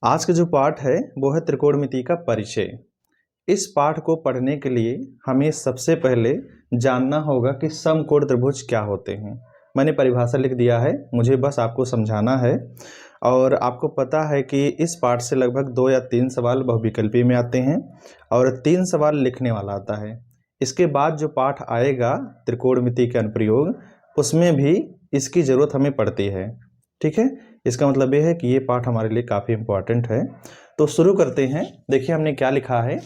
आज का जो पाठ है वो है त्रिकोणमिति का परिचय। इस पाठ को पढ़ने के लिए हमें सबसे पहले जानना होगा कि समकोण त्रिभुज क्या होते हैं। मैंने परिभाषा लिख दिया है, मुझे बस आपको समझाना है। और आपको पता है कि इस पाठ से लगभग 2 या 3 सवाल बहुविकल्पी में आते हैं और 3 सवाल लिखने वाला आता है। इसके बाद जो पाठ आएगा त्रिकोणमिति के अनुप्रयोग, उसमें भी इसकी ज़रूरत हमें पड़ती है। ठीक है, इसका मतलब ये है कि ये पाठ हमारे लिए काफ़ी इम्पोर्टेंट है। तो शुरू करते हैं। देखिए हमने क्या लिखा है।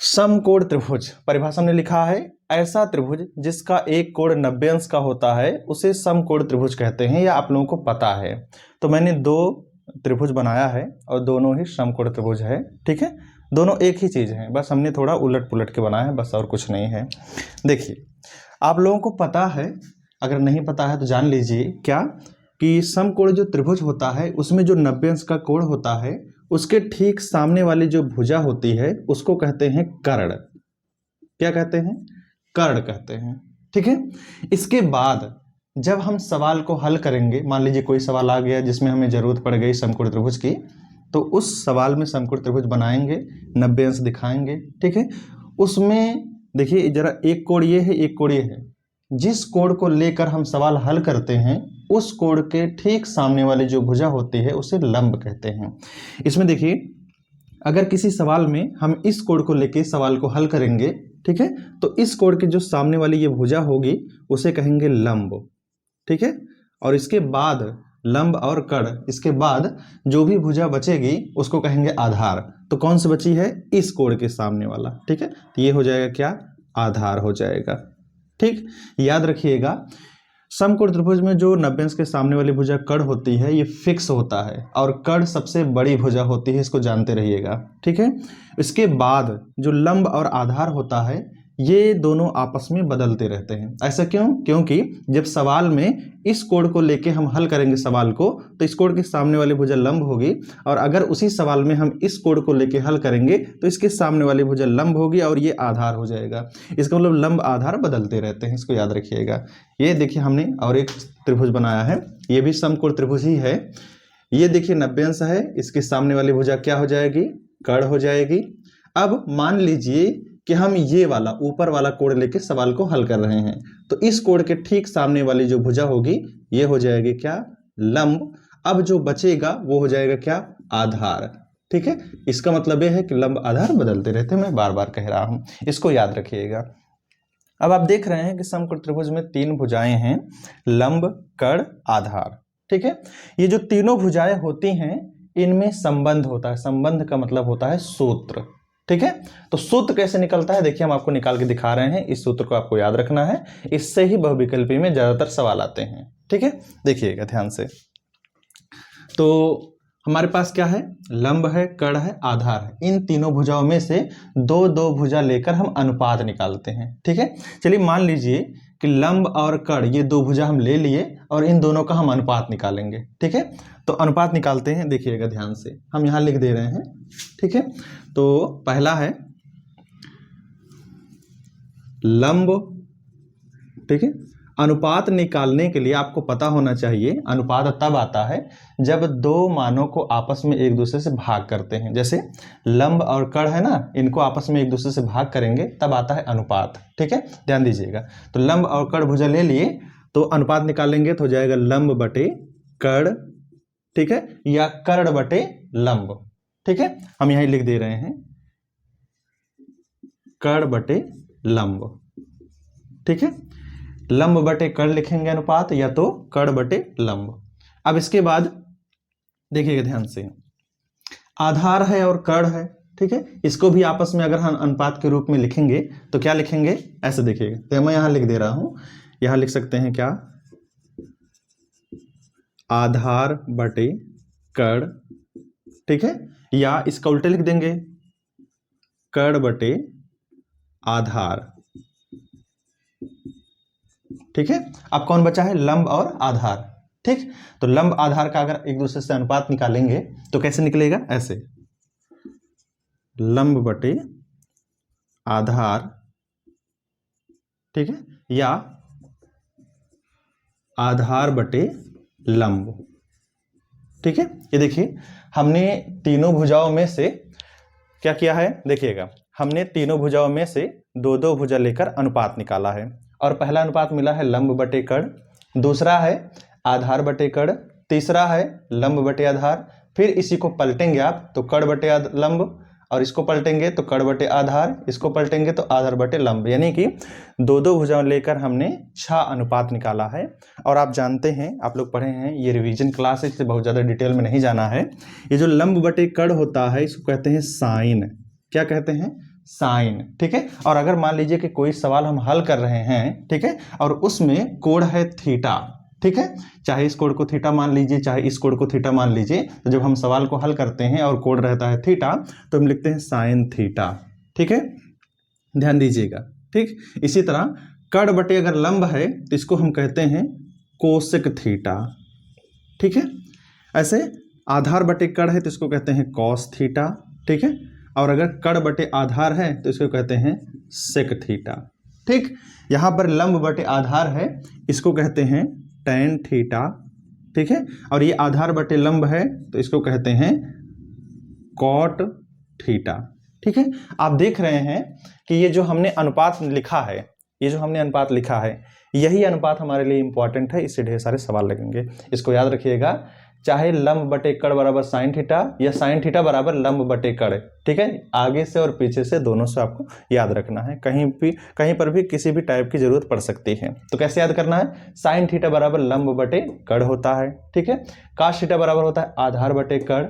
समकोण त्रिभुज, परिभाषा में लिखा है ऐसा त्रिभुज जिसका एक कोण 90 अंश का होता है उसे समकोण त्रिभुज कहते हैं। या आप लोगों को पता है। तो मैंने 2 त्रिभुज बनाया है और दोनों ही समकोण त्रिभुज है। ठीक है, दोनों एक ही चीज़ है, बस हमने थोड़ा उलट पुलट के बनाया है, बस और कुछ नहीं है। देखिए आप लोगों को पता है, अगर नहीं पता है तो जान लीजिए क्या कि समकोण जो त्रिभुज होता है उसमें जो 90 अंश का कोण होता है उसके ठीक सामने वाली जो भुजा होती है उसको कहते हैं कर्ण। क्या कहते हैं? कर्ण कहते हैं। ठीक है, इसके बाद जब हम सवाल को हल करेंगे, मान लीजिए कोई सवाल आ गया जिसमें हमें जरूरत पड़ गई समकोण त्रिभुज की, तो उस सवाल में समकोण त्रिभुज बनाएंगे, 90 अंश दिखाएंगे। ठीक है, उसमें देखिए जरा एक कोण ये है, एक कोण ये है। जिस कोण को लेकर हम सवाल हल करते हैं उस कोण के ठीक सामने वाली जो भुजा होती है उसे लंब कहते हैं। इसमें देखिए अगर किसी सवाल में हम इस कोण को लेकर सवाल को हल करेंगे, ठीक है, तो इस कोण के जो सामने वाली ये भुजा होगी उसे कहेंगे लंब। ठीक है, और इसके बाद लंब और कर्ण, इसके बाद जो भी भुजा बचेगी उसको कहेंगे आधार। तो कौन सी बची है? इस कोण के सामने वाला। ठीक है, तो ये हो जाएगा क्या? आधार हो जाएगा। ठीक, याद रखिएगा समकोण त्रिभुज में जो 90 अंश के सामने वाली भुजा कर्ण होती है ये फिक्स होता है और कर्ण सबसे बड़ी भुजा होती है, इसको जानते रहिएगा। ठीक है, इसके बाद जो लंब और आधार होता है ये दोनों आपस में बदलते रहते हैं। ऐसा क्यों? क्योंकि जब सवाल में इस कोण को लेके हम हल करेंगे सवाल को, तो इस कोण के सामने वाली भुजा लंब होगी, और अगर उसी सवाल में हम इस कोण को लेके हल करेंगे तो इसके सामने वाली भुजा लंब होगी और ये आधार हो जाएगा। इसका मतलब लंब आधार बदलते रहते हैं, इसको याद रखिएगा। ये देखिए हमने और एक त्रिभुज बनाया है, ये भी समकोण त्रिभुज ही है। ये देखिए 90 अंश है, इसके सामने वाली भुजा क्या हो जाएगी? कर्ण हो जाएगी। अब मान लीजिए कि हम ये वाला ऊपर वाला कोण लेके सवाल को हल कर रहे हैं, तो इस कोण के ठीक सामने वाली जो भुजा होगी ये हो जाएगी क्या? लंब। अब जो बचेगा वो हो जाएगा क्या? आधार। ठीक है, इसका मतलब ये है कि लंब आधार बदलते रहते हैं, मैं बार बार कह रहा हूं, इसको याद रखिएगा। अब आप देख रहे हैं कि समकोण त्रिभुज में 3 भुजाएं हैं, लंब, कर्ण, आधार। ठीक है, ये जो तीनों भुजाएं होती हैं इनमें संबंध होता है। संबंध का मतलब होता है सूत्र। ठीक है, तो सूत्र कैसे निकलता है देखिए हम आपको निकाल के दिखा रहे हैं। इस सूत्र को आपको याद रखना है, इससे ही बहुविकल्पी में ज्यादातर सवाल आते हैं। ठीक है, देखिएगा ध्यान से। तो हमारे पास क्या है? लंब है, कर्ण है, आधार है। इन तीनों भुजाओं में से दो दो भुजा लेकर हम अनुपात निकालते हैं। ठीक है, चलिए मान लीजिए कि लंब और कर्ण ये 2 भुजा हम ले लिए और इन दोनों का हम अनुपात निकालेंगे। ठीक है, तो अनुपात निकालते हैं, देखिएगा ध्यान से, हम यहां लिख दे रहे हैं। ठीक है, तो पहला है लंब। ठीक है, अनुपात निकालने के लिए आपको पता होना चाहिए अनुपात तब आता है जब 2 मानों को आपस में एक दूसरे से भाग करते हैं। जैसे लंब और कर्ण है ना, इनको आपस में एक दूसरे से भाग करेंगे तब आता है अनुपात। ठीक है, ध्यान दीजिएगा। तो लंब और कर्ण भुजा ले लिए तो अनुपात निकालेंगे तो हो जाएगा लंब बटे कर्ण। ठीक है, या कर्ण बटे लंब। ठीक है, हम यहां लिख दे रहे हैं कर्ण बटे लंब। ठीक है, लंब बटे कर्ण लिखेंगे अनुपात, या तो कर्ण बटे लंब। अब इसके बाद देखिएगा ध्यान से, आधार है और कर्ण है। ठीक है, इसको भी आपस में अगर हम अनुपात के रूप में लिखेंगे तो क्या लिखेंगे? ऐसे देखिएगा, तो मैं यहां लिख दे रहा हूं, यहां लिख सकते हैं क्या? आधार बटे कर्ण। ठीक है, या इसका उल्टे लिख देंगे कर्ण बटे आधार। ठीक है, अब कौन बचा है? लंब और आधार। ठीक, तो लंब आधार का अगर एक दूसरे से अनुपात निकालेंगे तो कैसे निकलेगा? ऐसे, लंब बटे आधार। ठीक है, या आधार बटे लंब। ठीक है, ये देखिए हमने तीनों भुजाओं में से क्या किया है, देखिएगा हमने तीनों भुजाओं में से दो दो भुजा लेकर अनुपात निकाला है। और पहला अनुपात मिला है लंब बटे कड़, दूसरा है आधार बटे कड़, तीसरा है लंब बटे आधार। फिर इसी को पलटेंगे आप तो कड़ बटे लंब, और इसको पलटेंगे तो कड़ बटे आधार, इसको पलटेंगे तो आधार बटे लंब, यानी कि दो दो भुजाएं लेकर हमने 6 अनुपात निकाला है। और आप जानते हैं, आप लोग पढ़े हैं, ये रिवीजन क्लास है, इससे बहुत ज़्यादा डिटेल में नहीं जाना है। ये जो लंब बटे कड़ होता है इसको कहते हैं साइन। क्या कहते हैं? साइन। ठीक है, और अगर मान लीजिए कि कोई सवाल हम हल कर रहे हैं, ठीक है, और उसमें कोण है थीटा, ठीक है, चाहे इस कोण को थीटा मान लीजिए, चाहे इस कोण को थीटा मान लीजिए, तो जब हम सवाल को हल करते हैं और कोण रहता है थीटा तो हम लिखते हैं साइन थीटा। ठीक है, ध्यान दीजिएगा। ठीक, इसी तरह कड़ बटे अगर लंब है तो इसको हम कहते हैं कोसेक थीटा। ठीक है, ऐसे आधार बटे कड़ है तो इसको कहते हैं कॉस थीटा। ठीक है, और अगर कड़ बटे आधार है तो इसको कहते हैं सेक थीटा। ठीक, यहाँ पर लंब बटे आधार है, इसको कहते हैं टैन थीटा। ठीक है, और ये आधार बटे लंब है तो इसको कहते हैं कॉट थीटा। ठीक है, आप देख रहे हैं कि ये जो हमने अनुपात लिखा है, ये जो हमने अनुपात लिखा है, यही अनुपात हमारे लिए इंपॉर्टेंट है, इससे ढेर सारे सवाल लगेंगे। इसको याद रखिएगा, चाहे लंब बटे कड़ बराबर साइन थीटा या साइन थीटा बराबर लंब बटे कड़। ठीक है, आगे से और पीछे से दोनों से आपको याद रखना है, कहीं पर भी किसी भी टाइप की जरूरत पड़ सकती है। तो कैसे याद करना है? साइन थीटा बराबर लंब बटे कड़ होता है। ठीक है, काश थीटा बराबर होता है आधार बटे कड़,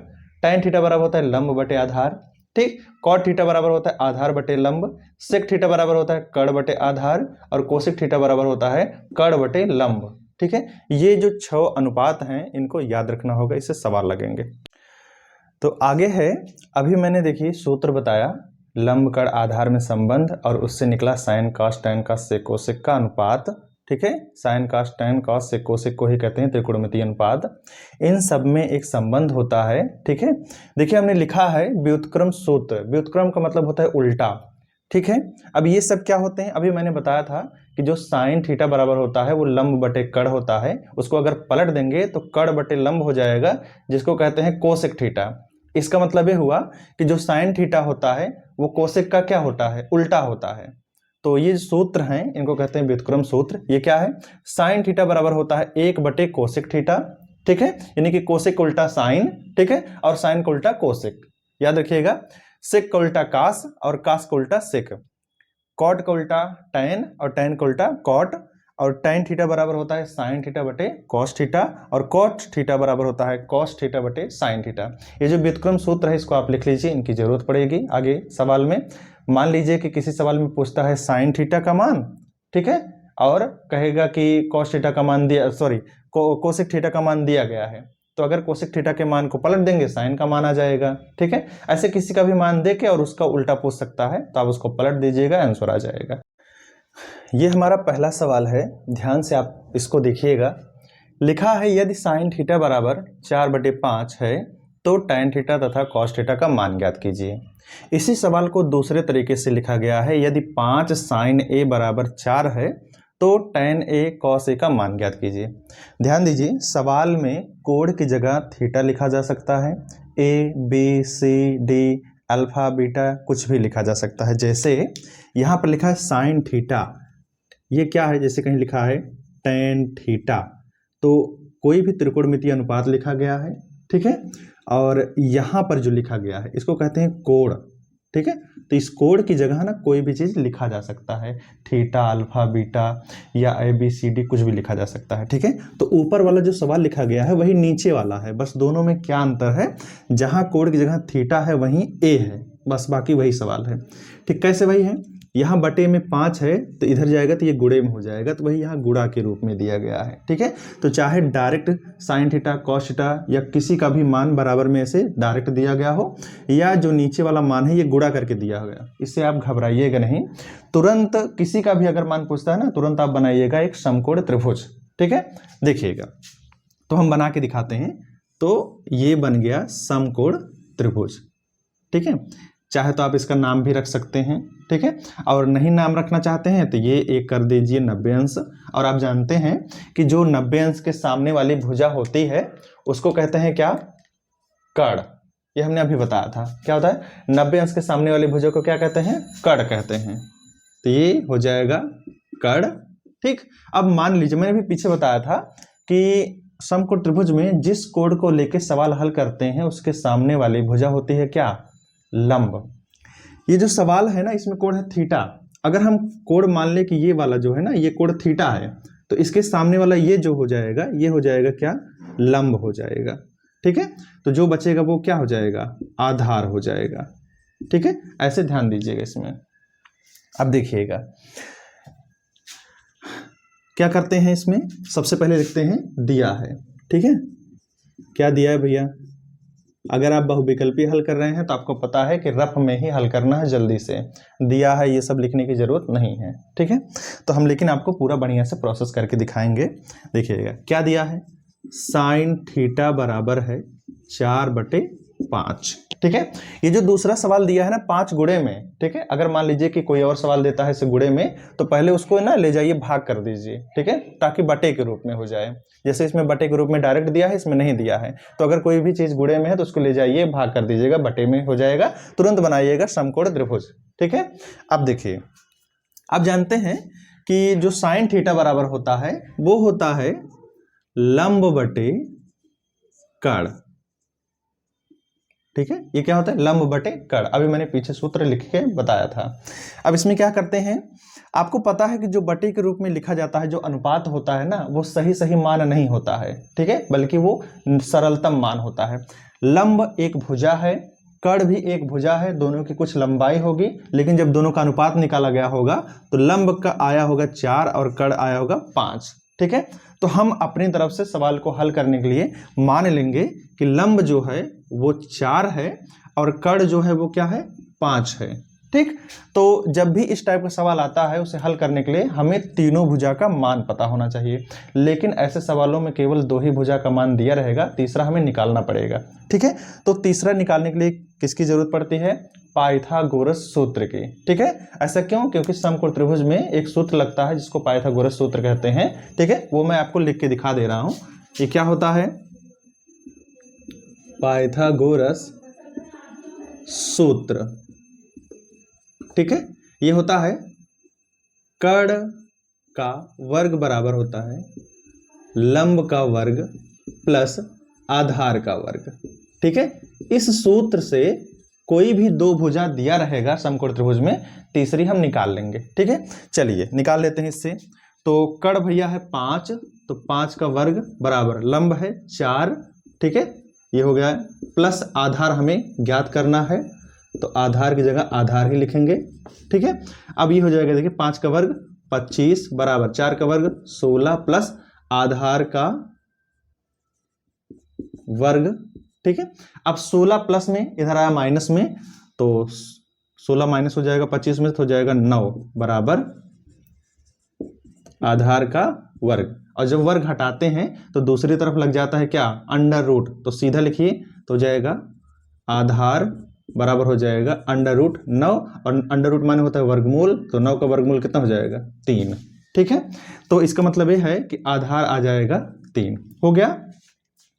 टैन थीटा बराबर होता है लंब बटे आधार। ठीक, कॉट थीटा बराबर होता है आधार बटे लंब, सेक थीटा बराबर होता है कड़ बटे आधार, और कोसेक थीटा बराबर होता है कड़ बटे लंब। ठीक है, ये जो 6 अनुपात हैं इनको याद रखना होगा, इससे सवाल लगेंगे। तो आगे है, अभी मैंने देखिए सूत्र बताया लंब कड़ आधार में संबंध, और उससे निकला sine cos tan cos sec cosec का अनुपात। ठीक है, sine cos tan cos sec cosec को ही कहते हैं त्रिकोणमितीय अनुपात। इन सब में एक संबंध होता है। ठीक है, देखिए हमने लिखा है व्युत्क्रम सूत्र। व्युत्क्रम का मतलब होता है उल्टा। ठीक है, अब ये सब क्या होते हैं? अभी मैंने बताया था कि जो साइन थीटा बराबर होता है वो लंब बटे कड़ होता है, उसको अगर पलट देंगे तो कड़ बटे लंब हो जाएगा, जिसको कहते हैं कोसेक थीटा। इसका मतलब ये हुआ कि जो साइन थीटा होता है वो कोसेक का क्या होता है? उल्टा होता है। तो ये सूत्र हैं, इनको कहते हैं व्युत्क्रम सूत्र। ये क्या है? साइन थीटा बराबर होता है 1 बटे कोसेक थीटा। ठीक है, यानी कि कोसेक का उल्टा साइन, ठीक है, और साइन का उल्टा कोसेक। याद रखिएगा, सेक का उल्टा कास और कास का उल्टा सेक, कॉट का उल्टा टैन और टैन का उल्टा कॉट, और टैन थीटा बराबर होता है साइन थीटा बटे कॉस थीटा, और कॉट थीटा बराबर होता है कॉस थीटा बटे साइन थीटा। ये जो व्युत्क्रम सूत्र है इसको आप लिख लीजिए, इनकी जरूरत पड़ेगी आगे सवाल में। मान लीजिए कि किसी सवाल में पूछता है साइन थीटा का मान, ठीक है, और कहेगा कि कॉस थीटा का मान दिया, कोसेक थीटा का मान दिया गया है, तो अगर कोसेक थीटा के मान को पलट देंगे साइन का मान आ जाएगा। ठीक है, ऐसे किसी का भी मान देके और उसका उल्टा पूछ सकता है, तो आप उसको पलट दीजिएगा, आंसर आ जाएगा। ये हमारा पहला सवाल है, ध्यान से आप इसको देखिएगा। लिखा है यदि साइन थीटा बराबर 4/5 है तो टैन थीटा तथा कॉस थीटा का मान ज्ञात कीजिए। इसी सवाल को दूसरे तरीके से लिखा गया है, यदि 5 साइन ए बराबर 4 है तो टैन ए कॉस ए का मान ज्ञात कीजिए। ध्यान दीजिए, सवाल में कोण की जगह थीटा लिखा जा सकता है, A B C D alpha beta कुछ भी लिखा जा सकता है। जैसे यहाँ पर लिखा है साइन थीटा, ये क्या है? जैसे कहीं लिखा है टैन थीटा, तो कोई भी त्रिकोणमितीय अनुपात लिखा गया है। ठीक है, और यहाँ पर जो लिखा गया है इसको कहते हैं कोण। ठीक है, तो इस कोण की जगह ना कोई भी चीज़ लिखा जा सकता है, थीटा अल्फा बीटा या ए बी सी डी कुछ भी लिखा जा सकता है। ठीक है, तो ऊपर वाला जो सवाल लिखा गया है वही नीचे वाला है, बस दोनों में क्या अंतर है? जहाँ कोण की जगह थीटा है वहीं ए है, बस बाकी वही सवाल है। ठीक, कैसे वही है? यहाँ बटे में 5 है तो इधर जाएगा तो ये गुणे में हो जाएगा, तो वही यहाँ गुणा के रूप में दिया गया है। ठीक है, तो चाहे direct sine theta cos theta या किसी का भी मान बराबर में से डायरेक्ट दिया गया हो, या जो नीचे वाला मान है ये गुणा करके दिया गया, इससे आप घबराइएगा नहीं। तुरंत किसी का भी अगर मान पूछता है ना, तुरंत आप बनाइएगा एक समकोण त्रिभुज। ठीक है, देखिएगा, तो हम बना के दिखाते हैं। तो ये बन गया समकोण त्रिभुज। ठीक है, चाहे तो आप इसका नाम भी रख सकते हैं, ठीक है। और नहीं नाम रखना चाहते हैं तो ये एक कर दीजिए 90 अंश। और आप जानते हैं कि जो 90 अंश के सामने वाली भुजा होती है उसको कहते हैं क्या? कड़। ये हमने अभी बताया था। क्या होता है? 90 अंश के सामने वाली भुजा को क्या कहते हैं? कड़ कहते हैं। तो ये हो जाएगा कड़। ठीक। अब मान लीजिए मैंने भी पीछे बताया था कि समकोण त्रिभुज में जिस कोण को लेकर सवाल हल करते हैं उसके सामने वाली भुजा होती है क्या? लंब। ये जो सवाल है ना इसमें कोण है थीटा। अगर हम कोण मान ले कि ये वाला जो है ना ये कोण थीटा है तो इसके सामने वाला ये जो हो जाएगा ये हो जाएगा क्या? लंब हो जाएगा। ठीक है। तो जो बचेगा वो क्या हो जाएगा? आधार हो जाएगा। ठीक है। ऐसे ध्यान दीजिएगा इसमें। अब देखिएगा क्या करते हैं इसमें। सबसे पहले लिखते हैं दिया है। ठीक है। क्या दिया है भैया? अगर आप बहुविकल्पी हल कर रहे हैं तो आपको पता है कि रफ में ही हल करना है, जल्दी से। दिया है ये सब लिखने की जरूरत नहीं है। ठीक है। तो हम लेकिन आपको पूरा बढ़िया से प्रोसेस करके दिखाएंगे। देखिएगा क्या दिया है। साइन थीटा बराबर है 4/5। ठीक है। ये जो दूसरा सवाल दिया है ना 5 गुणे में, ठीक है। अगर मान लीजिए कि कोई और सवाल देता है इसे गुणे में तो पहले उसको ना ले जाइए भाग कर दीजिए। ठीक है। ताकि बटे के रूप में हो जाए। जैसे इसमें बटे के रूप में डायरेक्ट दिया है, इसमें नहीं दिया है। तो अगर कोई भी चीज गुणे में है तो उसको ले जाइए भाग कर दीजिएगा, बटे में हो जाएगा। तुरंत बनाइएगा समकोण त्रिभुज। ठीक है। अब देखिए आप जानते हैं कि जो साइन थीटा बराबर होता है वो होता है लंब बटे कड़। ठीक है। ये क्या होता है? लंब बटे कड़। अभी मैंने पीछे सूत्र लिख के बताया था। अब इसमें क्या करते हैं, आपको पता है कि जो बटे के रूप में लिखा जाता है, जो अनुपात होता है ना, वो सही सही मान नहीं होता है। ठीक है। बल्कि वो सरलतम मान होता है। लंब एक भुजा है, कड़ भी एक भुजा है, दोनों की कुछ लंबाई होगी, लेकिन जब दोनों का अनुपात निकाला गया होगा तो लंब का आया होगा 4 और कड़ आया होगा 5। ठीक है। तो हम अपनी तरफ से सवाल को हल करने के लिए मान लेंगे कि लंब जो है वो 4 है और कड़ जो है वो क्या है? 5 है। ठीक। तो जब भी इस टाइप का सवाल आता है उसे हल करने के लिए हमें तीनों भुजा का मान पता होना चाहिए। लेकिन ऐसे सवालों में केवल 2 ही भुजा का मान दिया रहेगा, तीसरा हमें निकालना पड़ेगा। ठीक है। तो तीसरा निकालने के लिए किसकी जरूरत पड़ती है? पाइथागोरस सूत्र की। ठीक है। ऐसा क्यों? क्योंकि समकोण त्रिभुज में एक सूत्र लगता है जिसको पाइथागोरस सूत्र कहते हैं। ठीक है। वो मैं आपको लिख के दिखा दे रहा हूं। ये क्या होता है? पाइथागोरस सूत्र। ठीक है। ये होता है कड़ का वर्ग बराबर होता है लंब का वर्ग प्लस आधार का वर्ग। ठीक है। इस सूत्र से कोई भी 2 भुजा दिया रहेगा समकोण त्रिभुज में, तीसरी हम निकाल लेंगे। ठीक है। चलिए निकाल लेते हैं इससे। तो कड़ भैया है 5, तो 5 का वर्ग बराबर लंब है 4। ठीक है। ये हो गया, प्लस आधार हमें ज्ञात करना है तो आधार की जगह आधार ही लिखेंगे। ठीक है। अब ये हो जाएगा, देखिए 5 का वर्ग 25 बराबर 4 का वर्ग 16 प्लस आधार का वर्ग। ठीक है। अब 16 प्लस में इधर आया माइनस में, तो 16 माइनस हो जाएगा 25 में तो हो जाएगा 9 बराबर आधार का वर्ग। और जब वर्ग हटाते हैं तो दूसरी तरफ लग जाता है क्या? Under root. तो सीधा लिखिए तो हो जाएगा आधार बराबर हो जाएगा अंडर रूट 9, और अंडर रूट माने होता है वर्गमूल, तो 9 का वर्गमूल कितना हो जाएगा? 3। ठीक है। तो इसका मतलब यह है कि आधार आ जाएगा 3। हो गया।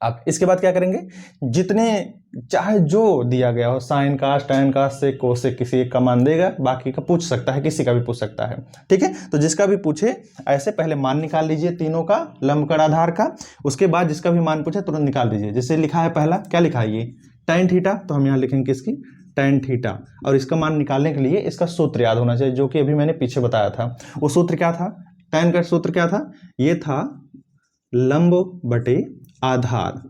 अब इसके बाद क्या करेंगे, जितने चाहे जो दिया गया हो, साइन कास, टैन कास, से कोसेक, किसी एक का मान देगा, बाकी का पूछ सकता है, किसी का भी पूछ सकता है। ठीक है। तो जिसका भी पूछे ऐसे पहले मान निकाल लीजिए तीनों का, लंब कड़ आधार का। उसके बाद जिसका भी मान पूछे तुरंत निकाल दीजिए। जैसे लिखा है पहला, क्या लिखा है ये? टैन थीटा, तो हम यहाँ लिखेंगे किसकी? Tan theta. और इसका मान निकालने के लिए इसका सूत्र याद होना चाहिए, जो कि अभी मैंने पीछे बताया था। वो सूत्र क्या था? टैन का सूत्र क्या था? ये था लंब बटे आधार।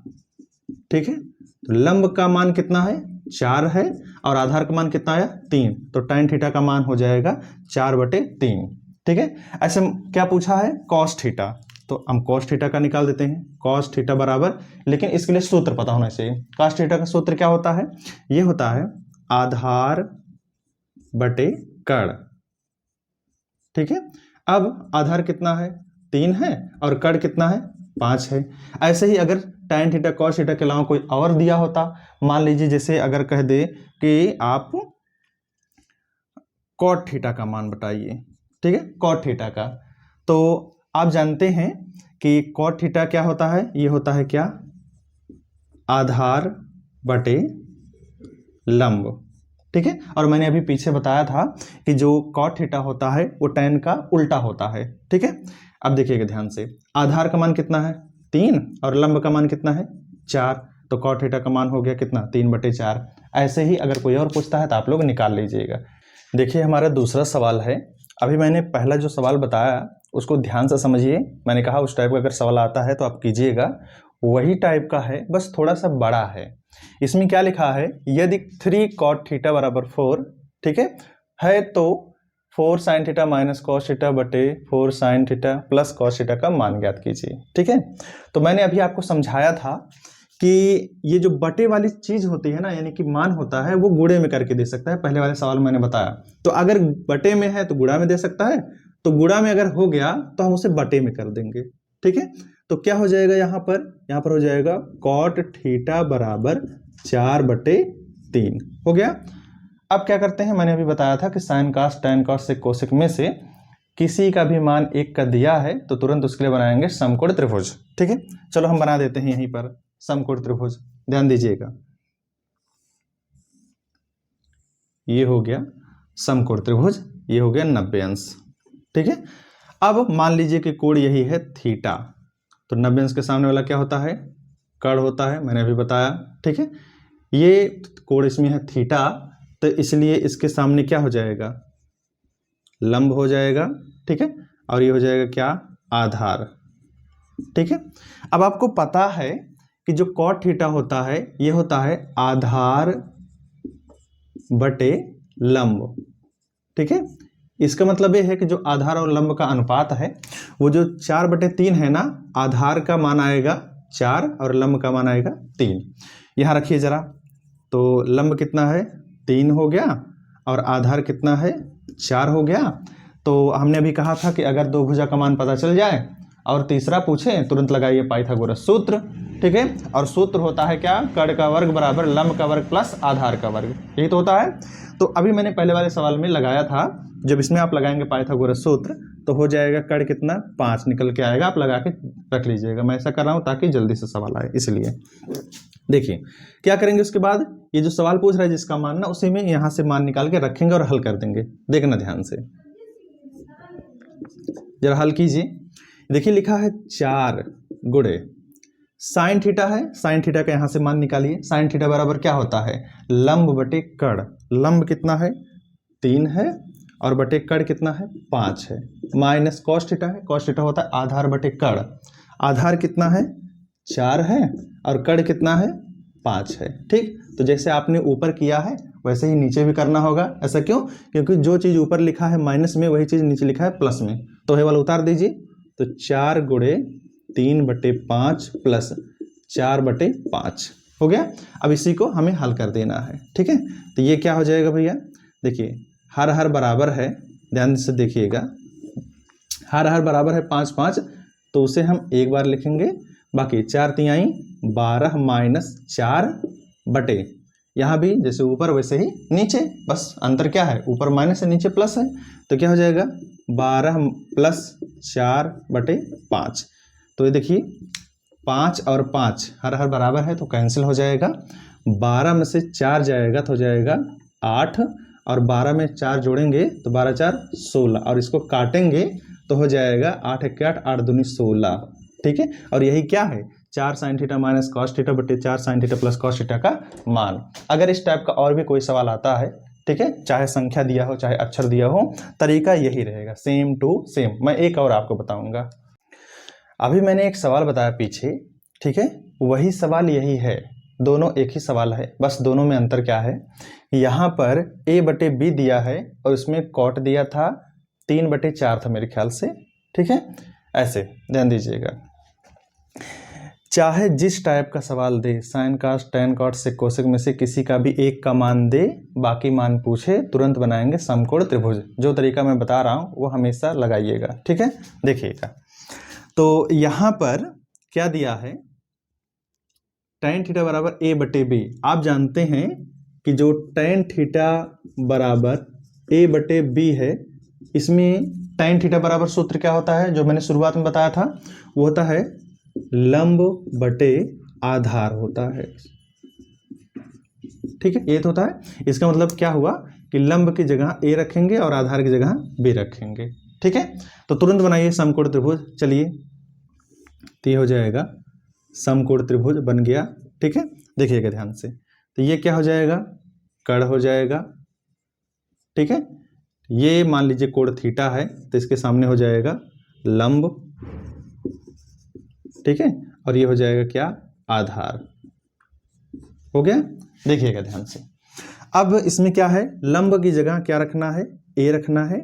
ठीक है। तो लंब का मान कितना है? 4 है, और आधार का मान कितना आया? 3। तो टैन थीटा का मान हो जाएगा 4/3। ठीक है। ऐसे क्या पूछा है? कॉस थीटा, तो हम कॉस थीटा का निकाल देते हैं। कॉस थीटा बराबर, लेकिन इसके लिए सूत्र पता होना चाहिए। कॉस थीटा का सूत्र क्या होता है? ये होता है आधार बटे कड़। ठीक है। अब आधार कितना है? 3 है, और कड़ कितना है? 5 है। ऐसे ही अगर टैन थीटा कॉस थीटा के अलावा कोई और दिया होता, मान लीजिए जैसे अगर कह दे कि आप कॉट थीटा का मान बताइए। ठीक है, कॉट थीटा का। तो आप जानते हैं कि कॉट थीटा क्या होता है, ये होता है क्या, आधार बटे लंब। ठीक है, और मैंने अभी पीछे बताया था कि जो कॉट थीटा होता है वो tan का उल्टा होता है। ठीक है, अब देखिएगा ध्यान से, आधार का मान कितना है 3 और लंब का मान कितना है 4, तो कॉट थीटा का मान हो गया कितना 3/4। ऐसे ही अगर कोई और पूछता है तो आप लोग निकाल लीजिएगा। देखिए हमारा दूसरा सवाल है। अभी मैंने पहला जो सवाल बताया उसको ध्यान से समझिए। मैंने कहा उस टाइप का अगर सवाल आता है तो आप कीजिएगा, वही टाइप का है, बस थोड़ा सा बड़ा है। इसमें क्या लिखा है, यदि 3 cot थीटा बराबर 4, ठीक है तो 4 sin theta minus cos theta बटे 4 sin theta plus cos theta का मान ज्ञात कीजिए। ठीक है, तो मैंने अभी आपको समझाया था कि ये जो बटे वाली चीज होती है ना, यानी कि मान होता है, वो गुणे में करके दे सकता है। पहले वाले सवाल में मैंने बताया, तो अगर बटे में है तो गुणा में दे सकता है, तो गुणा में अगर हो गया तो हम उसे बटे में कर देंगे। ठीक है, तो क्या हो जाएगा यहाँ पर हो जाएगा कॉट थीटा बराबर 4/3 हो गया। अब क्या करते हैं, मैंने अभी बताया था कि साइन कॉस टैन कॉस से कोसेक में से किसी का भी मान 1 का दिया है तो तुरंत उसके लिए बनाएंगे समकोण त्रिभुज। ठीक है, चलो हम बना देते हैं यहीं पर समकोण त्रिभुज। ध्यान दीजिएगा, ये हो गया समकोण त्रिभुज, ये हो गया 90 अंश। ठीक है, अब मान लीजिए कि कोण यही है थीटा, तो 90 अंश के सामने वाला क्या होता है, कर्ण होता है, मैंने अभी बताया। ठीक है, ये कोण इसमें है थीटा, तो इसलिए इसके सामने क्या हो जाएगा, लंब हो जाएगा। ठीक है, और ये हो जाएगा क्या, आधार। ठीक है, अब आपको पता है कि जो कॉट थीटा होता है ये होता है आधार बटे लंब। ठीक है, इसका मतलब ये है कि जो आधार और लंब का अनुपात है वो जो 4/3 है ना, आधार का मान आएगा 4 और लंब का मान आएगा 3। यहाँ रखिए जरा, तो लंब कितना है 3 हो गया और आधार कितना है 4 हो गया। तो हमने अभी कहा था कि अगर दो भुजा का मान पता चल जाए और तीसरा पूछे तुरंत लगाइए पाइथागोरस सूत्र। ठीक है, और सूत्र होता है क्या, कर्ण का वर्ग बराबर लंब का वर्ग प्लस आधार का वर्ग, यही तो होता है। तो अभी मैंने पहले वाले सवाल में लगाया था, जब इसमें आप लगाएंगे पाइथागोरस सूत्र तो हो जाएगा कर्ण कितना 5 निकल के आएगा। आप लगा के रख लीजिएगा, मैं ऐसा कर रहा हूँ ताकि जल्दी से सवाल आए इसलिए। देखिए क्या करेंगे उसके बाद, ये जो सवाल पूछ रहा है जिसका मान ना, उसी में यहाँ से मान निकाल के रखेंगे और हल कर देंगे। देखना ध्यान से, जरा हल कीजिए। देखिए लिखा है 4 गुणे साइन थीटा है, साइन थीटा का यहाँ से मान निकालिए। साइन थीटा बराबर क्या होता है, लंब बटे कर्ण। लंब कितना है 3 है और बटे कर्ण कितना है 5 है, माइनस कॉस थीटा है, कॉस थीटा होता है आधार बटे कर्ण। आधार कितना है 4 है और कर्ण कितना है 5 है। ठीक, तो जैसे आपने ऊपर किया है वैसे ही नीचे भी करना होगा। ऐसा क्यों, क्योंकि जो चीज़ ऊपर लिखा है माइनस में वही चीज़ नीचे लिखा है प्लस में, तो ये वाला उतार दीजिए। तो 4 गुणे 3/5 प्लस 4/5 हो गया। अब इसी को हमें हल कर देना है। ठीक है, तो ये क्या हो जाएगा भैया, देखिए हर हर बराबर है, ध्यान से देखिएगा, हर हर बराबर है 5 5, तो उसे हम एक बार लिखेंगे, बाकी 4 तिहाई 12 माइनस 4 बटे, यहाँ भी जैसे ऊपर वैसे ही नीचे, बस अंतर क्या है, ऊपर माइनस है नीचे प्लस है, तो क्या हो जाएगा 12 प्लस 4/5। तो ये देखिए 5 और 5 हर हर बराबर है तो कैंसिल हो जाएगा, 12 में से 4 जाएगा तो हो जाएगा 8, और 12 में 4 जोड़ेंगे तो 12 4 16, और इसको काटेंगे तो हो जाएगा 8 1 8 8 दूनी 16। ठीक है, और यही क्या है 4 sign theta minus cos theta बटे 4 sign theta plus cos theta का मान। अगर इस टाइप का और भी कोई सवाल आता है, ठीक है, चाहे संख्या दिया हो चाहे अक्षर दिया हो, तरीका यही रहेगा, सेम टू सेम। मैं एक और आपको बताऊंगा, अभी मैंने एक सवाल बताया पीछे, ठीक है, वही सवाल यही है, दोनों एक ही सवाल है, बस दोनों में अंतर क्या है, यहाँ पर a/b दिया है और उसमें कॉट दिया था 3/4 था मेरे ख्याल से। ठीक है, ऐसे ध्यान दीजिएगा, चाहे जिस टाइप का सवाल दे, साइन कॉस टैन कॉट से कोसेक में से किसी का भी एक का मान दे, बाकी मान पूछे, तुरंत बनाएंगे समकोण त्रिभुज। जो तरीका मैं बता रहा हूँ वो हमेशा लगाइएगा। ठीक है, देखिएगा, तो यहाँ पर क्या दिया है, tan थीटा बराबर a/b। आप जानते हैं कि जो tan थीटा बराबर ए बटे बी है, इसमें tan थीटा बराबर सूत्र क्या होता है जो मैंने शुरुआत में बताया था, वो होता है लंब बटे आधार होता है। ठीक है, ये तो होता है। इसका मतलब क्या हुआ कि लंब की जगह ए रखेंगे और आधार की जगह बी रखेंगे। ठीक है, तो तुरंत बनाइए समकोण त्रिभुज। चलिए, तो ये हो जाएगा समकोण त्रिभुज बन गया। ठीक है, देखिएगा ध्यान से, तो ये क्या हो जाएगा, कर्ण हो जाएगा। ठीक है, ये मान लीजिए कोण थीटा है, तो इसके सामने हो जाएगा लंब। ठीक है, और ये हो जाएगा क्या, आधार। हो गया, देखिएगा ध्यान से। अब इसमें क्या है, लंब की जगह क्या रखना है, ए रखना है,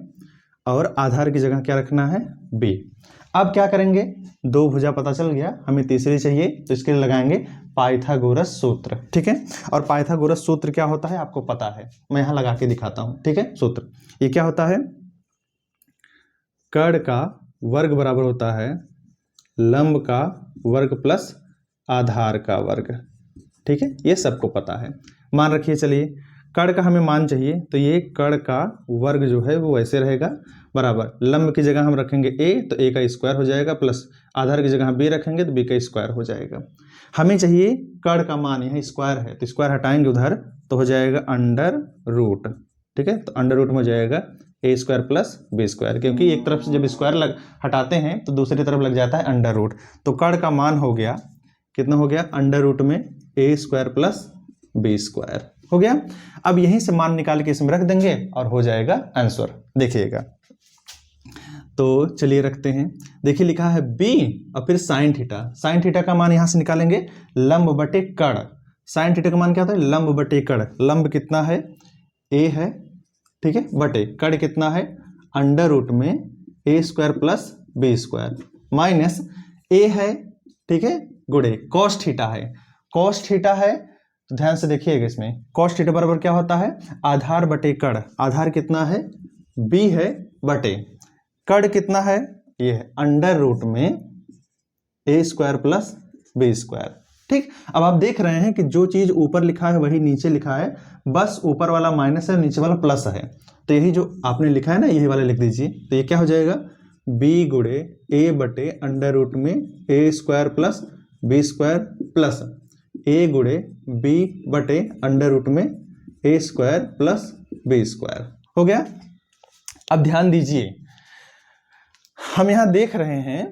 और आधार की जगह क्या रखना है, बी। अब क्या करेंगे, दो भुजा पता चल गया, हमें तीसरी चाहिए, तो इसके लिए लगाएंगे पाइथागोरस सूत्र। ठीक है, और पाइथागोरस सूत्र क्या होता है आपको पता है, मैं यहां लगा के दिखाता हूं। ठीक है, सूत्र ये क्या होता है, कर्ण का वर्ग बराबर होता है लंब का वर्ग प्लस आधार का वर्ग। ठीक है, ये सबको पता है। मान रखिए, चलिए कर्ण का हमें मान चाहिए, तो ये कर्ण का वर्ग जो है वो वैसे रहेगा, बराबर लंब की जगह हम रखेंगे ए, तो ए का स्क्वायर हो जाएगा, प्लस आधार की जगह बी रखेंगे तो बी का स्क्वायर हो जाएगा। हमें चाहिए कर्ण का मान, यहाँ स्क्वायर है तो स्क्वायर हटाएंगे उधर, तो हो जाएगा अंडर रूट। ठीक है, तो अंडर रूट में हो जाएगा A square plus B square, क्योंकि एक तरफ से जब स्क्वायर हटाते हैं तो दूसरी तरफ लग जाता है अंडर रूट। तो कर्ण का मान हो गया, कितना हो गया, अंडर रूट में A square plus B square हो गया। अब यहीं से मान निकाल के इसमें रख देंगे और हो जाएगा आंसर। देखिएगा, तो चलिए रखते हैं। देखिए लिखा है b और फिर साइन थीटा। साइन थीटा का मान यहां से निकालेंगे लंब बटे कर्ण। साइन थीटा का मान क्या होता है, लंब बटे कर्ण। लंब कितना है, a है, ठीक है, बटे कर्ण कितना है, अंडर रूट में A square plus B square minus a है, ठीक है, गुणे कॉस थीटा है। कॉस थीटा है, तो ध्यान से देखिएगा, इसमें कॉस थीटा बराबर क्या होता है, आधार बटे कर्ण। आधार कितना है, b है, बटे कर्ण कितना है, ये है अंडर रूट में A square plus B square. ठीक, अब आप देख रहे हैं कि जो चीज ऊपर लिखा है वही नीचे लिखा है, बस ऊपर वाला माइनस है, नीचे वाला प्लस है। तो यही जो आपने लिखा है ना, यही वाला लिख दीजिए। तो ये क्या हो जाएगा, b गुणे ए बटे अंडर रूट में A square plus B square plus A गुणे बी बटे अंडर रूट में A square plus B square हो गया। अब ध्यान दीजिए, हम यहां देख रहे हैं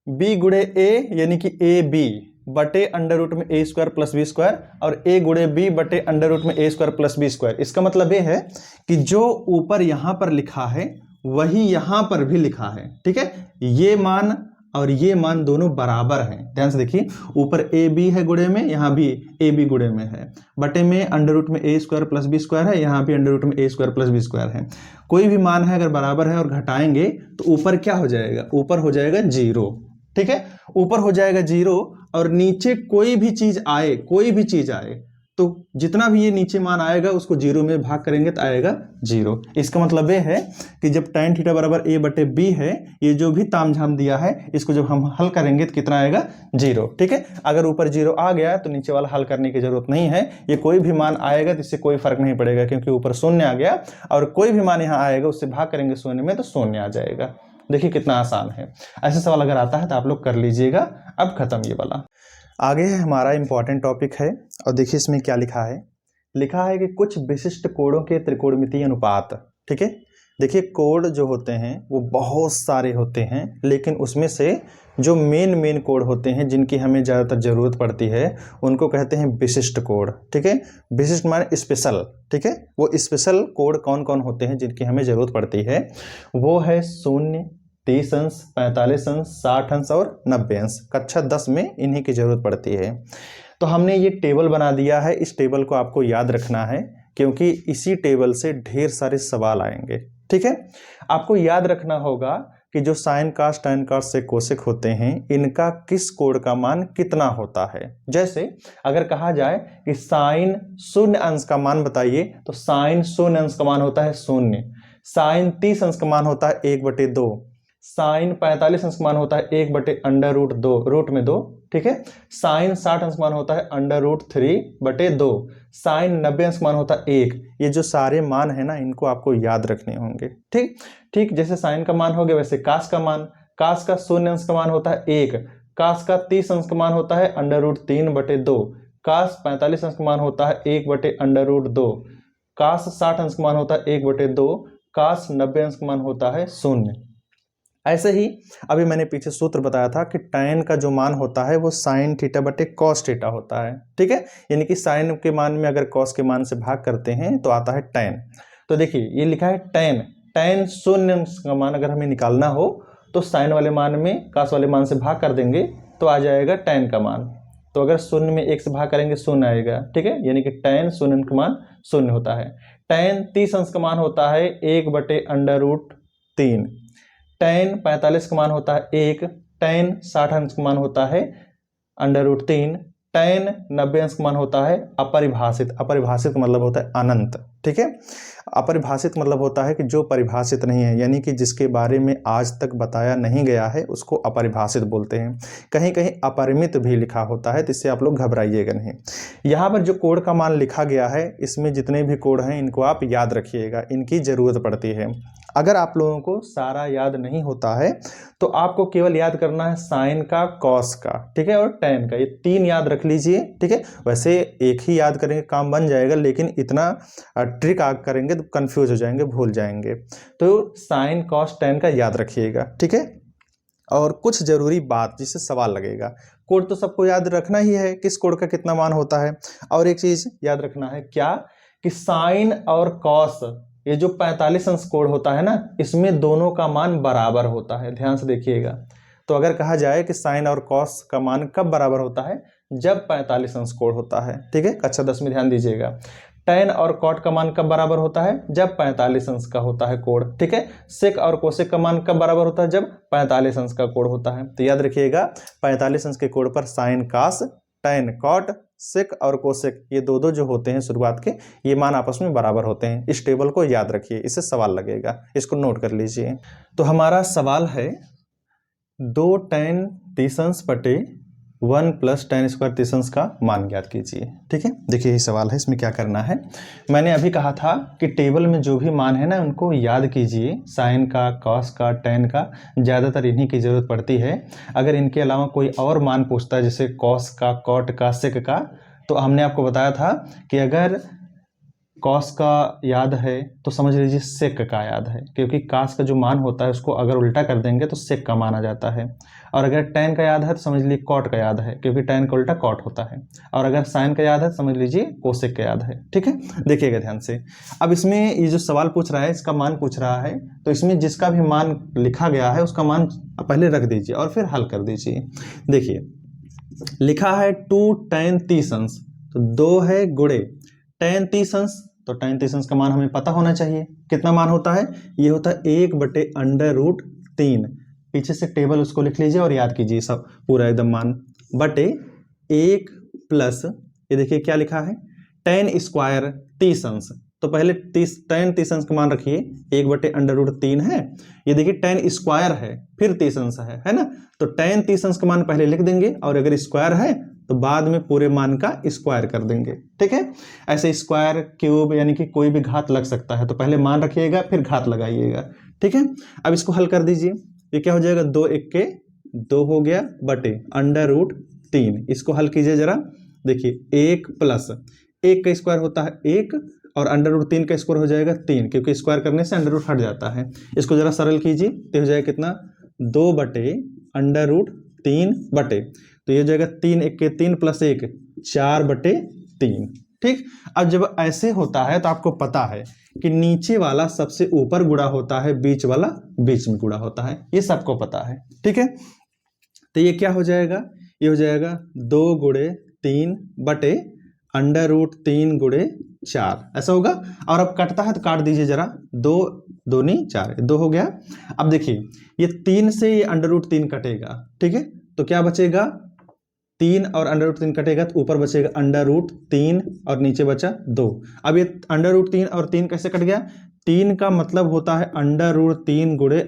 b गुणे ए यानी कि ए बी बटे अंडर रूट में A square plus B square, और ए गुणे बी बटे अंडर रूट में A square plus B square. इसका मतलब ये है कि जो ऊपर यहां पर लिखा है वही यहां पर भी लिखा है। ठीक है, ये मान और ये मान दोनों बराबर हैं। ध्यान से देखिए, ऊपर ए बी है गुणे में, यहाँ भी ए बी गुणे में है, बटे में अंडर रूट में A square plus B square है, यहाँ भी अंडर रूट में A square plus B square है। कोई भी मान है अगर बराबर है और घटाएंगे तो ऊपर क्या हो जाएगा, ऊपर हो जाएगा 0। ठीक है, ऊपर हो जाएगा 0 और नीचे कोई भी चीज आए, कोई भी चीज आए तो जितना भी ये नीचे मान आएगा उसको 0 में भाग करेंगे तो आएगा 0। इसका मतलब ये है कि जब tan थीटा बराबर a बटे b है, ये जो भी तामझाम दिया है इसको जब हम हल करेंगे तो कितना आएगा, 0। ठीक है, अगर ऊपर 0 आ गया तो नीचे वाला हल करने की जरूरत नहीं है, ये कोई भी मान आएगा तो इससे कोई फर्क नहीं पड़ेगा, क्योंकि ऊपर 0 आ गया और कोई भी मान यहाँ आएगा उससे भाग करेंगे 0 में तो 0 आ जाएगा। देखिए कितना आसान है। ऐसे सवाल अगर आता है तो आप लोग कर लीजिएगा। अब खत्म ये वाला, आगे है हमारा इंपॉर्टेंट टॉपिक है, और देखिए इसमें क्या लिखा है। लिखा है कि कुछ विशिष्ट कोणों के त्रिकोणमितीय अनुपात। ठीक है, देखिए कोण जो होते हैं वो बहुत सारे होते हैं, लेकिन उसमें से जो मेन कोण होते हैं जिनकी हमें ज़्यादातर ज़रूरत पड़ती है उनको कहते हैं विशिष्ट कोण। ठीक है, विशिष्ट माने स्पेशल। ठीक है, वो स्पेशल कोण कौन कौन होते हैं जिनकी हमें ज़रूरत पड़ती है, वो है 0, 30 अंश, 45 अंश, 60 अंश और 90 अंश। कक्षा 10 में इन्हीं की जरूरत पड़ती है। तो हमने ये टेबल बना दिया है, इस टेबल को आपको याद रखना है क्योंकि इसी टेबल से ढेर सारे सवाल आएंगे। ठीक है, आपको याद रखना होगा कि जो साइन कास tan कास से कोसेक होते हैं इनका किस कोण का मान कितना होता है। जैसे अगर कहा जाए कि साइन 0 अंश का मान बताइए, तो साइन 0 अंश का मान होता है 0, साइन 30 अंश का मान होता है 1/2, साइन 45 अंश का मान होता है 1/√2 रूट में 2, ठीक है। साइन 60 अंश का मान होता है √3/2, साइन 90 अंश का मान होता है 1। ये जो सारे मान है ना, इनको आपको याद रखने होंगे, ठीक ठीक। जैसे साइन का मान हो गया, वैसे कास का मान, कास का 0 अंश का मान होता है 1, कास का 30 अंश का मान होता है √3/2, कास 45 अंश का मान होता है 1/√2, कास 60 अंश का मान होता है 1/2, कास 90 अंश का मान होता है 0। ऐसे ही अभी मैंने पीछे सूत्र बताया था कि tan का जो मान होता है वो sin θ/cos θ होता है, ठीक है। यानी कि sin के मान में अगर cos के मान से भाग करते हैं तो आता है tan। तो देखिए ये लिखा है tan 0 का मान अगर हमें निकालना हो तो sin वाले मान में cos वाले मान से भाग कर देंगे तो आ जाएगा tan का मान। तो अगर 0 में 1 से भाग करेंगे 0 आएगा, ठीक है। यानी कि tan 0 का मान 0 होता है। tan 30 अंश का मान होता है 1/√3, tan 45 का मान होता है 1, tan 60 अंश का मान होता है √3, tan 90 अंश का मान होता है अपरिभाषित। अपरिभाषित का मतलब होता है अनंत, ठीक है। अपरिभाषित मतलब होता है कि जो परिभाषित नहीं है, यानी कि जिसके बारे में आज तक बताया नहीं गया है उसको अपरिभाषित बोलते हैं। कहीं कहीं अपरिमित भी लिखा होता है, तो इससे आप लोग घबराइएगा नहीं। यहाँ पर जो कोड का मान लिखा गया है, इसमें जितने भी कोड हैं इनको आप याद रखिएगा, इनकी ज़रूरत पड़ती है। अगर आप लोगों को सारा याद नहीं होता है तो आपको केवल याद करना है साइन का, कॉस का, ठीक है, और टैन का, ये 3 याद रख लीजिए, ठीक है। वैसे एक ही याद करेंगे काम बन जाएगा, लेकिन इतना ट्रिक आप करेंगे तो कंफ्यूज हो जाएंगे, भूल जाएंगे। तो साइन, कॉस, टैन का याद रखिएगा, ठीक है। और कुछ जरूरी बात जिससे सवाल लगेगा, कोड तो सबको याद रखना ही है, किस कोड का कितना मान होता है। और एक चीज याद रखना है क्या, कि साइन और कॉस, ये जो 45 अंश कोण होता है ना, इसमें दोनों का मान बराबर होता है। ध्यान से देखिएगा। तो अगर कहा जाए कि साइन और कॉस का मान कब बराबर होता है, जब 45 अंश कोण होता है, ठीक है। कक्षा 10 में ध्यान दीजिएगा। टैन और कॉट का मान कब बराबर होता है, जब 45 अंश का होता है कोण, ठीक है। सेक और कोसेक का मान कब बराबर होता है, जब 45 अंश का कोण होता है। तो याद रखिएगा 45 अंश के कोण पर साइन, कास, टैन, कॉट, सेक और कोसेक, ये दो जो होते हैं शुरुआत के, ये मान आपस में बराबर होते हैं। इस टेबल को याद रखिए, इससे सवाल लगेगा, इसको नोट कर लीजिए। तो हमारा सवाल है 2 tan 30 1 + tan² 30 का मान ज्ञात कीजिए, ठीक है। देखिए ये सवाल है, इसमें क्या करना है, मैंने अभी कहा था कि टेबल में जो भी मान है ना उनको याद कीजिए, साइन का, कॉस का, टैन का, ज़्यादातर इन्हीं की ज़रूरत पड़ती है। अगर इनके अलावा कोई और मान पूछता है, जैसे कॉस का, कॉट का, सेक का, तो हमने आपको बताया था कि अगर कॉस का याद है तो समझ लीजिए सेक का याद है, क्योंकि कास का जो मान होता है उसको अगर उल्टा कर देंगे तो सेक का मान आ जाता है। और अगर टैन का याद है तो समझ लीजिए कॉट का याद है, क्योंकि टैन का उल्टा कॉट होता है। और अगर साइन का याद है तो समझ लीजिए कोसेक का याद है, ठीक है। देखिएगा ध्यान से। अब इसमें ये जो सवाल पूछ रहा है, इसका मान पूछ रहा है, तो इसमें जिसका भी मान लिखा गया है उसका मान पहले रख दीजिए और फिर हल कर दीजिए। देखिए लिखा है 2 tan 30 अंश, तो 2 है गुणे tan 30 अंश, तो tan 30 अंश का मान हमें पता होना चाहिए। कितना मान होता है, ये होता है 1/√3। पीछे से टेबल उसको लिख लीजिए और याद कीजिए सब पूरा एकदम मान, बटे 1 प्लस, ये देखिए क्या लिखा है, tan² 30 अंश। तो पहले tan 30 अंश का मान रखिए, 1/√3 है, ये देखिए tan² है, फिर 30 अंश है ना। तो tan 30 अंश का मान पहले लिख देंगे, और अगर स्क्वायर है तो बाद में पूरे मान का स्क्वायर कर देंगे, ठीक है। ऐसे स्क्वायर, क्यूब, यानी कि कोई भी घात लग सकता है, तो पहले मान रखिएगा फिर घात लगाइएगा, ठीक है। अब इसको हल कर दीजिए, ये क्या हो जाएगा, 2 × 1 = 2 हो गया, बटे √3। इसको हल कीजिए जरा, देखिए 1 प्लस 1 का स्क्वायर होता है 1, और √3 का स्क्वायर हो जाएगा 3, क्योंकि स्क्वायर करने से अंडर रूट हट जाता है। इसको जरा सरल कीजिए, तो हो जाएगा कितना, 2/√3 बटे, तो ये हो जाएगा 3 × 1 = 3 + 1 4/3, ठीक। अब जब ऐसे होता है तो आपको पता है कि नीचे वाला सबसे ऊपर गुणा होता है, बीच वाला बीच में गुणा होता है, ये सबको पता है, ठीक है। तो ये क्या हो जाएगा, ये हो जाएगा 2 × 3 बटे √3 × 4, ऐसा होगा। और अब कटता है तो काट दीजिए जरा, 2 दूनी 4, 2 हो गया। अब देखिए ये 3 से ये √3 कटेगा, ठीक है, तो क्या बचेगा, 3 और √3 कटेगा तो ऊपर बचेगा √3 और नीचे बचा 2। अब ये √3 और 3 कैसे कट गया, 3 का मतलब होता है √3 ×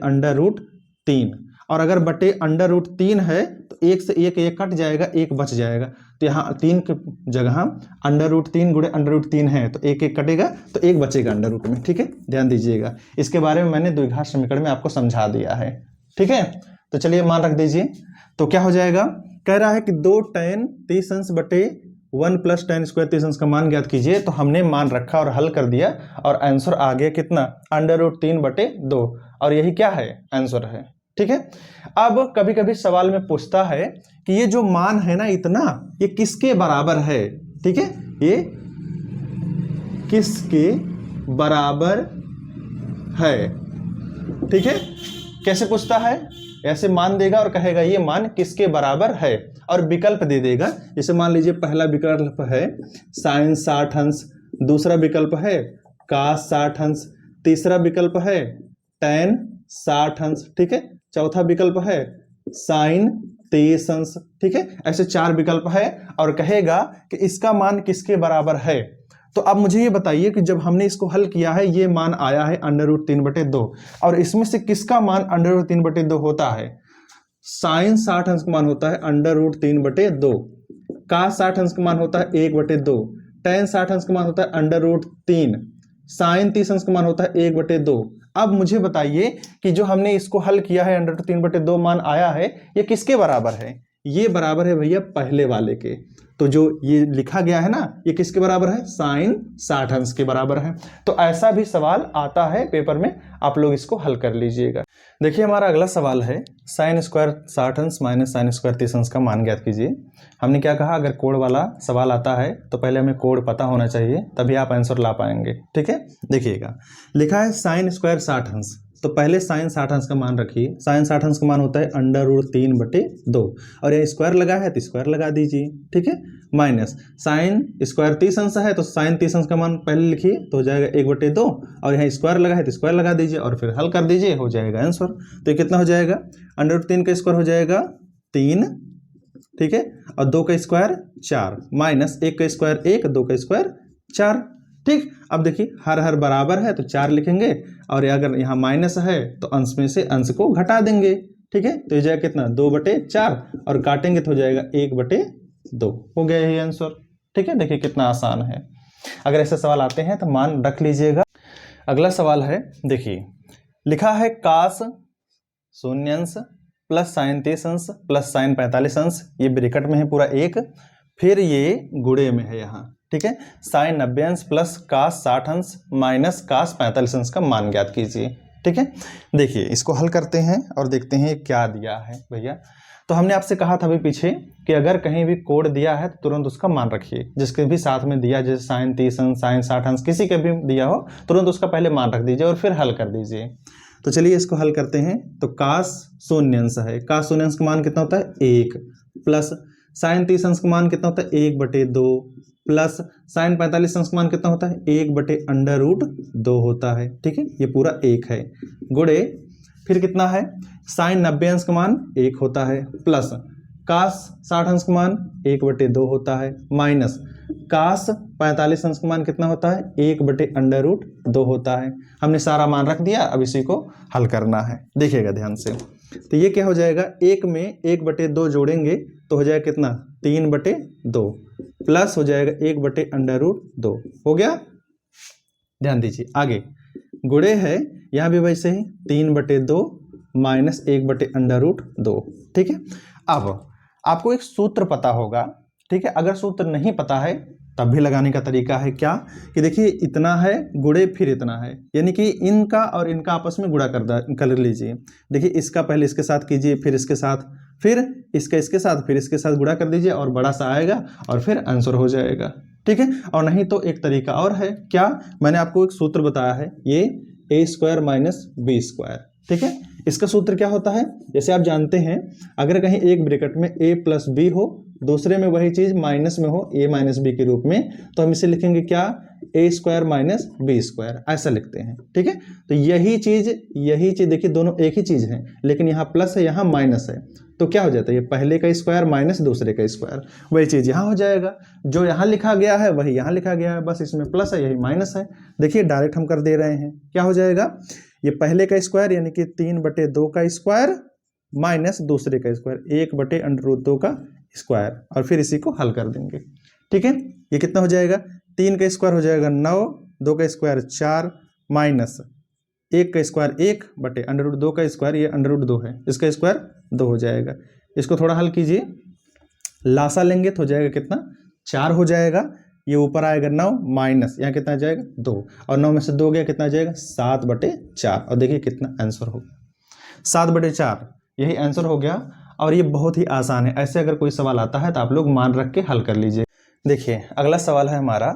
3, और अगर बटे अंडर रूट 3 है तो एक से एक कट जाएगा, एक बच जाएगा। तो यहाँ 3 की जगह अंडर रूट 3 गुणे अंडर रूट 3 है तो एक कटेगा तो एक बचेगा अंडर रूट में। ठीक है, ध्यान दीजिएगा, इसके बारे में मैंने द्विघात समीकरण में आपको समझा दिया है। ठीक है, तो चलिए मान रख दीजिए। तो क्या हो जाएगा, कह रहा है कि 2 tan 30 अंश बटे 1 प्लस tan स्क्वायर 30 अंश का मान ज्ञात कीजिए। तो हमने मान रखा और हल कर दिया और आंसर आ गया कितना, अंडर रूट 3 बटे 2, और यही क्या है, आंसर है। ठीक है, अब कभी कभी सवाल में पूछता है कि ये जो मान है ना इतना, ये किसके बराबर है। ठीक है, ये किसके बराबर है। ठीक है, कैसे पूछता है, ऐसे मान देगा और कहेगा ये मान किसके बराबर है, और विकल्प दे देगा। जैसे मान लीजिए पहला विकल्प है साइन 60 अंश, दूसरा विकल्प है कास 60 अंश, तीसरा विकल्प है tan 60 अंश। ठीक है, चौथा विकल्प है साइन 30 अंश। ठीक है, ऐसे 4 विकल्प है और कहेगा कि इसका मान किसके बराबर है। तो अब मुझे ये बताइए कि जब हमने इसको हल किया है ये मान आया है अंडर रूट 3 बटे 2, और इसमें से किसका मान अंडर रूट 3 बटे 2 होता है। साइन 60 अंश का मान होता है अंडर रूट 3 बटे 2, कास 60 अंश का मान होता है 1 बटे 2, tan 60 अंश का मान होता है अंडर रूट 3, साइन 30 अंश का मान होता है 1 बटे 2। अब मुझे बताइए कि जो हमने इसको हल किया है अंडर रूट 3 बटे 2 मान आया है, ये किसके बराबर है। ये बराबर है भैया पहले वाले के। तो जो ये लिखा गया है ना, ये किसके बराबर है, साइन 60 अंश के बराबर है। तो ऐसा भी सवाल आता है पेपर में, आप लोग इसको हल कर लीजिएगा। देखिए हमारा अगला सवाल है साइन स्क्वायर 60 अंश माइनस साइन स्क्वायर 30 अंश का मान ज्ञात कीजिए। हमने क्या कहा, अगर कोड वाला सवाल आता है तो पहले हमें कोड पता होना चाहिए, तभी आप आंसर ला पाएंगे। ठीक है, देखिएगा लिखा है साइन स्क्वायर 60 अंश, तो पहले साइन 60 अंश का मान रखिए। साइन 60 अंश का मान होता है अंडर रूट 3 बटे 2, और यहाँ स्क्वायर लगा है तो स्क्वायर लगा दीजिए। ठीक है, माइनस साइन स्क्वायर 30 अंश है तो साइन 30 अंश का मान पहले लिखिए तो हो जाएगा 1 बटे 2, और यहाँ स्क्वायर लगा है तो स्क्वायर लगा दीजिए और फिर हल कर दीजिए, हो जाएगा आंसर। तो ये कितना हो जाएगा, अंडर रूट 3 का स्क्वायर हो जाएगा 3, ठीक है, और 2 का स्क्वायर 4, माइनस 1 का स्क्वायर 1, 2 का स्क्वायर 4। ठीक, अब देखिए हर हर बराबर है तो 4 लिखेंगे, और अगर यहाँ माइनस है तो अंश में से अंश को घटा देंगे। ठीक है, तो ये जाएगा कितना, 2 बटे 4, और काटेंगे तो हो जाएगा 1 बटे 2, हो गया यही आंसर। ठीक है, देखिए कितना आसान है। अगर ऐसे सवाल आते हैं तो मान रख लीजिएगा। अगला सवाल है, देखिए लिखा है कास 0 अंश प्लस साइन 30 अंश प्लस साइन 45 अंश, ये ब्रैकेट में है पूरा 1, फिर ये गुणे में है यहाँ। ठीक है, साइन 90 अंश प्लस कास 60 अंश माइनस कास 45 अंश का मान ज्ञात कीजिए। ठीक है, देखिए इसको हल करते हैं और देखते हैं क्या दिया है भैया। तो हमने आपसे कहा था अभी पीछे कि अगर कहीं भी कोड दिया है तो तुरंत उसका मान रखिए, जिसके भी साथ में दिया, जैसे साइन 30 अंश साइन 60 अंश किसी के भी दिया हो तुरंत उसका पहले मान रख दीजिए और फिर हल कर दीजिए। तो चलिए इसको हल करते हैं। तो कास 0 अंश है, कास 0 अंश का मान कितना होता है 1, प्लस साइन 30 अंश का मान कितना होता है 1 बटे 2, प्लस साइन 45 अंश का मान कितना होता है 1 बटे अंडर रूट 2 होता है। ठीक है, ये पूरा 1 है, गुणे फिर कितना है, साइन 90 अंश का मान 1 होता है, प्लस कास 60 अंश का मान 1 बटे 2 होता है, माइनस कास 45 अंश का मान कितना होता है 1 बटे अंडर रूट 2 होता है। हमने सारा मान रख दिया, अब इसी को हल करना है, देखिएगा ध्यान से। तो ये क्या हो जाएगा, 1 में 1 बटे 2 जोड़ेंगे तो हो जाएगा कितना 3 बटे 2, प्लस हो जाएगा 1 बटे अंडर रूट 2, हो गया। ध्यान दीजिए आगे गुणे है, यहाँ भी वैसे ही 3 बटे 2 माइनस 1 बटे अंडर रूट 2। ठीक है, अब आपको एक सूत्र पता होगा। ठीक है, अगर सूत्र नहीं पता है तब भी लगाने का तरीका है क्या, कि देखिए इतना है गुणे फिर इतना है, यानी कि इनका और इनका आपस में गुणा कर लीजिए। देखिए इसका पहले इसके साथ कीजिए, फिर इसके साथ, फिर इसका इसके साथ, फिर इसके साथ गुणा कर दीजिए और बड़ा सा आएगा और फिर आंसर हो जाएगा। ठीक है, और नहीं तो एक तरीका और है, क्या, मैंने आपको एक सूत्र बताया है, ये ए स्क्वायर माइनस बी स्क्वायर। ठीक है, इसका सूत्र क्या होता है, जैसे आप जानते हैं अगर कहीं एक ब्रैकेट में a प्लस बी हो, दूसरे में वही चीज माइनस में हो a माइनस बी के रूप में, तो हम इसे लिखेंगे क्या, ए स्क्वायर माइनस बी स्क्वायर, ऐसा लिखते हैं। ठीक है, तो यही चीज देखिए दोनों एक ही चीज है, लेकिन यहाँ प्लस है यहाँ माइनस है, तो क्या हो जाता है, ये पहले का स्क्वायर माइनस दूसरे का स्क्वायर, वही चीज यहाँ हो जाएगा। जो यहाँ लिखा गया है वही यहाँ लिखा गया है, बस इसमें प्लस है यही माइनस है। देखिए डायरेक्ट हम कर दे रहे हैं, क्या हो जाएगा, ये पहले का स्क्वायर यानी कि 3/2 का स्क्वायर माइनस दूसरे का स्क्वायर 1/√2 का स्क्वायर, और फिर इसी को हल कर देंगे। ठीक है, ये कितना हो जाएगा, 3 का स्क्वायर हो जाएगा 9, 2 का स्क्वायर 4 माइनस 1 का स्क्वायर 1/√2 का स्क्वायर, ये √2 है, इसका स्क्वायर 2 हो जाएगा। इसको थोड़ा हल कीजिए, लासा लेंगे तो हो जाएगा कितना, 4 हो जाएगा। ये ऊपर आएगा 9 माइनस यहाँ कितना जाएगा 2, और 9 में से 2 गया कितना जाएगा 7/4, और देखिए कितना आंसर हो 7/4, यही आंसर हो गया। और ये बहुत ही आसान है, ऐसे अगर कोई सवाल आता है तो आप लोग मान रख के हल कर लीजिए। देखिए अगला सवाल है हमारा,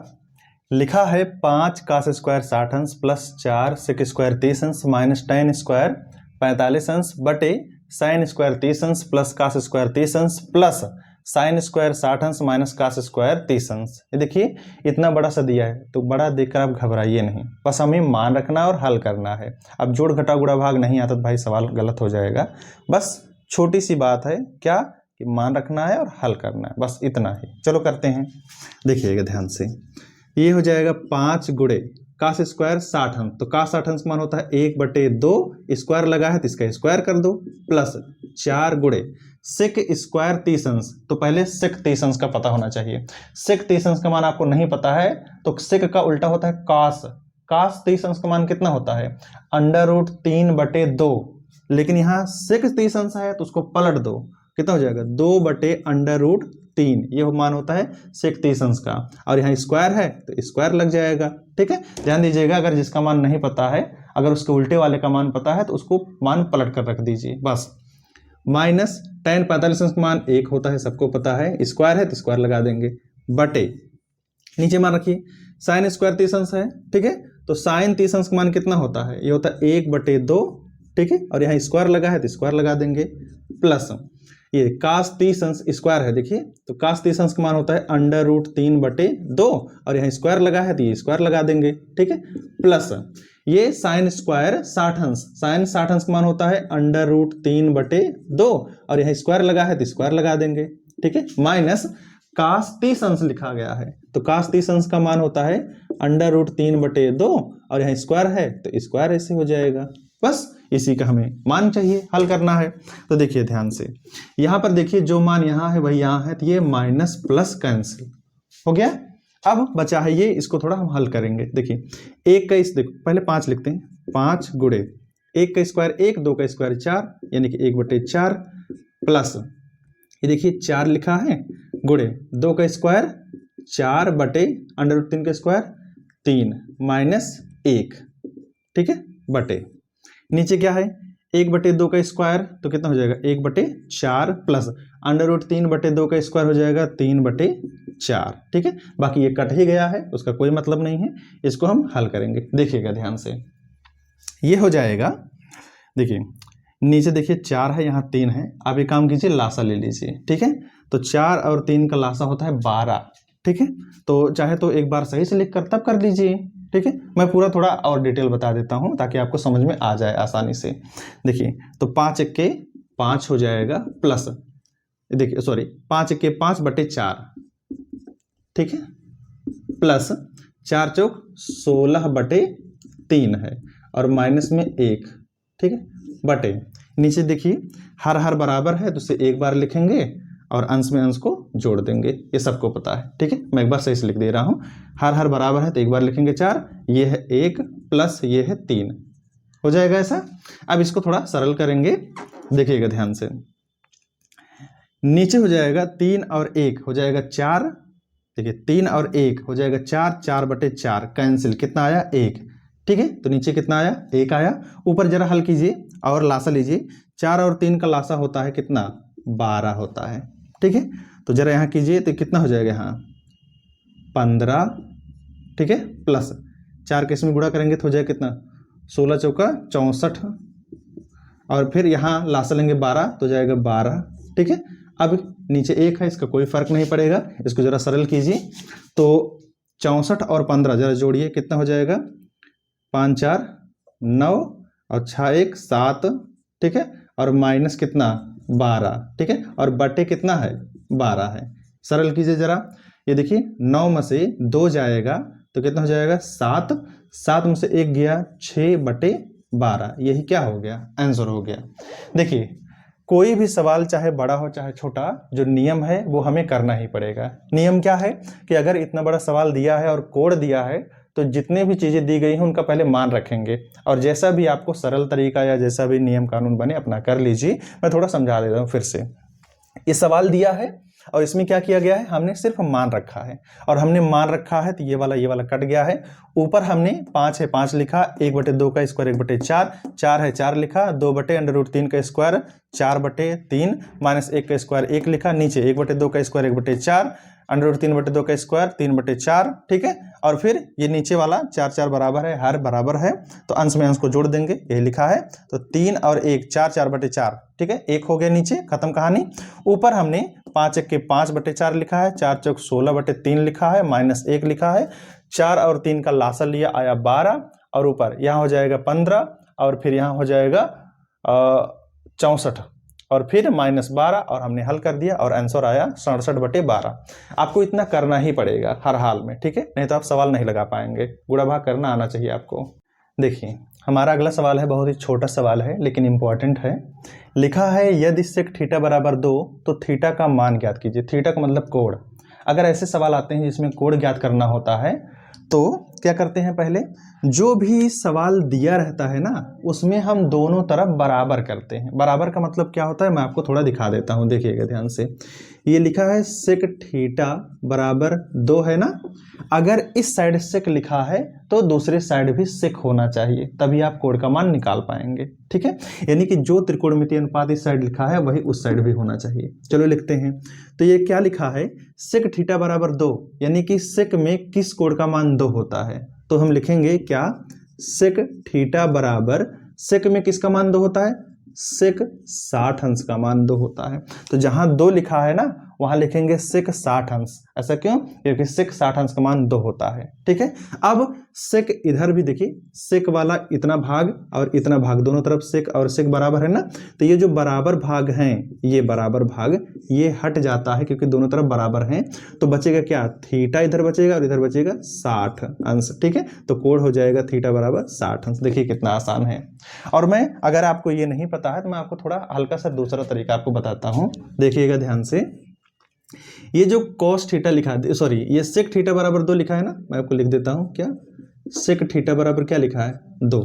लिखा है 5 cos स्क्वायर 60 अंश प्लस 4 sec स्क्वायर 30 अंश माइनस tan स्क्वायर 45 अंश बटे sin स्क्वायर 30 अंश प्लस cos स्क्वायर 30 अंश प्लस sin स्क्वायर 60 अंश माइनस cos स्क्वायर 30 अंश। ये देखिए इतना बड़ा सा दिया है, तो बड़ा देखकर आप घबराइए नहीं, बस हमें मान रखना और हल करना है। अब जोड़ घटा गुणा भाग नहीं आता तो भाई सवाल गलत हो जाएगा। बस छोटी सी बात है, क्या कि मान रखना है और हल करना है, बस इतना ही। चलो करते हैं, देखिएगा ध्यान से। ये हो जाएगा 5 गुणे cos स्क्वायर 60 अंश, तो cos 60 अंश मान होता है 1/2, स्क्वायर लगा है तो इसका स्क्वायर कर दो, प्लस 4 गुणे sec स्क्वायर 30 अंश, तो पहले sec 30 अंश का पता होना चाहिए। sec 30 अंश का मान आपको नहीं पता है तो sec का उल्टा होता है cos 30 अंश का मान कितना होता है √3/2, लेकिन यहाँ sec 30 अंश है तो उसको पलट दो, कितना हो जाएगा 2/√3, ये मान होता है sec 30 अंश का, और यहाँ स्क्वायर है तो स्क्वायर लग जाएगा। ठीक है, ध्यान दीजिएगा, अगर जिसका मान नहीं पता है, अगर उसके उल्टे वाले का मान पता है तो उसको मान पलट कर रख दीजिए बस। माइनस tan 45 अंश का मान 1 होता है, सबको पता है, स्क्वायर है तो स्क्वायर लगा देंगे, बटे नीचे मान रखिए sin स्क्वायर 30 अंश है। ठीक है, तो sin 30 अंश का मान कितना होता है, ये होता है 1/2। ठीक है, और यहाँ स्क्वायर लगा है तो स्क्वायर लगा देंगे, प्लस ये cos 30 अंश स्क्वायर है, देखिए तो cos 30 अंश का मान होता है √3/2, और यहाँ स्क्वायर लगा है तो ये स्क्वायर लगा देंगे। ठीक है, प्लस ये sin स्क्वायर 60 अंश, sin 60 अंश का मान होता है √3/2, और यहाँ स्क्वायर लगा है तो स्क्वायर लगा देंगे। ठीक है, माइनस cos 30 अंश लिखा गया है, तो cos 30 अंश का मान होता है √3/2, और यहाँ स्क्वायर है तो स्क्वायर ऐसे हो जाएगा। बस इसी का हमें मान चाहिए, हल करना है। तो देखिए ध्यान से, यहाँ पर देखिए जो मान यहाँ है वही यहाँ है, तो ये माइनस प्लस कैंसिल हो गया। अब बचा है ये, इसको थोड़ा हम हल करेंगे। देखिए 1 का देखो पहले 5 लिखते हैं, 5 गुणे 1 का स्क्वायर 1, 2 का स्क्वायर 4, यानी कि 1/4, प्लस ये देखिए 4 लिखा है, गुणे 2 का स्क्वायर 4/√3 का स्क्वायर 3 माइनस 1। ठीक है, बटे नीचे क्या है 1/2 का स्क्वायर, तो कितना हो जाएगा 1/4, प्लस √3/2 का स्क्वायर हो जाएगा 3/4। ठीक है, बाकी ये कट ही गया है, उसका कोई मतलब नहीं है, इसको हम हल करेंगे। देखिएगा ध्यान से, ये हो जाएगा, देखिए नीचे देखिए 4 है, यहाँ 3 है, आप एक काम कीजिए लासा ले लीजिए। ठीक है, तो 4 और 3 का लासा होता है 12। ठीक है, तो चाहे तो एक बार सही से लिख कर तब कर लीजिए। ठीक है, मैं पूरा थोड़ा और डिटेल बता देता हूं ताकि आपको समझ में आ जाए आसानी से। देखिए तो 5 के 5 हो जाएगा, प्लस देखिए सॉरी 5 के 5/4। ठीक है, प्लस 4 चौक 16/3 है, और माइनस में 1। ठीक है, बटे नीचे देखिए हर बराबर है तो उसे एक बार लिखेंगे और अंश में अंश को जोड़ देंगे, ये सबको पता है। ठीक है, मैं एक बार सही से लिख दे रहा हूँ, हर बराबर है तो एक बार लिखेंगे 4, ये है 1 प्लस ये है 3, हो जाएगा ऐसा। अब इसको थोड़ा सरल करेंगे, देखिएगा ध्यान से, नीचे हो जाएगा 3 और 1 हो जाएगा 4। देखिए 3 और 1 हो जाएगा 4, 4/4 कैंसिल, कितना आया 1। ठीक है, तो नीचे कितना आया 1 आया। ऊपर जरा हल कीजिए और लासा लीजिए, 4 और 3 का लासा होता है कितना 12 होता है। ठीक है, तो जरा यहाँ कीजिए तो कितना हो जाएगा यहाँ 15। ठीक है, प्लस 4 के इसमें गुणा करेंगे तो हो जाएगा कितना 16 चौका 64, और फिर यहाँ लासा लेंगे 12 तो हो जाएगा 12। ठीक है, अब नीचे 1 है, इसका कोई फर्क नहीं पड़ेगा, इसको जरा सरल कीजिए, तो 64 और 15 जरा जोड़िए, कितना हो जाएगा 5 4 9 और 6 1 7। ठीक है, और माइनस कितना 12। ठीक है, और बटे कितना है 12 है। सरल कीजिए जरा, ये देखिए 9 में से 2 जाएगा तो कितना हो जाएगा 7, 7 में से 1 गया 6/4। 12। यही क्या हो गया, आंसर हो गया। देखिए कोई भी सवाल चाहे बड़ा हो चाहे छोटा, जो नियम है वो हमें करना ही पड़ेगा। नियम क्या है कि अगर इतना बड़ा सवाल दिया है और कोड दिया है तो जितने भी चीज़ें दी गई हैं उनका पहले मान रखेंगे, और जैसा भी आपको सरल तरीका या जैसा भी नियम कानून बने अपना कर लीजिए। मैं थोड़ा समझा देता हूँ फिर से। ये सवाल दिया है और इसमें क्या किया गया है, हमने सिर्फ मान रखा है, और हमने मान रखा है तो ये वाला कट गया है। ऊपर हमने 5 है 5 लिखा, 1/2 का स्क्वायर 1/4, 4 है 4 लिखा, 2/√3 का स्क्वायर 4/3, -1 का स्क्वायर 1 लिखा, नीचे 1/2 का स्क्वायर 1/4, √3/2 का स्क्वायर 3/4, ठीक है। और फिर ये नीचे वाला 4 4 बराबर है, हर बराबर है तो अंश में अंश को जोड़ देंगे, यही लिखा है। तो 3 और 1 4, 4/4, ठीक है, 1 हो गया, नीचे खत्म कहानी। ऊपर हमने 5 1 के 5/4 लिखा है, 4 चौक 16/3 लिखा है, -1 लिखा है, 4 और 3 का लासा लिया आया 12, और ऊपर यहाँ हो जाएगा 15, और फिर यहाँ हो जाएगा 64, और फिर -12, और हमने हल कर दिया और आंसर आया 67/12। आपको इतना करना ही पड़ेगा हर हाल में, ठीक है, नहीं तो आप सवाल नहीं लगा पाएंगे। गुणा भाग करना आना चाहिए आपको। देखिए हमारा अगला सवाल है, बहुत ही छोटा सवाल है लेकिन इंपॉर्टेंट है। लिखा है यदि sec थीटा बराबर 2 तो थीटा का मान ज्ञात कीजिए। थीटा का मतलब कोण। अगर ऐसे सवाल आते हैं जिसमें कोण ज्ञात करना होता है तो क्या करते हैं, पहले जो भी सवाल दिया रहता है ना उसमें हम दोनों तरफ बराबर करते हैं। बराबर का मतलब क्या होता है मैं आपको थोड़ा दिखा देता हूं, देखिएगा ध्यान से। ये लिखा है sec थीटा बराबर 2 है ना, अगर इस साइड sec लिखा है तो दूसरे साइड भी sec होना चाहिए, तभी आप कोण का मान निकाल पाएंगे, ठीक है। यानी कि जो त्रिकोणमितीय अनुपात इस साइड लिखा है वही उस साइड भी होना चाहिए। चलो लिखते हैं। तो ये क्या लिखा है, sec थीटा बराबर 2, यानी कि sec में किस कोण का मान 2 होता है। तो हम लिखेंगे क्या, sec थीटा बराबर, sec में किसका मान 2 होता है, sec 60 अंश का मान 2 होता है। तो जहां 2 लिखा है ना वहां लिखेंगे sec 60 अंश। ऐसा क्यों, क्योंकि sec 60 अंश का मान 2 होता है, ठीक है। अब sec इधर भी देखिए, sec वाला इतना भाग और इतना भाग दोनों तरफ sec और sec बराबर है ना, तो ये जो बराबर भाग हैं, ये बराबर भाग ये हट जाता है क्योंकि दोनों तरफ बराबर हैं। तो बचेगा क्या, थीटा इधर बचेगा और इधर बचेगा 60 अंश, ठीक है। तो कोण हो जाएगा थीटा बराबर 60 अंश। देखिए कितना आसान है। और मैं अगर आपको ये नहीं पता है तो मैं आपको थोड़ा हल्का सा दूसरा तरीका आपको बताता हूं, देखिएगा ध्यान से। ये जो cos थीटा लिखा है, सॉरी ये sec थीटा बराबर 2 लिखा है ना, मैं आपको लिख देता हूं क्या, sec थीटा बराबर क्या लिखा है 2,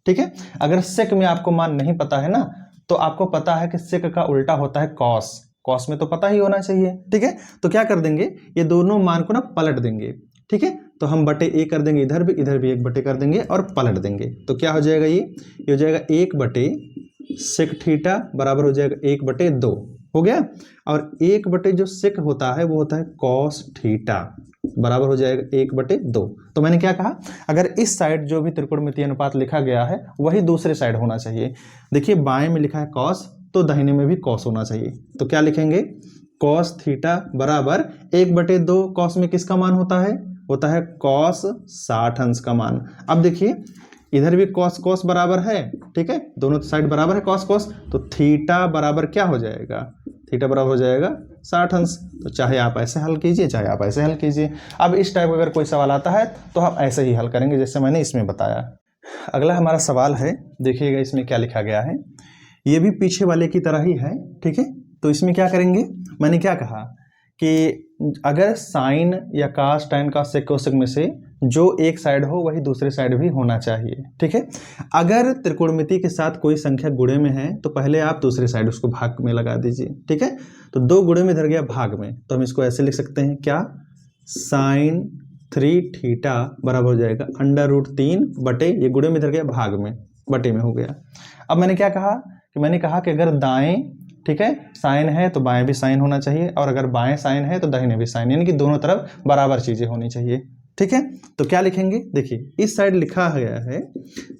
ठीक है। अगर sec में आपको मान नहीं पता है ना तो आपको पता है कि sec का उल्टा होता है cos। cos में तो पता ही होना चाहिए, ठीक है। तो क्या कर देंगे, ये दोनों मान को ना पलट देंगे, ठीक है। तो हम बटे 1 कर देंगे, इधर भी 1 बटे कर देंगे और पलट देंगे। तो क्या हो जाएगा, ये हो जाएगा 1 बटे sec थीटा बराबर हो जाएगा 1/2 हो गया, और 1 बटे जो sec होता है वो होता है cos थीटा बराबर हो जाएगा 1/2। तो मैंने क्या कहा, अगर इस साइड जो भी त्रिकोणमितीय अनुपात लिखा गया है वही दूसरे साइड होना चाहिए। देखिए बाएं में लिखा है cos तो दाहिने में भी cos होना चाहिए। तो क्या लिखेंगे, cos थीटा बराबर 1/2। cos में किसका मान होता है cos 60 अंश का मान। अब देखिए इधर भी cos बराबर है, ठीक है, दोनों साइड बराबर है cos, तो थीटा बराबर क्या हो जाएगा, थीटा बराबर हो जाएगा 60 अंश। तो चाहे आप ऐसे हल कीजिए चाहे आप ऐसे हल कीजिए। अब इस टाइप अगर कोई सवाल आता है तो हम ऐसे ही हल करेंगे जैसे मैंने इसमें बताया। अगला हमारा सवाल है, देखिएगा इसमें क्या लिखा गया है, ये भी पीछे वाले की तरह ही है, ठीक है। तो इसमें क्या करेंगे, मैंने क्या कहा कि अगर साइन या कास टाइन का सेक कोसेक में से जो एक साइड हो वही दूसरे साइड भी होना चाहिए, ठीक है। अगर त्रिकोणमिति के साथ कोई संख्या गुणे में है तो पहले आप दूसरे साइड उसको भाग में लगा दीजिए, ठीक है। तो 2 गुणे में इधर गया भाग में, तो हम इसको ऐसे लिख सकते हैं क्या, साइन 3 थीटा बराबर हो जाएगा √3 बटे, ये गुणे में इधर गया भाग में, बटे में हो गया। अब मैंने क्या कहा कि मैंने कहा कि अगर दाएं, ठीक है, साइन है तो बाएं भी साइन होना चाहिए, और अगर बाएं साइन है तो दाहिने भी साइन, यानी कि दोनों तरफ बराबर चीजें होनी चाहिए, ठीक है। तो क्या लिखेंगे, देखिए इस साइड लिखा गया है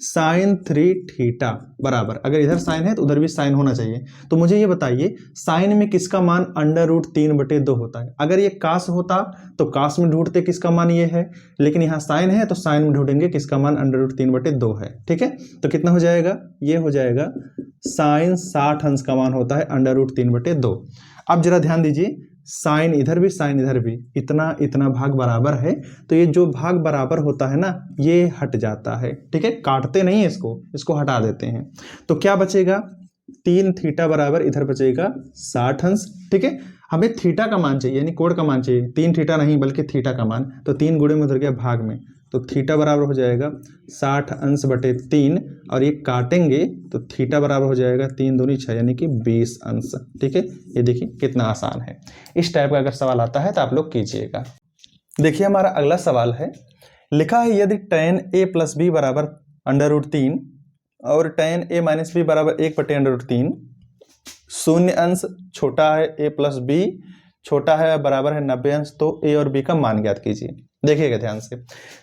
साइन 3 थीटा बराबर, अगर इधर साइन है तो उधर भी साइन होना चाहिए। तो मुझे ये बताइए साइन में किसका मान √3/2 होता है। अगर ये कास होता तो कास में ढूंढते किसका मान ये है, लेकिन यहाँ साइन है तो साइन में ढूंढेंगे किसका मान √3/2 है, ठीक है। तो कितना हो जाएगा, ये हो जाएगा साइन 60 अंश का मान होता है √3/2। अब जरा ध्यान दीजिए, साइन इधर भी साइन इधर भी, इतना इतना भाग बराबर है, तो ये जो भाग बराबर होता है ना ये हट जाता है, ठीक है, काटते नहीं है इसको हटा देते हैं। तो क्या बचेगा, 3 थीटा बराबर इधर बचेगा 60 अंश, ठीक है। हमें थीटा का मान चाहिए, यानी कोण का मान चाहिए, 3 थीटा नहीं बल्कि थीटा का मान, तो 3 गुणे में उधर गया भाग में, तो थीटा बराबर हो जाएगा 60 अंश बटे 3, और ये काटेंगे तो थीटा बराबर हो जाएगा 3 दूनी 6 यानी कि 20 अंश, ठीक है। ये देखिए कितना आसान है। इस टाइप का अगर सवाल आता है तो आप लोग कीजिएगा। देखिए हमारा अगला सवाल है, लिखा है यदि tan a प्लस बी बराबर √3 और tan a माइनस बी बराबर 1/√3, शून्य अंश छोटा है a प्लस बी, छोटा है बराबर है 90 अंश, तो a और b का मान ज्ञात कीजिए। देखिएगा ध्यान से,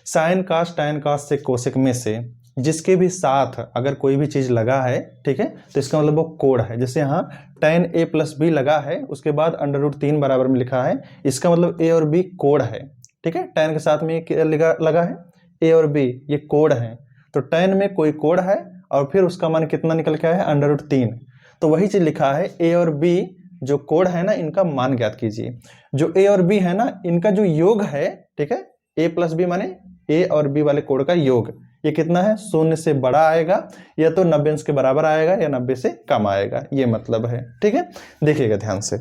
साइन कास tan कास से कोसेक में से जिसके भी साथ अगर कोई भी चीज लगा है, ठीक है, तो इसका मतलब वो कोण है। जैसे यहाँ tan a प्लस बी लगा है, उसके बाद √3 बराबर में लिखा है, इसका मतलब a और b कोण है, ठीक है। tan के साथ में क्या लगा है, a और b, ये कोण है, तो tan में कोई कोण है और फिर उसका मान कितना निकल के आया है, √3। तो वही चीज लिखा है, a और b जो कोण है ना इनका मान ज्ञात कीजिए। जो a और b है ना इनका जो योग है, ठीक है, a प्लस बी माने a और b वाले कोण का योग, ये कितना है, 0 से बड़ा आएगा या तो 90 अंश के बराबर आएगा या 90 से कम आएगा, ये मतलब है, ठीक है। देखिएगा ध्यान से,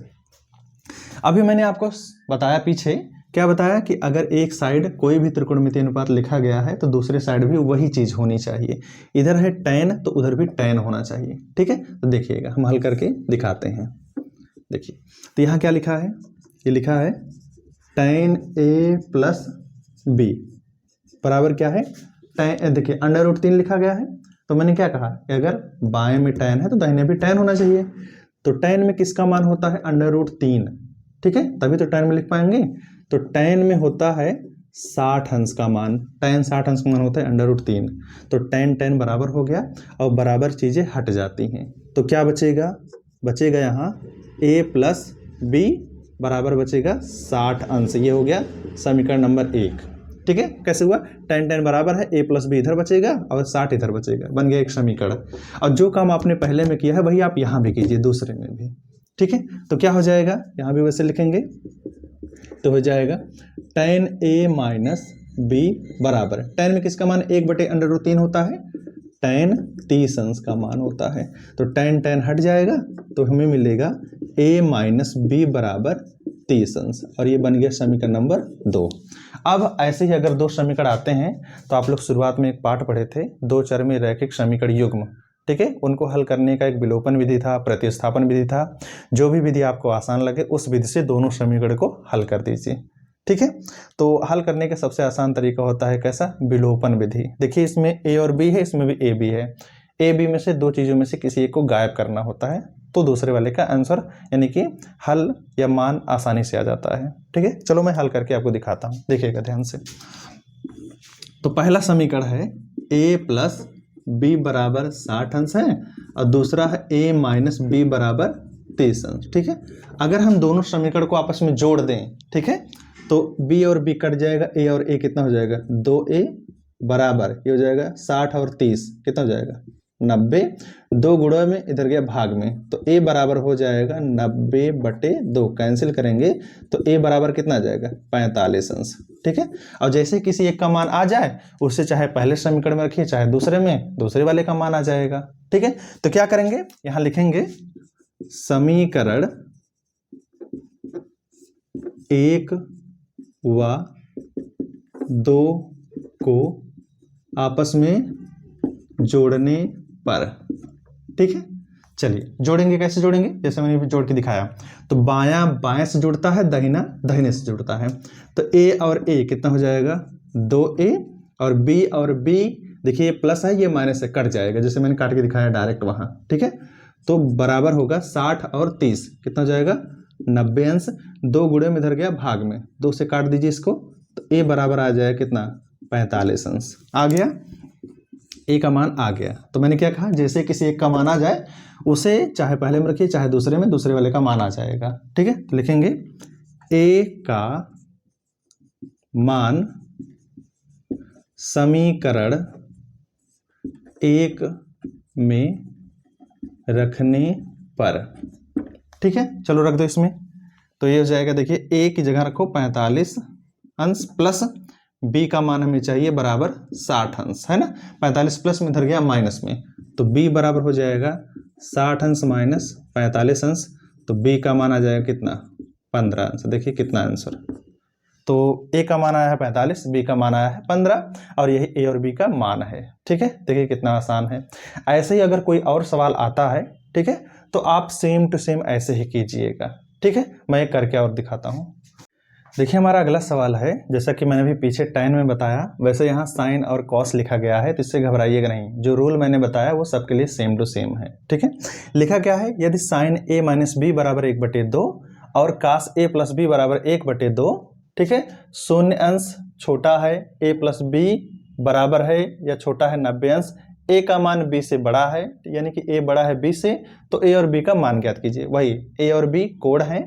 अभी मैंने आपको बताया पीछे, क्या बताया कि अगर एक साइड कोई भी त्रिकोणमितीय अनुपात लिखा गया है तो दूसरे साइड भी वही चीज होनी चाहिए। इधर है tan तो उधर भी tan होना चाहिए, ठीक है। तो देखिएगा हम हल करके दिखाते हैं। देखिए तो यहाँ क्या लिखा है, ये लिखा है tan a प्लस बी बराबर क्या है, देखिए √3 लिखा गया है, तो मैंने क्या कहा कि अगर बाएं में tan है तो दाहिने भी tan होना चाहिए। तो tan में किसका मान होता है, √3, ठीक है, तभी तो tan में लिख पाएंगे। तो tan में होता है 60 अंश का मान, tan 60 अंश का मान होता है √3, तो tan बराबर हो गया और बराबर चीजें हट जाती हैं, तो क्या बचेगा, बचेगा यहाँ a प्लस बी बराबर बचेगा 60 अंश, ये हो गया समीकरण नंबर 1, ठीक है। कैसे हुआ, tan बराबर है a प्लस बी इधर बचेगा और 60 इधर बचेगा, बन गया एक समीकरण। और जो काम आपने पहले में किया है वही आप यहाँ भी कीजिए, दूसरे में भी, ठीक है। तो क्या हो जाएगा, यहाँ भी वैसे लिखेंगे, तो हो जाएगा tan a माइनस बी बराबर, tan में किसका मान 1/√3 होता है, tan 30 अंश का मान होता है, तो tan हट जाएगा तो हमें मिलेगा a माइनस बी बराबर 30 अंश, और ये बन गया समीकरण नंबर 2। अब ऐसे ही अगर 2 समीकरण आते हैं तो आप लोग शुरुआत में एक पाठ पढ़े थे, 2 चरमी रैखिक समीकरण युग्म, ठीक है, उनको हल करने का एक विलोपन विधि था, प्रतिस्थापन विधि था, जो भी विधि आपको आसान लगे उस विधि से दोनों समीकरण को हल कर दीजिए, ठीक है। तो हल करने का सबसे आसान तरीका होता है कैसा, विलोपन विधि। देखिए इसमें a और b है, इसमें भी a b है, a b में से 2 चीजों में से किसी एक को गायब करना होता है, तो दूसरे वाले का आंसर यानी कि हल या मान आसानी से आ जाता है, ठीक है। चलो मैं हल करके आपको दिखाता हूं, देखिएगा ध्यान से। तो पहला समीकरण है a प्लस बी बराबर 60 अंश है और दूसरा है a माइनस बी बराबर 30 अंश, ठीक है। अगर हम दोनों समीकरण को आपस में जोड़ दें, ठीक है, तो b और b कट जाएगा, a और a कितना हो जाएगा, 2a बराबर ये हो जाएगा 60 और 30 कितना हो जाएगा 90, 2 गुणा में इधर गया भाग में, तो a बराबर हो जाएगा 90/2, कैंसिल करेंगे तो a बराबर कितना आ जाएगा 45 अंश, ठीक है। और जैसे किसी एक का मान आ जाए उससे चाहे पहले समीकरण में रखिए चाहे दूसरे में, दूसरे वाले का मान आ जाएगा, ठीक है। तो क्या करेंगे, यहां लिखेंगे समीकरण 1 व 2 को आपस में जोड़ने पर, ठीक है। चलिए जोड़ेंगे, कैसे जोड़ेंगे, जैसे मैंने जोड़ के दिखाया, तो बायां बाएं से जुड़ता है, दाहिना दाहिने से जुड़ता है, तो a और a कितना हो जाएगा 2a, और b और b देखिए ये प्लस है ये माइनस है, कट जाएगा, जैसे मैंने काट के दिखाया डायरेक्ट वहां, ठीक है। तो बराबर होगा 60 और 30 कितना हो जाएगा 90 अंश, 2 गुणे में इधर गया भाग में, 2 से काट दीजिए इसको, तो a बराबर आ जाएगा कितना 45 अंश, आ गया a का मान आ गया। तो मैंने क्या कहा, जैसे किसी एक का मान आ जाए उसे चाहे पहले में रखिए चाहे दूसरे में, दूसरे वाले का मान आ जाएगा, ठीक है। तो लिखेंगे a का मान समीकरण 1 में रखने पर, ठीक है। चलो रख दो इसमें, तो ये हो जाएगा, देखिए ए की जगह रखो 45 अंश प्लस बी का मान हमें चाहिए बराबर 60 अंश, है ना। 45 प्लस में इधर गया माइनस में, तो बी बराबर हो जाएगा 60 अंश माइनस 45 अंश, तो बी का मान आ जाएगा कितना 15 अंश। देखिए कितना आंसर, तो ए का मान आया है 45, बी का मान आया है 15 और यही ए और बी का मान है। ठीक है, देखिए कितना आसान है। ऐसे ही अगर कोई और सवाल आता है, ठीक है, तो आप सेम टू सेम ऐसे ही कीजिएगा। ठीक है, मैं एक करके और दिखाता हूँ। देखिए हमारा अगला सवाल है, जैसा कि मैंने भी पीछे tan में बताया, वैसे यहाँ sin और cos लिखा गया है, तो इससे घबराइएगा नहीं। जो रूल मैंने बताया वो सबके लिए सेम टू सेम है। ठीक है, लिखा क्या है, यदि sin a माइनस बी बराबर 1/2 और cos a प्लस बी बराबर 1/2, ठीक है, शून्य अंश छोटा है a प्लस बी बराबर है या छोटा है 90 अंश, a का मान b से बड़ा है, यानी कि a बड़ा है b से, तो a और b का मान ज्ञात कीजिए। वही a और b कोण है,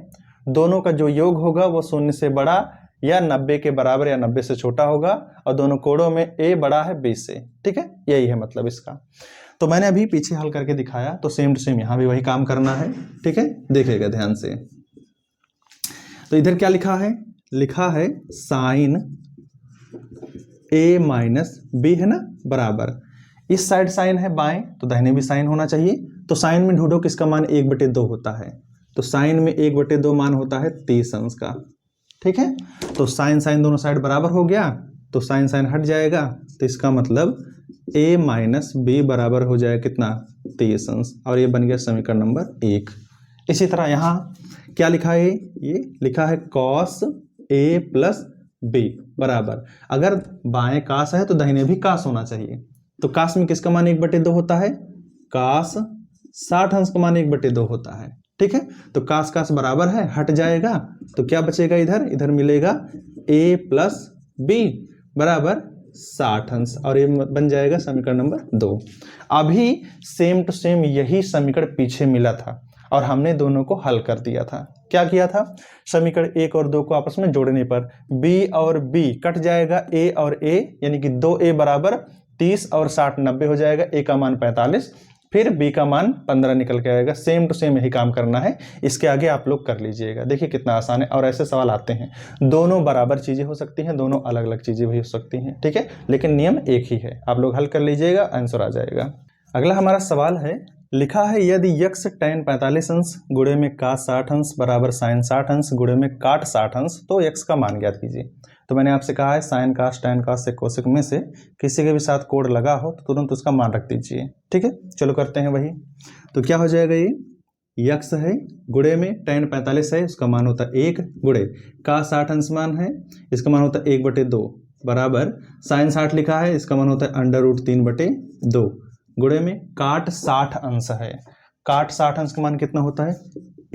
दोनों का जो योग होगा वो 0 से बड़ा या 90 के बराबर या 90 से छोटा होगा, और दोनों कोणों में a बड़ा है b से। ठीक है, यही है मतलब इसका। तो मैंने अभी पीछे हल करके दिखाया, तो सेम टू सेम यहाँ भी वही काम करना है। ठीक है, देखिएगा ध्यान से। तो इधर क्या लिखा है, लिखा है साइन a माइनस बी, है ना, बराबर, इस साइड साइन है बाएं, तो दाहिने भी साइन होना चाहिए। तो साइन में ढूंढो किसका मान 1/2 होता है, तो साइन में 1/2 मान होता है 30 अंश का। ठीक है, तो साइन साइन दोनों साइड बराबर हो गया, तो साइन साइन हट जाएगा, तो इसका मतलब a माइनस बी बराबर हो जाएगा कितना 30 अंश, और ये बन गया समीकरण नंबर 1। इसी तरह यहाँ क्या लिखा है, ये लिखा है cos a प्लस बी बराबर, अगर बाएं कास है तो दाहिने भी कास होना चाहिए। तो कास में किसका मान 1/2 होता है, कास 60 अंश का मान 1/2 होता है। ठीक है, तो कास कास बराबर है, हट जाएगा, तो क्या बचेगा, इधर इधर मिलेगा a प्लस बी बराबर 60 अंश, और ये बन जाएगा समीकरण नंबर 2। अभी सेम टू सेम यही समीकरण पीछे मिला था और हमने दोनों को हल कर दिया था। क्या किया था, समीकरण 1 और 2 को आपस में जोड़ने पर b और b कट जाएगा, a और a, यानी कि 2a बराबर 30 और 60 90 हो जाएगा, a का मान 45, फिर b का मान 15 निकल के आएगा। सेम टू सेम यही काम करना है, इसके आगे आप लोग कर लीजिएगा। देखिए कितना आसान है, और ऐसे सवाल आते हैं, दोनों बराबर चीजें हो सकती हैं, दोनों अलग अलग चीजें भी हो सकती हैं। ठीक है, लेकिन नियम एक ही है, आप लोग हल कर लीजिएगा, आंसर आ जाएगा। अगला हमारा सवाल है, लिखा है यदि यक्स tan 45 अंश गुणे में cos 60 अंश बराबर sin 60 अंश गुणे में काट 60 अंश, तो यक्स का मान ज्ञात कीजिए। तो मैंने आपसे कहा है साइन कास tan कास से कोसेक में से किसी के भी साथ कोड लगा हो तो तुरंत उसका मान रख दीजिए। ठीक है, चलो करते हैं वही। तो क्या हो जाएगा, ये यक्स है गुणे में tan 45 है, उसका मान होता है 1 गुणे cos 60 अंश मान है, इसका मान होता है 1/2 बराबर sin 60 लिखा है, इसका मान होता है √3/2 गुणे में काट 60 अंश है। काट 60 अंश का मान कितना होता है,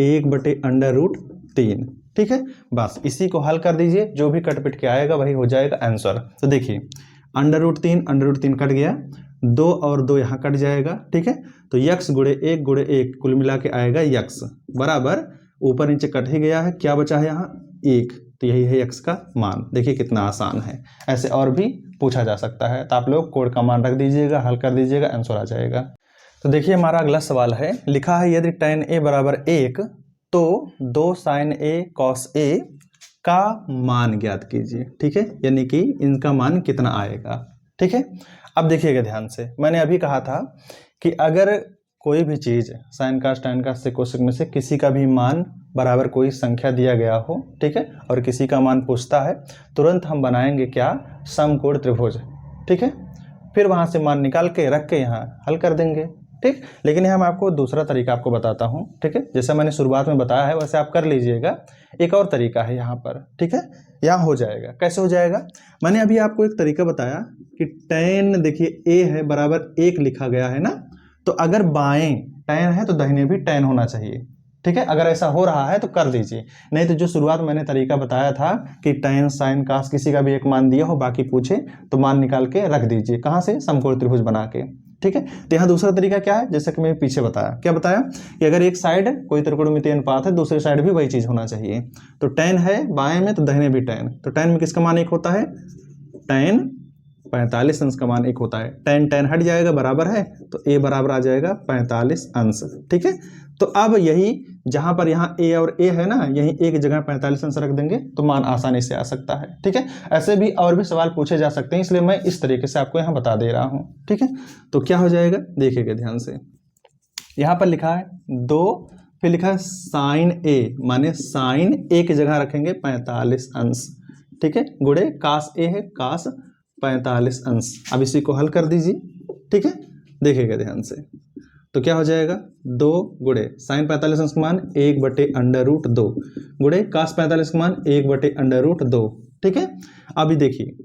1/√3। ठीक है, बस इसी को हल कर दीजिए, जो भी कट पिट के आएगा वही हो जाएगा आंसर। तो देखिए √3 कट गया, 2 और 2 यहाँ कट जाएगा। ठीक है, तो यक्स गुणे 1 कुल मिला के आएगा यक्स बराबर, ऊपर नीचे कट ही गया है, क्या बचा है यहाँ 1, तो यही है यक्स का मान। देखिए कितना आसान है, ऐसे और भी पूछा जा सकता है, तो आप लोग कोड का मान रख दीजिएगा, हल कर दीजिएगा, आंसर आ जाएगा। तो देखिए हमारा अगला सवाल है, लिखा है यदि tan a बराबर 1 तो 2 sin a cos a का मान ज्ञात कीजिए। ठीक है, यानी कि इनका मान कितना आएगा। ठीक है, अब देखिएगा ध्यान से, मैंने अभी कहा था कि अगर कोई भी चीज़ साइन कास tan कास से कोसेक में से किसी का भी मान बराबर कोई संख्या दिया गया हो, ठीक है, और किसी का मान पूछता है, तुरंत हम बनाएंगे क्या, समकोण त्रिभुज। ठीक है, फिर वहाँ से मान निकाल के रख के यहाँ हल कर देंगे। ठीक, लेकिन यहाँ मैं आपको दूसरा तरीका आपको बताता हूँ। ठीक है, जैसा मैंने शुरुआत में बताया है वैसे आप कर लीजिएगा। एक और तरीका है यहाँ पर, ठीक है, यहाँ हो जाएगा। कैसे हो जाएगा, मैंने अभी आपको एक तरीका बताया कि tan, देखिए a है बराबर 1 लिखा गया है ना, तो अगर बाएं tan है तो दाहिने भी tan होना चाहिए। ठीक है, अगर ऐसा हो रहा है तो कर दीजिए, नहीं तो जो शुरुआत मैंने तरीका बताया था कि tan sin cos किसी का भी एक मान दिया हो, बाकी पूछे तो मान निकाल के रख दीजिए, कहाँ से, समकोण त्रिभुज बना के। ठीक है, तो यहाँ दूसरा तरीका क्या है, जैसे कि मैं पीछे बताया, क्या बताया कि अगर एक साइड कोई त्रिकोणमितीय अनुपात है, दूसरी साइड भी वही चीज होना चाहिए। तो tan है बाएं में तो दाहिने भी tan, तो tan में किसका मान 1 होता है, tan 45 अंश का मान 1 होता है। tan tan हट जाएगा, बराबर है, तो a बराबर आ जाएगा 45 अंश। ठीक है, तो अब यही जहां पर यहाँ a और a है ना, यही a की जगह 45 अंश रख देंगे तो मान आसानी से आ सकता है। ठीक है, ऐसे भी और भी सवाल पूछे जा सकते हैं, इसलिए मैं इस तरीके से आपको यहाँ बता दे रहा हूँ। ठीक है, तो क्या हो जाएगा देखिएगा ध्यान से, यहाँ पर लिखा है 2, फिर लिखा है साइन a, माने साइन a की जगह रखेंगे 45 अंश। ठीक है, गुणे कास a है, कास 45 अंश। अब इसी को हल कर दीजिए। ठीक है, देखिएगा ध्यान से, तो क्या हो जाएगा 2 गुणे साइन 45 अंश का मान 1/√2 गुणे कास 45 का मान 1/√2। ठीक है, अभी देखिए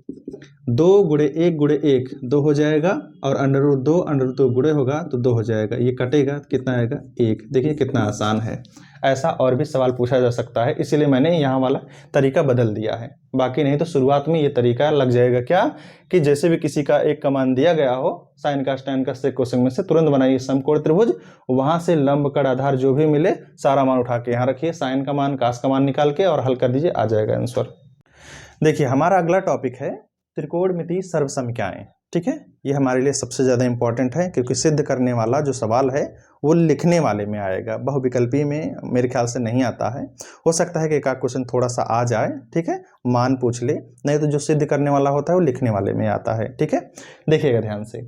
2 गुणे 1 गुणे 1 2 हो जाएगा, और √2 गुणे होगा तो 2 हो जाएगा, ये कटेगा कितना आएगा 1। देखिए कितना आसान है। ऐसा और भी सवाल पूछा जा सकता है, इसीलिए मैंने यहाँ वाला तरीका बदल दिया है। बाकी नहीं तो शुरुआत में ये तरीका लग जाएगा क्या, कि जैसे भी किसी का एक का मान दिया गया हो, साइन का tan का सेक कोसेक में से तुरंत बनाइए समकोण त्रिभुज, वहां से लंब कड़ आधार जो भी मिले सारा मान उठा के यहाँ रखिए, साइन का मान कास का मान निकाल के और हल कर दीजिए, आ जाएगा आंसर। देखिए हमारा अगला टॉपिक है त्रिकोणमितीय सर्वसंख्याएं। ठीक है, ये हमारे लिए सबसे ज़्यादा इंपॉर्टेंट है, क्योंकि सिद्ध करने वाला जो सवाल है वो लिखने वाले में आएगा, बहुविकल्पी में मेरे ख्याल से नहीं आता है। हो सकता है कि एक आध क्वेश्चन थोड़ा सा आ जाए, ठीक है, मान पूछ ले, नहीं तो जो सिद्ध करने वाला होता है वो लिखने वाले में आता है। ठीक है, देखिएगा ध्यान से,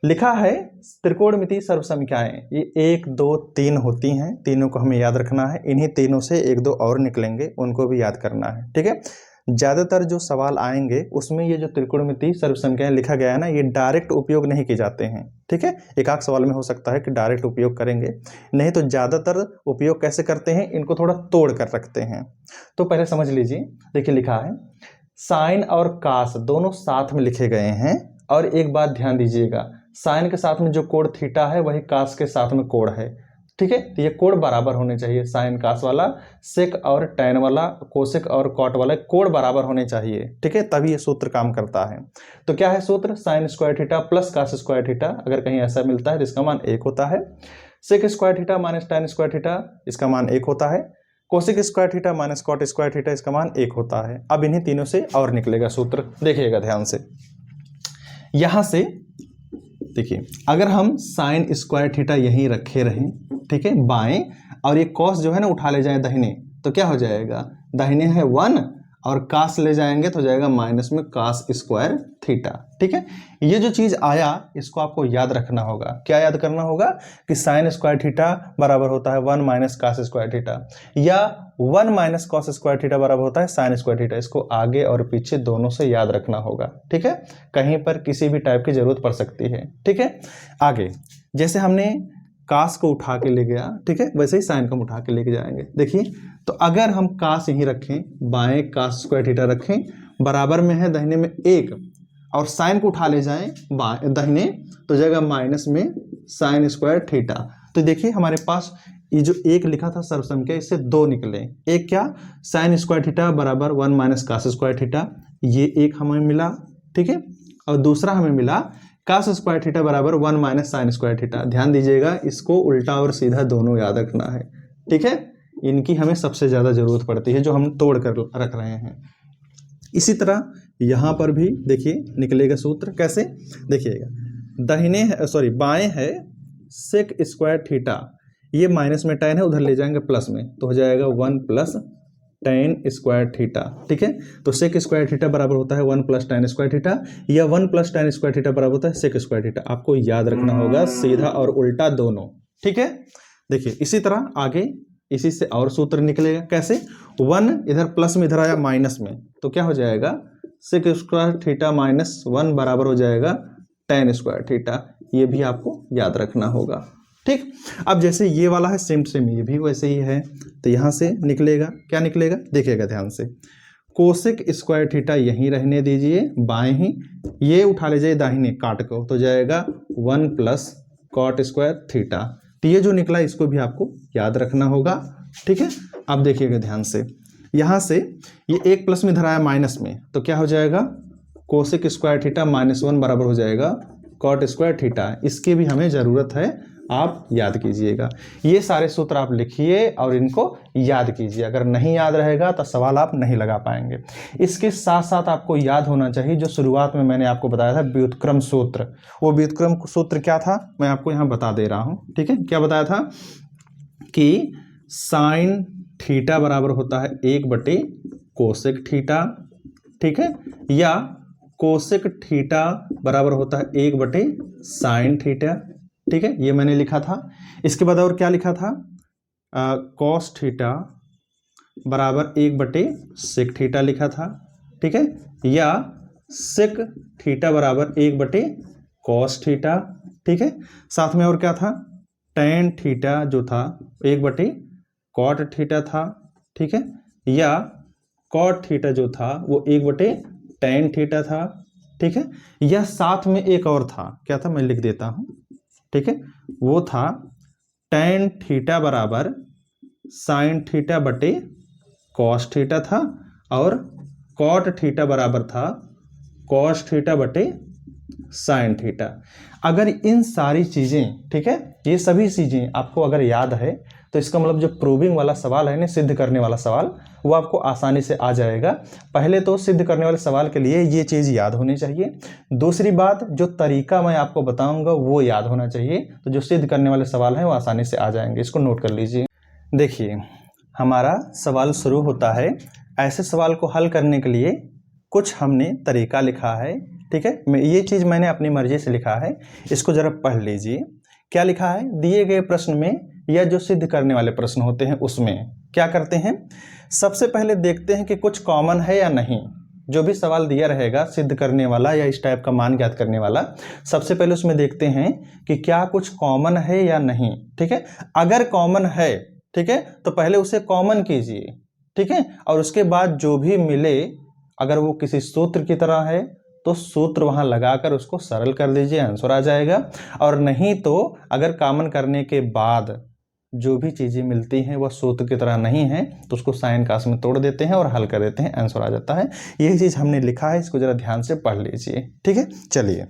लिखा है त्रिकोणमितीय सर्वसंख्याएं, ये 1 2 3 होती हैं, तीनों को हमें याद रखना है। इन्हीं तीनों से 1 2 और निकलेंगे, उनको भी याद करना है। ठीक है, ज़्यादातर जो सवाल आएंगे उसमें ये जो त्रिकोणमितीय सर्वसंख्याएं लिखा गया है ना, ये डायरेक्ट उपयोग नहीं किए जाते हैं। ठीक है, एक आध सवाल में हो सकता है कि डायरेक्ट उपयोग करेंगे, नहीं तो ज़्यादातर उपयोग कैसे करते हैं, इनको थोड़ा तोड़ कर रखते हैं। तो पहले समझ लीजिए, देखिए लिखा है साइन और कास दोनों साथ में लिखे गए हैं, और एक बात ध्यान दीजिएगा, साइन के साथ में जो कोण थीटा है वही कास के साथ में कोण है। ठीक है, तो ये कोण बराबर होने चाहिए, साइन कास वाला, सेक और टैन वाला, कोसेक और कॉट वाला कोण बराबर होने चाहिए। ठीक है, तभी ये सूत्र काम करता है। तो क्या है सूत्र, sine square theta plus cos square theta, अगर कहीं ऐसा मिलता है तो इसका मान 1 होता है। Sec square theta minus tan square theta, इसका मान 1 होता है। Cosec square theta minus cot square theta, इसका मान 1 होता है। अब इन्हीं तीनों से और निकलेगा सूत्र, देखिएगा ध्यान से। यहां से देखिए, अगर हम साइन स्क्वायर थीटा यहीं रखे रहें, ठीक है, बाएं, और ये कॉस जो है ना उठा ले जाए दाहिने, तो क्या हो जाएगा, दाहिने है 1 और कास ले जाएंगे तो जाएगा माइनस में कास स्क्वायर थीटा। ठीक है, ये जो चीज आया इसको आपको याद रखना होगा। क्या याद करना होगा कि साइन स्क्वायर थीटा बराबर होता है 1 माइनस कास स्क्वायर थीटा, या 1 माइनस कॉस स्क्वायर थीटा बराबर होता है साइन स्क्वायर थीटा। इसको आगे और पीछे दोनों से याद रखना होगा। ठीक है, कहीं पर किसी भी टाइप की जरूरत पड़ सकती है। ठीक है, आगे जैसे हमने कास को उठा के ले गया, ठीक है, वैसे ही साइन को हम उठा के लेके जाएंगे। देखिए, तो अगर हम कास यहीं रखें, बाएं कास स्क्वायर थीटा रखें, बराबर में है दाहिने में 1, और साइन को उठा ले जाएं बाएं दाहिने, तो जाएगा माइनस में साइन स्क्वायर थीटा। तो देखिए हमारे पास ये जो 1 लिखा था सर्वसंख्या, इससे 2 निकले। एक क्या, साइन स्क्वायर थीटा बराबर 1 माइनस कास स्क्वायर थीटा, ये एक हमें मिला। ठीक है, और दूसरा हमें मिला कास स्क्वायर थीटा बराबर 1 माइनस साइन स्क्वायर थीटा। ध्यान दीजिएगा, इसको उल्टा और सीधा दोनों याद रखना है। ठीक है, इनकी हमें सबसे ज़्यादा जरूरत पड़ती है, जो हम तोड़ कर रख रहे हैं। इसी तरह यहाँ पर भी देखिए निकलेगा सूत्र, कैसे देखिएगा, दाहिने सॉरी बाएं है सेक स्क्वायर थीटा, ये माइनस में टैन है, उधर ले जाएंगे प्लस में, तो हो जाएगा 1 प्लस टैन स्क्वायर थीटा। ठीक है, तो सेक स्क्वायर थीटा बराबर होता है 1 प्लस टैन स्क्वायर थीटा, या 1 प्लस टैन स्क्वायर थीटा बराबर होता है सेक स्क्वायर थीटा। आपको याद रखना होगा, सीधा और उल्टा दोनों। ठीक है, देखिए इसी तरह आगे इसी से और सूत्र निकलेगा, कैसे, 1 इधर प्लस में, इधर आया माइनस में, तो क्या हो जाएगा, सेक स्क्वायर थीटा माइनस 1 बराबर हो जाएगा टैन स्क्वायर थीटा। ये भी आपको याद रखना होगा। ठीक, अब जैसे ये वाला है सेम सेम ये भी वैसे ही है, तो यहाँ से निकलेगा, क्या निकलेगा देखिएगा ध्यान से, कोसेक स्क्वायर थीटा यहीं रहने दीजिए बाएं ही, ये उठा ले जाइए दाहिने काट को, तो जाएगा 1 प्लस कॉट स्क्वायर थीटा। तो ये जो निकला इसको भी आपको याद रखना होगा। ठीक है, अब देखिएगा ध्यान से, यहाँ से ये 1 प्लस में इधर आया माइनस में, तो क्या हो जाएगा, कोसेक स्क्वायर थीटा माइनस 1 बराबर हो जाएगा कॉट स्क्वायर थीटा। इसकी भी हमें ज़रूरत है आप याद कीजिएगा। ये सारे सूत्र आप लिखिए और इनको याद कीजिए। अगर नहीं याद रहेगा तो सवाल आप नहीं लगा पाएंगे। इसके साथ साथ आपको याद होना चाहिए जो शुरुआत में मैंने आपको बताया था व्युत्क्रम सूत्र। वो व्युत्क्रम सूत्र क्या था मैं आपको यहाँ बता दे रहा हूँ। ठीक है, क्या बताया था कि साइन थीटा बराबर होता है 1/कोसेक थीटा। ठीक है, या कोसेक थीटा बराबर होता है 1/साइन थीटा। ठीक है, ये मैंने लिखा था। इसके बाद और क्या लिखा था, कॉस थीटा बराबर 1/सेक थीटा लिखा था। ठीक है, या सेक थीटा बराबर 1/कॉस थीटा। ठीक है, साथ में और क्या था, टेन थीटा जो था 1/कॉट थीटा था। ठीक है, या कॉट थीटा जो था वो 1/टेन थीटा था। ठीक है, या साथ में एक और था, क्या था मैं लिख देता हूं। ठीक है, वो था टेन थीटा बराबर साइन थीटा बटे कॉस थीटा था, और कॉट थीटा बराबर था कॉस थीटा बटे साइन थीटा। अगर इन सारी चीजें, ठीक है, ये सभी चीजें आपको अगर याद है तो इसका मतलब जो प्रूविंग वाला सवाल है ना, सिद्ध करने वाला सवाल, वो आपको आसानी से आ जाएगा। पहले तो सिद्ध करने वाले सवाल के लिए ये चीज याद होनी चाहिए। दूसरी बात, जो तरीका मैं आपको बताऊंगा वो याद होना चाहिए। तो जो सिद्ध करने वाले सवाल हैं वो आसानी से आ जाएंगे। इसको नोट कर लीजिए। देखिए, हमारा सवाल शुरू होता है। ऐसे सवाल को हल करने के लिए कुछ हमने तरीका लिखा है। ठीक है, ये चीज़ मैंने अपनी मर्जी से लिखा है, इसको जरा पढ़ लीजिए। क्या लिखा है, दिए गए प्रश्न में या जो सिद्ध करने वाले प्रश्न होते हैं उसमें क्या करते हैं, सबसे पहले देखते हैं कि कुछ कॉमन है या नहीं। जो भी सवाल दिया रहेगा सिद्ध करने वाला या इस टाइप का मान ज्ञात करने वाला, सबसे पहले उसमें देखते हैं कि क्या कुछ कॉमन है या नहीं। ठीक है, अगर कॉमन है, ठीक है, तो पहले उसे कॉमन कीजिए। ठीक है, और उसके बाद जो भी मिले, अगर वो किसी सूत्र की तरह है तो सूत्र वहां लगाकर उसको सरल कर दीजिए, आंसर आ जाएगा। और नहीं तो अगर कॉमन करने के बाद जो भी चीजें मिलती हैं वह सूत्र की तरह नहीं है तो उसको साइन कास में तोड़ देते हैं और हल कर देते हैं, आंसर आ जाता है। यही चीज हमने लिखा है, इसको जरा ध्यान से पढ़ लीजिए। ठीक है, चलिए,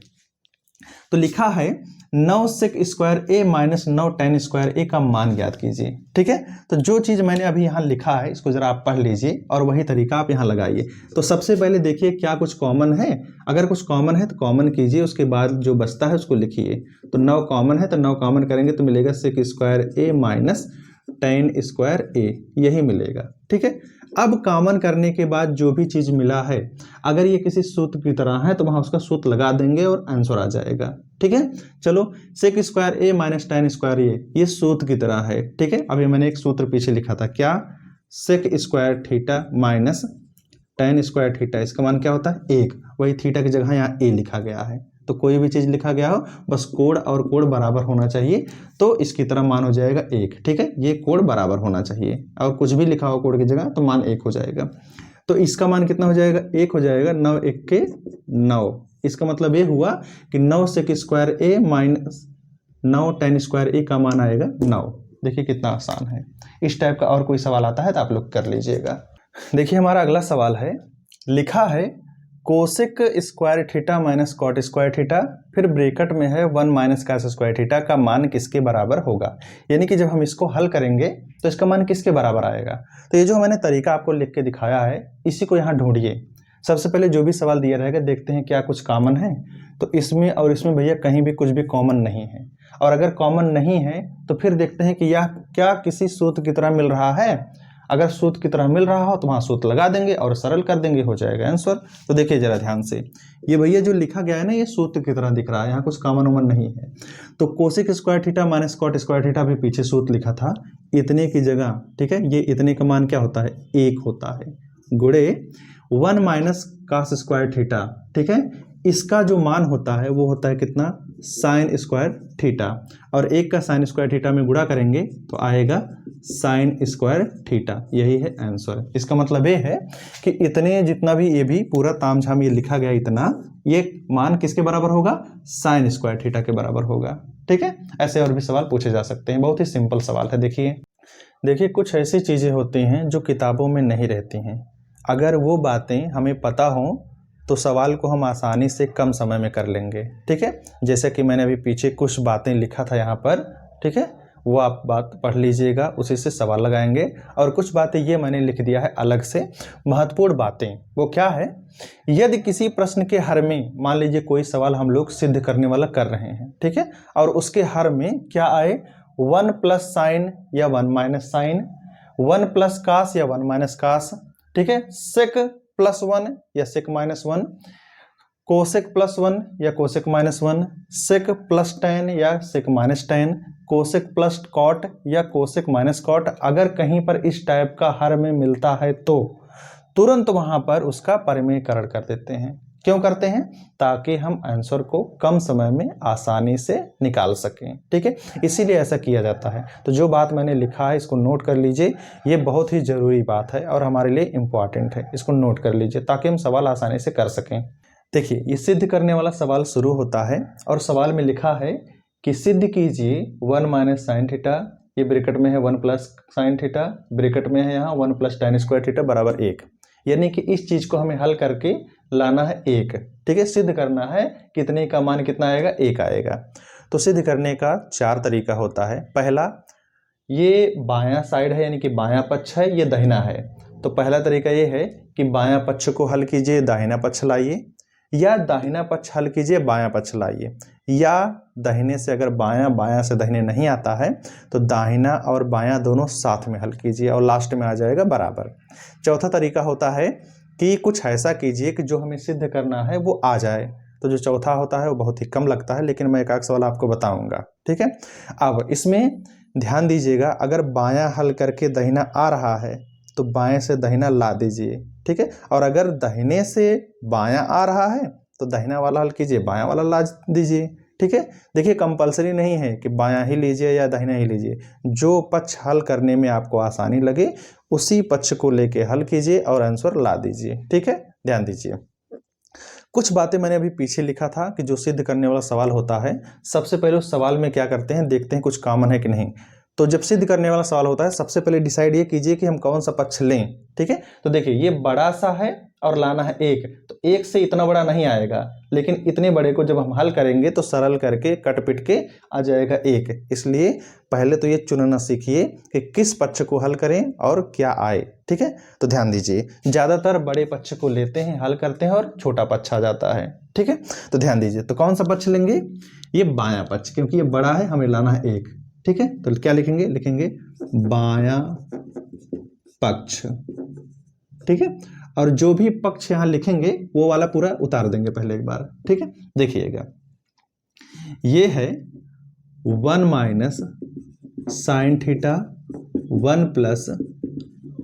तो लिखा है 9 सेक स्क्वायर ए माइनस 9 टेन स्क्वायर ए का मान ज्ञात कीजिए। ठीक है, तो जो चीज मैंने अभी यहाँ लिखा है इसको जरा आप पढ़ लीजिए और वही तरीका आप यहाँ लगाइए। तो सबसे पहले देखिए क्या कुछ कॉमन है। अगर कुछ कॉमन है तो कॉमन कीजिए, उसके बाद जो बचता है उसको लिखिए। तो 9 कॉमन है तो 9 कॉमन करेंगे तो मिलेगा सेक स्क्वायर ए माइनस टेन स्क्वायर ए, यही मिलेगा। ठीक है, अब कॉमन करने के बाद जो भी चीज मिला है, अगर ये किसी सूत्र की तरह है तो वहां उसका सूत्र लगा देंगे और आंसर आ जाएगा। ठीक है, चलो, सेक स्क्वायर ए माइनस टेन स्क्वायर ए, ये सूत्र की तरह है। ठीक है, अभी मैंने एक सूत्र पीछे लिखा था, क्या, sec square theta minus tan square theta, इसका मान क्या होता है 1। वही थीटा की जगह यहाँ ए लिखा गया है। तो कोई भी चीज लिखा गया हो बस कोड और कोड बराबर होना चाहिए, तो इसकी तरह मान हो जाएगा 1। ठीक है, ये कोड बराबर होना चाहिए, और कुछ भी लिखा हो कोड की जगह तो मान 1 हो जाएगा। तो इसका मान कितना हो जाएगा, 1 हो जाएगा। 9 1 के 9, इसका मतलब ये हुआ कि 9 सेक स्क्वायर ए माइनस 9 टेन स्क्वायर ए का मान आएगा 9। देखिए कितना आसान है। इस टाइप का और कोई सवाल आता है तो आप लोग कर लीजिएगा। देखिए हमारा अगला सवाल है, लिखा है cosec square theta minus cot square theta, फिर ब्रैकेट में है 1 माइनस कास स्क्वायर थीटा का मान किसके बराबर होगा। यानी कि जब हम इसको हल करेंगे तो इसका मान किसके बराबर आएगा। तो ये जो मैंने तरीका आपको लिख के दिखाया है इसी को यहाँ ढूंढिए। सबसे पहले जो भी सवाल दिया रहेगा देखते हैं क्या कुछ कॉमन है। तो इसमें और इसमें भैया कहीं भी कुछ भी कॉमन नहीं है, और अगर कॉमन नहीं है तो फिर देखते हैं कि यह क्या किसी सूत्र की तरह मिल रहा है। अगर सूत्र की तरह मिल रहा हो तो वहां सूत्र लगा देंगे और सरल कर देंगे, हो जाएगा आंसर। तो देखिए जरा ध्यान से, ये भैया जो लिखा गया है ना ये सूत्र की तरह दिख रहा है, यहाँ कुछ कॉमन उमन नहीं है। तो cosec square theta minus cot square theta भी पीछे सूत्र लिखा था, इतने की जगह, ठीक है, ये इतने का मान क्या होता है 1 होता है, गुणे 1 माइनस कास स्क्वायर थीटा। ठीक है, इसका जो मान होता है वो होता है कितना, साइन स्क्वायर थीटा, और 1 का साइन स्क्वायर थीटा में गुणा करेंगे तो आएगा साइन स्क्वायर थीटा, यही है आंसर। इसका मतलब ये है कि इतने जितना भी ये भी पूरा तामझाम ये लिखा गया इतना, ये मान किसके बराबर होगा, साइन स्क्वायर थीटा के बराबर होगा। ठीक है, ऐसे और भी सवाल पूछे जा सकते हैं, बहुत ही सिंपल सवाल है। देखिए कुछ ऐसी चीज़ें होती हैं जो किताबों में नहीं रहती हैं, अगर वो बातें हमें पता हों तो सवाल को हम आसानी से कम समय में कर लेंगे। ठीक है, जैसे कि मैंने अभी पीछे कुछ बातें लिखा था यहाँ पर, ठीक है, वो आप बात पढ़ लीजिएगा, उसी से सवाल लगाएंगे। और कुछ बातें ये मैंने लिख दिया है अलग से, महत्वपूर्ण बातें। वो क्या है, यदि किसी प्रश्न के हर में, मान लीजिए कोई सवाल हम लोग सिद्ध करने वाला कर रहे हैं, ठीक है, और उसके हर में क्या आए, 1 प्लस साइन या 1 माइनस साइन, 1 प्लस कास या 1 माइनस कास, ठीक है, सेक प्लस 1 या सेक माइनस 1, कोसेक प्लस 1 या cosec minus 1, sec plus ten या sec minus ten, cosec plus cot या कोसेक माइनस कॉट, अगर कहीं पर इस टाइप का हर में मिलता है तो तुरंत वहां पर उसका परिमेयकरण कर देते हैं। क्यों करते हैं, ताकि हम आंसर को कम समय में आसानी से निकाल सकें, ठीक है, इसीलिए ऐसा किया जाता है। तो जो बात मैंने लिखा है इसको नोट कर लीजिए, ये बहुत ही जरूरी बात है और हमारे लिए इंपॉर्टेंट है, इसको नोट कर लीजिए ताकि हम सवाल आसानी से कर सकें। देखिए, ये सिद्ध करने वाला सवाल शुरू होता है और सवाल में लिखा है कि सिद्ध कीजिए 1 माइनस साइन थीटा, ये ब्रैकेट में है 1 प्लस साइन थीटा, ब्रैकेट में है यहाँ 1 प्लस tan स्क्वायर थीटा बराबर 1, यानी कि इस चीज को हमें हल करके लाना है 1, ठीक है, सिद्ध करना है, कितने का मान कितना आएगा, 1 आएगा। तो सिद्ध करने का 4 तरीका होता है। पहला, ये बायां साइड है यानी कि बायां पक्ष है, ये दाहिना है, तो पहला तरीका ये है कि बायां पक्ष को हल कीजिए, दाहिना पक्ष लाइए, या दाहिना पक्ष हल कीजिए, बायां पक्ष लाइए, या दाहिने से अगर बायां, बायां से दाहिने नहीं आता है तो दाहिना और बायां दोनों साथ में हल कीजिए और लास्ट में आ जाएगा बराबर। चौथा तरीका होता है कि कुछ ऐसा कीजिए कि जो हमें सिद्ध करना है वो आ जाए। तो जो चौथा होता है वो बहुत ही कम लगता है, लेकिन मैं एक आध सवाल आपको बताऊंगा, ठीक है। अब इसमें ध्यान दीजिएगा, अगर बायां हल करके दाहिना आ रहा है तो बाएं से दाहिना ला दीजिए, ठीक है, और अगर दाहिने से बायां आ रहा है तो दाहिना वाला हल कीजिए, बायां वाला ला दीजिए, ठीक है। देखिए, कंपलसरी नहीं है कि बायां ही लीजिए या दाहिना ही लीजिए, जो पक्ष हल करने में आपको आसानी लगे उसी पक्ष को लेके हल कीजिए और आंसर ला दीजिए, ठीक है, ध्यान दीजिए। कुछ बातें मैंने अभी पीछे लिखा था कि जो सिद्ध करने वाला सवाल होता है, सबसे पहले उस सवाल में क्या करते हैं, देखते हैं कुछ कॉमन है कि नहीं। तो जब सिद्ध करने वाला सवाल होता है, सबसे पहले डिसाइड ये कीजिए कि हम कौन सा पक्ष लें, ठीक है। तो देखिए, ये बड़ा सा है और लाना है 1, तो 1 से इतना बड़ा नहीं आएगा, लेकिन इतने बड़े को जब हम हल करेंगे तो सरल करके कट पिट के आ जाएगा 1। इसलिए पहले तो ये चुनना सीखिए कि किस पक्ष को हल करें और क्या आए, ठीक है। तो ध्यान दीजिए, ज्यादातर बड़े पक्ष को लेते हैं, हल करते हैं और छोटा पक्ष आ जाता है, ठीक है। तो ध्यान दीजिए, तो कौन सा पक्ष लेंगे, ये बायां पक्ष, क्योंकि ये बड़ा है, हमें लाना है 1, ठीक है। तो क्या लिखेंगे, लिखेंगे बायां पक्ष, ठीक है। और जो भी पक्ष यहां लिखेंगे वो वाला पूरा उतार देंगे पहले एक बार, ठीक है। देखिएगा, ये है 1 minus sine theta, 1 plus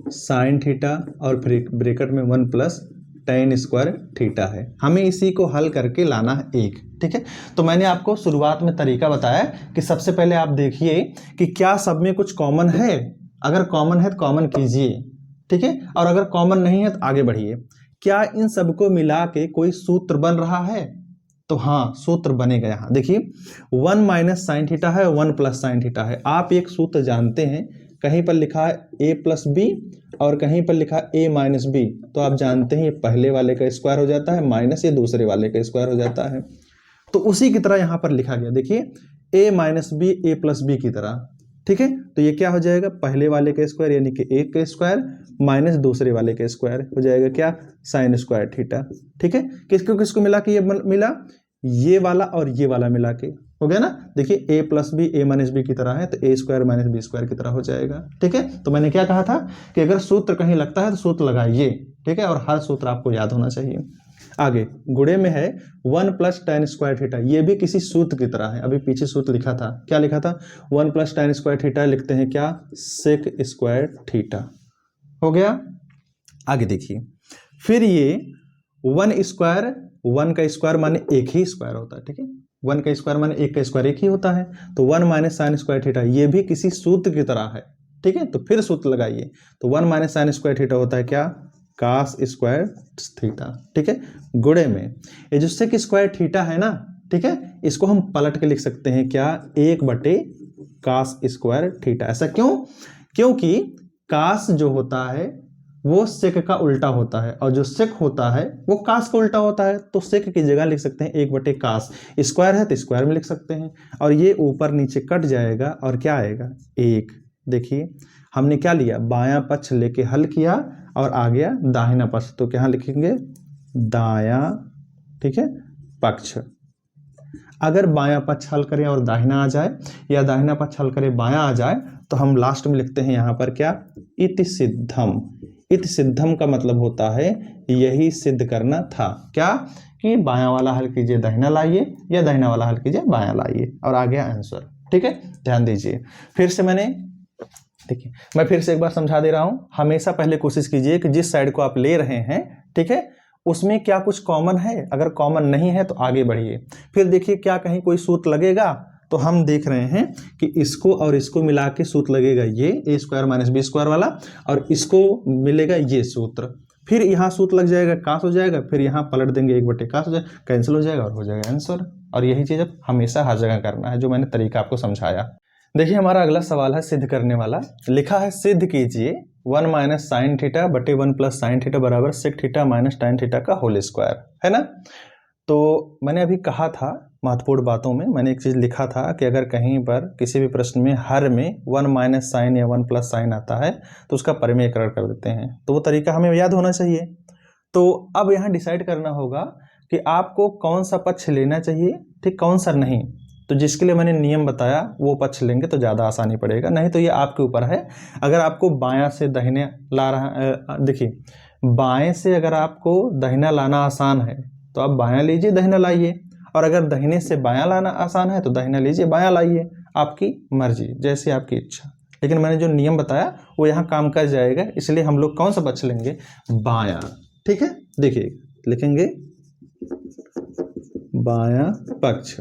sine theta और फिर ब्रैकेट में 1 प्लस tan स्क्वायर थीटा है। हमें इसी को हल करके लाना है 1, ठीक है। तो मैंने आपको शुरुआत में तरीका बताया कि सबसे पहले आप देखिए कि क्या सब में कुछ कॉमन है, अगर कॉमन है तो कॉमन कीजिए, ठीक है, और अगर कॉमन नहीं है तो आगे बढ़िए। क्या इन सबको मिला के कोई सूत्र बन रहा है, तो हाँ, सूत्र बनेगा। यहाँ देखिए, 1 माइनस साइन थीटा है, 1 प्लस साइन थीटा है। आप एक सूत्र जानते हैं, कहीं पर लिखा है a प्लस बी और कहीं पर लिखा है a माइनस बी, तो आप जानते हैं ये पहले वाले का स्क्वायर हो जाता है माइनस ये दूसरे वाले का स्क्वायर हो जाता है। तो उसी की तरह यहाँ पर लिखा गया, देखिए a minus B a plus B की तरह, ठीक है। तो ये क्या हो जाएगा, पहले वाले का स्क्वायर यानी कि 1 का स्क्वायर माइनस दूसरे वाले का स्क्वायर हो जाएगा क्या, साइन स्क्वायर थीटा, ठीक है। किसको किसको मिला के ये मिला, ये वाला और ये वाला मिला के हो गया ना। देखिए, a plus B a minus B की तरह है, तो a square minus B square की तरह हो जाएगा, ठीक है। तो मैंने क्या कहा था कि अगर सूत्र कहीं लगता है तो सूत्र लगाइए, ठीक है, और हर सूत्र आपको याद होना चाहिए। आगे गुणे में है 1 प्लस tan स्क्वायर थीटा, ये भी किसी सूत्र की तरह है। अभी पीछे सूत्र लिखा था, क्या लिखा था, 1 प्लस tan स्क्वायर थीटा, लिखते हैं क्या, सेक स्क्वायर थीटा, हो गया। आगे देखिए, फिर ये 1 स्क्वायर, 1 का स्क्वायर माने एक ही स्क्वायर होता है, ठीक है, 1 का स्क्वायर माने एक का स्क्वायर एक ही होता है। तो 1 माइनस साइन स्क्वायर थीटा, ये भी किसी सूत्र की तरह है, ठीक है। तो फिर सूत्र लगाइए, तो 1 माइनस साइन स्क्वायर थीटा होता है क्या, कास स्क्वायर थीटा, ठीक है। गुणे में ये जो सेक स्क्वायर थीटा है ना, ठीक है, इसको हम पलट के लिख सकते हैं क्या, 1 बटे कास स्क्वायर थीटा। ऐसा क्यों, क्योंकि कास जो होता है वो सेक का उल्टा होता है, और जो सेक होता है वो कास का उल्टा होता है। तो सेक की जगह लिख सकते हैं 1/कास, स्क्वायर है तो स्क्वायर में लिख सकते हैं, और ये ऊपर नीचे कट जाएगा और क्या आएगा 1। देखिए हमने क्या लिया, बायां पक्ष लेके हल किया और आ गया दाहिना पक्ष, तो क्या लिखेंगे दायां, ठीक है, पक्ष। अगर बायां पक्ष हल करें और दाहिना आ जाए, या दाहिना पक्ष हल करें बायां आ जाए, तो हम लास्ट में लिखते हैं यहाँ पर क्या, इति सिद्धम। इति सिद्धम का मतलब होता है यही सिद्ध करना था, क्या, कि बायां वाला हल कीजिए दाहिना लाइए, या दाहिना वाला हल कीजिए बायां लाइए, और आ गया आंसर। ठीक है, ध्यान दीजिए। फिर से मैंने, देखिए मैं फिर से एक बार समझा दे रहा हूं, हमेशा पहले कोशिश कीजिए कि जिस साइड को आप ले रहे हैं, ठीक है, उसमें क्या कुछ कॉमन है, अगर कॉमन नहीं है तो आगे बढ़िए। फिर देखिए क्या कहीं कोई सूत्र लगेगा, तो हम देख रहे हैं कि इसको और इसको मिला के सूत्र लगेगा ये a² - b² वाला, और इसको मिलेगा ये सूत्र, फिर यहाँ सूत्र लग जाएगा कास हो जाएगा, फिर यहाँ पलट देंगे 1/कास हो जाएगा, कैंसिल हो जाएगा और हो जाएगा आंसर। और यही चीज अब हमेशा हर जगह करना है, जो मैंने तरीका आपको समझाया। देखिए हमारा अगला सवाल है सिद्ध करने वाला। लिखा है सिद्ध कीजिए 1 - sin थीटा बटे 1 + sin थीटा बराबर sec थीटा - tan थीटा का होल स्क्वायर, है ना। तो मैंने अभी कहा था, महत्वपूर्ण बातों में मैंने एक चीज लिखा था कि अगर कहीं पर किसी भी प्रश्न में हर में 1 - sin या 1 + sin आता है तो उसका परिमेयकरण कर देते हैं, तो वो तरीका हमें याद होना चाहिए। तो अब यहाँ डिसाइड करना होगा कि आपको कौन सा पक्ष लेना चाहिए, ठीक, कौन सा नहीं। तो जिसके लिए मैंने नियम बताया वो पक्ष लेंगे तो ज़्यादा आसानी पड़ेगा, नहीं तो ये आपके ऊपर है। अगर आपको बायां से दाहिने ला रहा, देखिए बाएं से अगर आपको दाहिना लाना आसान है तो आप बायां लीजिए दाहिना लाइए, और अगर दाहिने से बायां लाना आसान है तो दाहिना लीजिए बायां लाइए, आपकी मर्जी, जैसे आपकी इच्छा। लेकिन मैंने जो नियम बताया वो यहाँ काम कर जाएगा, इसलिए हम लोग कौन सा पक्ष लेंगे, बायां। ठीक है, देखिए लिखेंगे बायां पक्ष,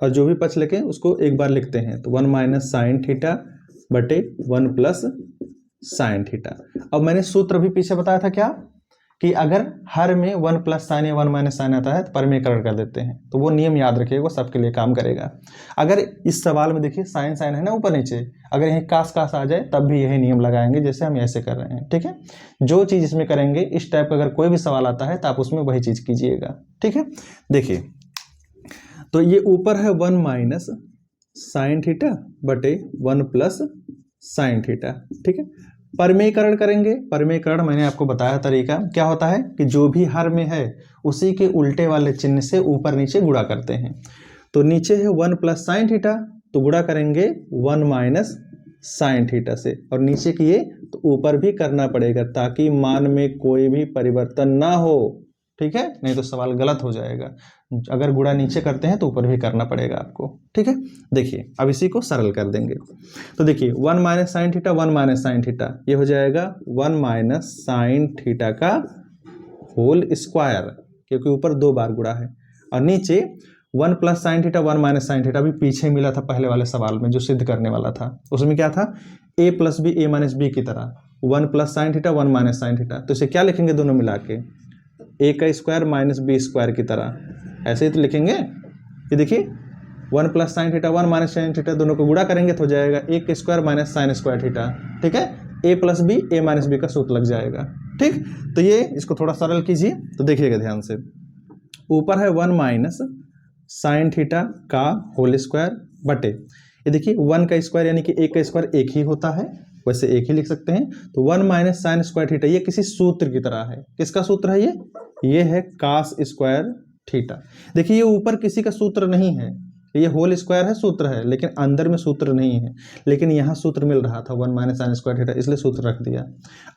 और जो भी पक्ष लिखे उसको एक बार लिखते हैं, तो 1 - sin थीटा बटे 1 + sin थीटा। अब मैंने सूत्र भी पीछे बताया था क्या, कि अगर हर में 1 + sin या 1 - sin आता है तो परिमेयकरण कर देते हैं, तो वो नियम याद रखिए, वो सबके लिए काम करेगा। अगर इस सवाल में देखिए साइन साइन है ना ऊपर नीचे, अगर यहीं कास कास आ जाए तब भी यही नियम लगाएंगे जैसे हम ऐसे कर रहे हैं। ठीक है, जो चीज इसमें करेंगे इस टाइप का अगर कोई भी सवाल आता है तो आप उसमें वही चीज कीजिएगा। ठीक है, देखिए तो ये ऊपर है 1 - sin थीटा बटे 1 + sin थीटा। ठीक है, परिमेयकरण करेंगे। परिमेयकरण मैंने आपको बताया तरीका क्या होता है, कि जो भी हर में है उसी के उल्टे वाले चिन्ह से ऊपर नीचे गुणा करते हैं। तो नीचे है 1 + sin थीटा, तो गुणा करेंगे 1 - sin थीटा से, और नीचे किए तो ऊपर भी करना पड़ेगा ताकि मान में कोई भी परिवर्तन ना हो। ठीक है, नहीं तो सवाल गलत हो जाएगा। अगर गुणा नीचे करते हैं तो ऊपर भी करना पड़ेगा आपको। ठीक है, देखिए अब इसी को सरल कर देंगे। तो देखिए 1 - sin थीटा 1 - sin थीटा, ये हो जाएगा 1 - sin थीटा का होल स्क्वायर, क्योंकि ऊपर 2 बार गुणा है, और नीचे 1 + sin थीटा 1 - sin थीटा अभी पीछे मिला था पहले वाले सवाल में जो सिद्ध करने वाला था, उसमें क्या था a + b a - b की तरह 1 + sin थीटा 1 - sin थीटा। तो इसे क्या लिखेंगे दोनों मिला के, a का स्क्वायर - b² की तरह, ऐसे ही तो लिखेंगे। ये देखिए 1 + sin थीटा 1 - sin थीटा दोनों को गुणा करेंगे तो हो जाएगा a का स्क्वायर - sin² थीटा। ठीक है, a + b a - b का सूत्र लग जाएगा। ठीक, तो ये इसको थोड़ा सरल कीजिए, तो देखिएगा ध्यान से, ऊपर है 1 - sin थीटा का होल स्क्वायर बटे, ये देखिए 1 का स्क्वायर यानी कि a का स्क्वायर एक ही होता है, वैसे एक ही लिख सकते हैं। तो 1 - sin² थीटा, ये किसी सूत्र की तरह है। किसका सूत्र है ये है cos² थीटा। देखिए ये ऊपर किसी का सूत्र नहीं है, ये होल स्क्वायर है, सूत्र है, लेकिन अंदर में सूत्र नहीं है, लेकिन यहाँ सूत्र मिल रहा था 1 - sin² थीटा, इसलिए सूत्र रख दिया।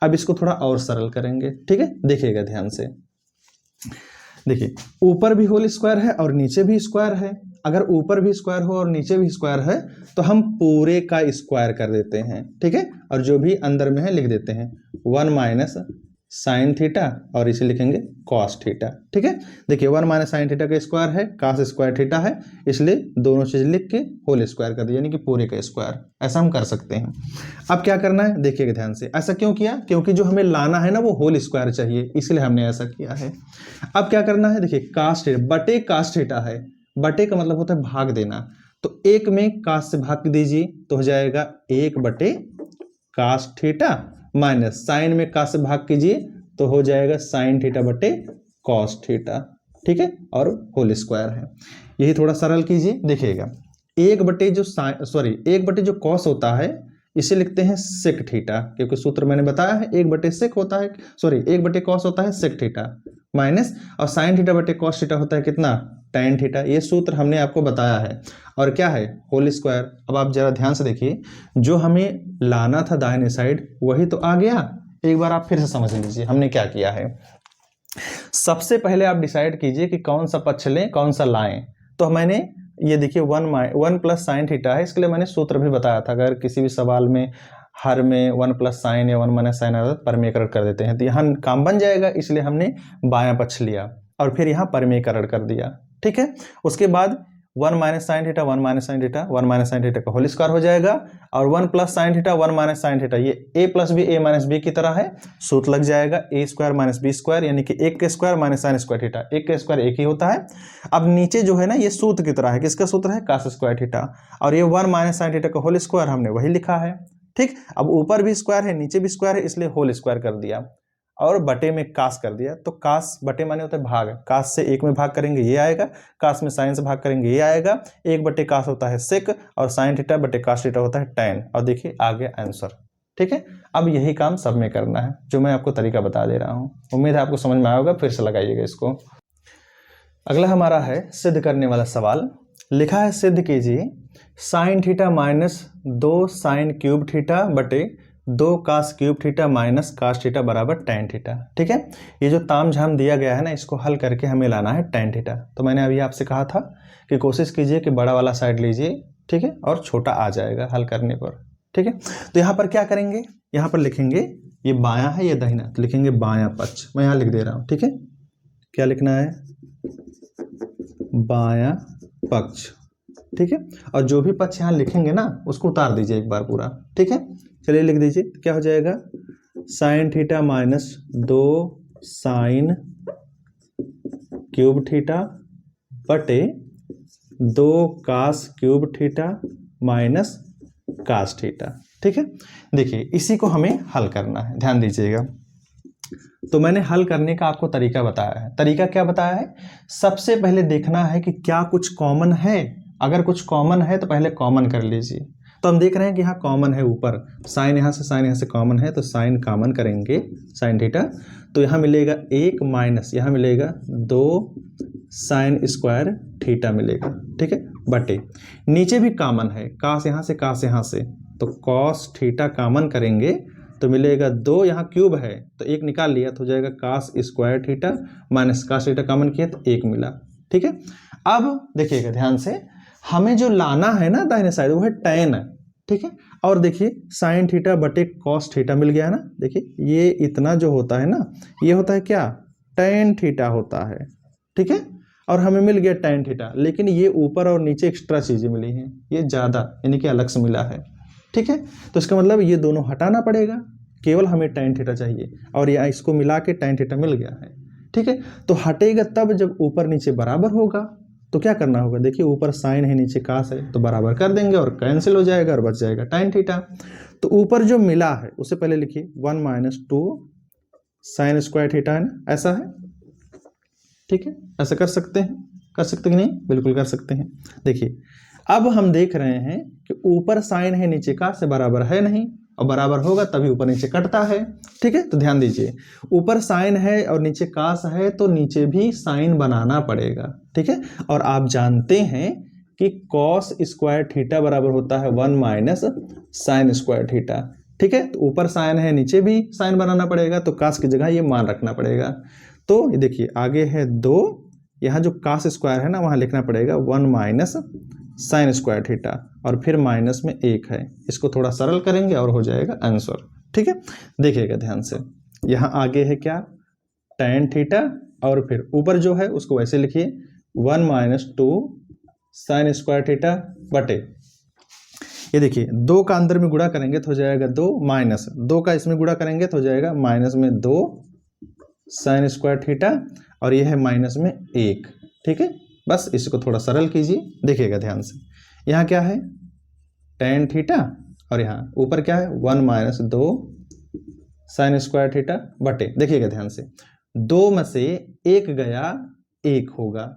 अब इसको थोड़ा और सरल करेंगे। ठीक है, देखिएगा ध्यान से, देखिए ऊपर भी होल स्क्वायर है और नीचे भी स्क्वायर है। अगर ऊपर भी स्क्वायर हो और नीचे भी स्क्वायर है तो हम पूरे का स्क्वायर कर देते हैं। ठीक है, और जो भी अंदर में है लिख देते हैं 1 - sin थीटा, और इसे लिखेंगे cos थीटा। ठीक है, देखिए 1 - sin थीटा का स्क्वायर है, cos² थीटा है, इसलिए दोनों चीज लिख के होल स्क्वायर कर दिया, यानी कि पूरे का स्क्वायर। ऐसा हम कर सकते हैं। अब क्या करना है देखिएगा ध्यान से, ऐसा क्यों किया, क्योंकि जो हमें लाना है ना वो होल स्क्वायर चाहिए, इसलिए हमने ऐसा किया है। अब क्या करना है, देखिए cos थीटा बटे cos थीटा है, बटे का मतलब होता है भाग देना, तो 1 में cos से भाग दीजिए तो हो जाएगा 1/cos थीटा माइनस साइन में का से भाग कीजिए तो हो जाएगा साइन थीटा बटे कॉस थीटा, ठीक है, और होल स्क्वायर है। यही थोड़ा सरल कीजिए, देखिएगा एक बटे जो कॉस होता है इसे लिखते हैं सेक थीटा, क्योंकि सूत्र मैंने बताया है एक बटे सेक होता है, एक बटे कॉस होता है सेक थीटा माइनस, और साइन थीटा बटे कॉस थीटा होता है कितना, tan थीटा। ये सूत्र हमने आपको बताया है। और क्या है, होल स्क्वायर। अब आप जरा ध्यान से देखिए, जो हमें लाना था दाहिने साइड वही तो आ गया। एक बार आप फिर से समझ लीजिए हमने क्या किया है। सबसे पहले आप डिसाइड कीजिए कि कौन सा पक्ष लें कौन सा लाएं। तो मैंने ये देखिए 1 प्लस साइन थीटा है, इसके लिए मैंने सूत्र भी बताया था। अगर किसी भी सवाल में हर में 1 प्लस साइन या 1 माइनस साइन आता है परमीकरण कर देते हैं, तो यहाँ काम बन जाएगा, इसलिए हमने बायां पक्ष लिया और फिर यहाँ परमीकरण कर दिया, ठीक है। उसके बाद 1 minus sine theta 1 minus sine theta 1 minus sine theta का होल स्क्वायर हो जाएगा, और 1 plus sine theta 1 minus sine theta ये a plus B a minus B की तरह है, सूत्र लग जाएगा a square minus B square, यानी कि 1 के square minus sine square theta, 1 का स्क्वायर 1 ही होता है। अब नीचे जो है ना ये सूत्र की तरह है, किसका सूत्र है, कास स्क्वायर थीटा, और ये 1 माइनस साइन थीटा का होल स्क्वायर हमने वही लिखा है, ठीक। अब ऊपर भी स्क्वायर है नीचे भी स्क्वायर है, इसलिए होल स्क्वायर कर दिया और बटे में कास कर दिया। तो कास बटे माने होता है भाग, कास से 1 में भाग करेंगे ये आएगा, कास में साइन से भाग करेंगे ये आएगा, 1 बटे कास होता है सेक, और साइन थीटा बटे कास थीटा होता है tan, और देखिए आ गया आंसर, ठीक है। अब यही काम सब में करना है जो मैं आपको तरीका बता दे रहा हूँ। उम्मीद है आपको समझ में आया होगा, फिर से लगाइएगा इसको। अगला हमारा है सिद्ध करने वाला सवाल। लिखा है सिद्ध कीजिए sine theta minus 2 sine cube theta बटे 2 cos cube theta minus cos theta बराबर tan थीटा, ठीक है। ये जो ताम झाम दिया गया है ना, इसको हल करके हमें लाना है tan थीटा। तो मैंने अभी आपसे कहा था कि कोशिश कीजिए कि बड़ा वाला साइड लीजिए, ठीक है, और छोटा आ जाएगा हल करने पर, ठीक है। तो यहाँ पर क्या करेंगे, यहाँ पर लिखेंगे ये बायां है ये दाहिना, तो लिखेंगे बायां पक्ष, मैं यहाँ लिख दे रहा हूँ, ठीक है। क्या लिखना है, बायां पक्ष, ठीक है। और जो भी पक्ष यहाँ लिखेंगे ना उसको उतार दीजिए एक बार पूरा, ठीक है। चलिए लिख दीजिए, क्या हो जाएगा, sine theta minus 2 sine cube theta बटे 2 cos cube theta minus cos theta, ठीक है। देखिए इसी को हमें हल करना है, ध्यान दीजिएगा। तो मैंने हल करने का आपको तरीका बताया है। तरीका क्या बताया है, सबसे पहले देखना है कि क्या कुछ कॉमन है। अगर कुछ कॉमन है तो पहले कॉमन कर लीजिए। तो हम देख रहे हैं कि यहाँ कॉमन है, ऊपर साइन यहाँ से कॉमन है, तो साइन कॉमन करेंगे साइन थीटा, तो यहाँ मिलेगा 1 माइनस यहाँ मिलेगा 2 साइन स्क्वायर थीटा मिलेगा, ठीक है, बटे नीचे भी कॉमन है, कास यहाँ से, तो कॉस थीटा कॉमन करेंगे तो मिलेगा 2, यहाँ क्यूब है तो 1 निकाल लिया तो हो जाएगा cos square theta minus cos theta common किया तो 1 मिला, ठीक है। अब देखिएगा ध्यान से, हमें जो लाना है ना दाहिने साइड वो है tan, ठीक है। और देखिए साइन थीटा बटे कॉस थीटा मिल गया है ना, देखिए ये इतना जो होता है ना ये होता है क्या, tan थीटा होता है, ठीक है। और हमें मिल गया tan थीटा, लेकिन ये ऊपर और नीचे एक्स्ट्रा चीजें मिली हैं, ये ज्यादा यानी कि अलग से मिला है, ठीक है। तो इसका मतलब ये दोनों हटाना पड़ेगा, केवल हमें tan थीटा चाहिए, और यहाँ इसको मिला के tan थीटा मिल गया है, ठीक है। तो हटेगा तब जब ऊपर नीचे बराबर होगा। तो क्या करना होगा, देखिए ऊपर साइन है नीचे कास है, तो बराबर कर देंगे और कैंसिल हो जाएगा और बच जाएगा tan थीटा। तो ऊपर जो मिला है उसे पहले लिखिए 1 माइनस 2 साइन स्क्वायर थीटा है ना, ऐसा है, ठीक है। ऐसा कर सकते कि नहीं, बिल्कुल कर सकते हैं। देखिए अब हम देख रहे हैं कि ऊपर साइन है नीचे कास से बराबर है नहीं, और बराबर होगा तभी ऊपर नीचे कटता है, ठीक है। तो ध्यान दीजिए, ऊपर साइन है और नीचे कास है तो नीचे भी साइन बनाना पड़ेगा, ठीक है। और आप जानते हैं कि कॉस स्क्वायर थीटा बराबर होता है 1 माइनस साइन स्क्वायर थीटा, ठीक है। तो ऊपर साइन है नीचे भी साइन बनाना पड़ेगा, तो कास की जगह ये मान रखना पड़ेगा। तो ये देखिए आगे है 2, यहाँ जो कास स्क्वायर है ना वहाँ लिखना पड़ेगा 1 माइनस साइन स्क्वायर थीटा, और फिर माइनस में 1 है, इसको थोड़ा सरल करेंगे और हो जाएगा आंसर, ठीक है। देखिएगा ध्यान से, यहाँ आगे है क्या, tan थीटा, और फिर ऊपर जो है उसको वैसे लिखिए 1 माइनस 2 साइन स्क्वायर थीटा बटे, ये देखिए 2 का अंदर में गुणा करेंगे तो हो जाएगा 2 माइनस 2 का इसमें गुणा करेंगे तो हो जाएगा माइनस में 2 साइन स्क्वायर थीटा, और ये है माइनस में 1, ठीक है। बस इसको थोड़ा सरल कीजिए, देखिएगा ध्यान से, यहाँ क्या है tan थीटा, और यहाँ ऊपर क्या है 1 माइनस 2 साइन स्क्वायर थीटा बटे, देखिएगा ध्यान से, 2 में से 1 गया 1 होगा,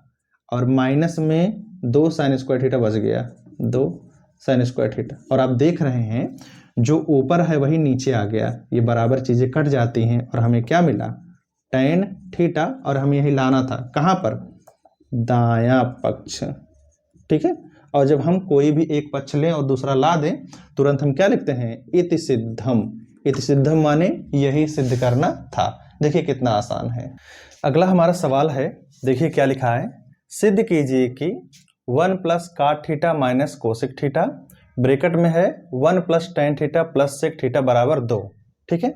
और माइनस में 2 साइन स्क्वायर थीटा बच गया, 2 साइन स्क्वायर थीटा। और आप देख रहे हैं जो ऊपर है वही नीचे आ गया, ये बराबर चीजें कट जाती हैं और हमें क्या मिला, tan थीटा, और हमें यही लाना था कहाँ पर, दायां पक्ष। ठीक है, और जब हम कोई भी एक पक्ष लें और दूसरा ला दें, तुरंत हम क्या लिखते हैं, इति सिद्धम। इति सिद्धम माने यही सिद्ध करना था। देखिए कितना आसान है। अगला हमारा सवाल है, देखिए क्या लिखा है, सिद्ध कीजिए कि 1 plus cot theta minus cosec theta, bracket में है 1 plus tan theta plus sec theta बराबर 2। ठीक है,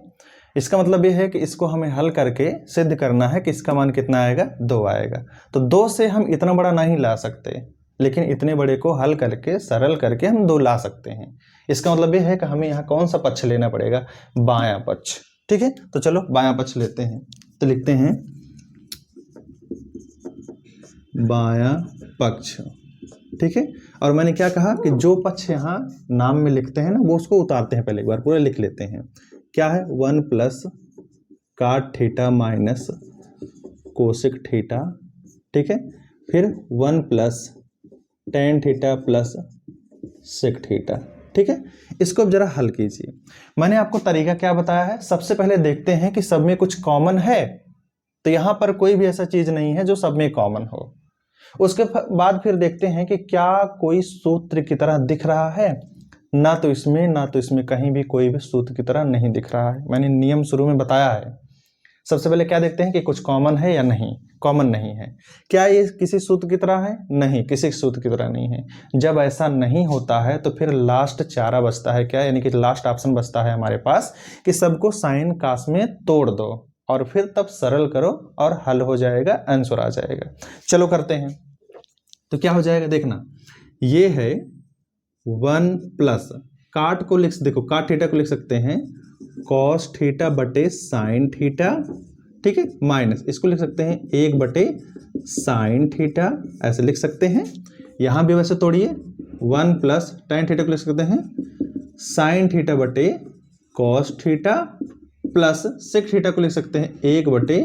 इसका मतलब ये है कि इसको हमें हल करके सिद्ध करना है कि इसका मान कितना आएगा, 2 आएगा। तो 2 से हम इतना बड़ा नहीं ला सकते, लेकिन इतने बड़े को हल करके सरल करके हम 2 ला सकते हैं। इसका मतलब ये है कि हमें यहाँ कौन सा पक्ष लेना पड़ेगा, बायां पक्ष। ठीक है, तो चलो बायां पक्ष लेते हैं। तो लिखते हैं बायां पक्ष। ठीक है, और मैंने क्या कहा कि जो पक्ष यहाँ नाम में लिखते हैं ना, वो उसको उतारते हैं, पहले एक बार पूरा लिख लेते हैं। क्या है, 1 plus cot theta minus cosec theta. ठीक है, फिर 1 plus tan theta plus sec theta. ठीक है, इसको अब जरा हल कीजिए। मैंने आपको तरीका क्या बताया है, सबसे पहले देखते हैं कि सब में कुछ कॉमन है। तो यहाँ पर कोई भी ऐसा चीज नहीं है जो सब में कॉमन हो। उसके बाद फिर देखते हैं कि क्या कोई सूत्र की तरह दिख रहा है, ना तो इसमें कहीं भी कोई भी सूत्र की तरह नहीं दिख रहा है। मैंने नियम शुरू में बताया है। सबसे पहले क्या देखते हैं कि कुछ कॉमन है या नहीं, कॉमन नहीं है। क्या ये किसी सूत्र की तरह है, नहीं, किसी सूत्र की तरह नहीं है। जब ऐसा नहीं होता है तो फिर लास्ट चारा बचता है, क्या, यानी कि लास्ट ऑप्शन बचता है हमारे पास कि सबको साइन कास में तोड़ दो और फिर तब सरल करो और हल हो जाएगा, आंसर आ जाएगा। चलो करते हैं। तो क्या हो जाएगा, देखना, ये है 1 प्लस काट को देखो काट थीटा को लिख सकते हैं कॉस थीटा बटे साइन थीटा। ठीक है, माइनस इसको लिख सकते हैं 1 बटे साइन थीटा, ऐसे लिख सकते हैं। यहां भी वैसे तोड़िए, 1 प्लस टेन थीटा को लिख सकते हैं साइन थीटा बटे cos theta, plus sec theta को लिख सकते हैं 1 बटे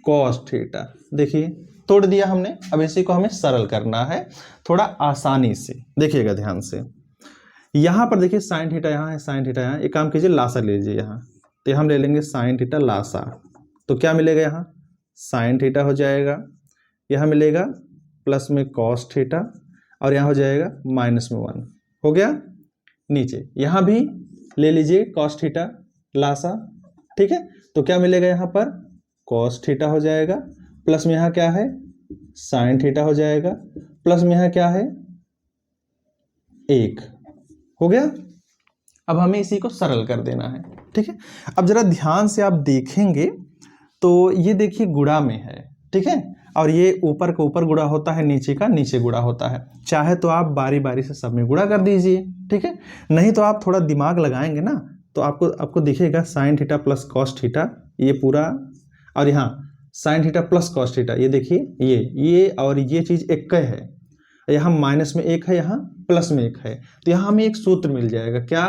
कॉस थीटा। देखिए तोड़ दिया हमने। अब इसी को हमें सरल करना है थोड़ा आसानी से, देखिएगा ध्यान से। यहां पर देखिए साइन थीटा यहाँ है, साइन थीटा यहाँ, एक काम कीजिए लासा लीजिए यहाँ। तो हम ले लेंगे साइन थीटा लासा। तो क्या मिलेगा, यहाँ साइन थीटा हो जाएगा, यहाँ मिलेगा प्लस में कॉस थीटा, और यहाँ हो जाएगा माइनस में 1 हो गया। नीचे यहाँ भी ले लीजिए कॉस थीटा लासा। ठीक है, तो क्या मिलेगा, यहाँ पर कॉस थीटा हो जाएगा, प्लस में यहाँ क्या है साइन थीटा हो जाएगा, प्लस में यहाँ क्या है 1 हो गया। अब हमें इसी को सरल कर देना है। ठीक है, अब जरा ध्यान से आप देखेंगे तो ये देखिए गुणा में है। ठीक है, और ये ऊपर का ऊपर गुणा होता है, नीचे का नीचे गुणा होता है। चाहे तो आप बारी बारी से सब में गुणा कर दीजिए। ठीक है, नहीं तो आप थोड़ा दिमाग लगाएंगे ना तो आपको दिखेगा sign theta plus cos theta, ये पूरा, और यहाँ sign theta plus cos theta, ये देखिए ये और ये चीज एक है। यहाँ माइनस में 1 है, यहाँ प्लस में 1 है। तो यहाँ हमें एक सूत्र मिल जाएगा, क्या,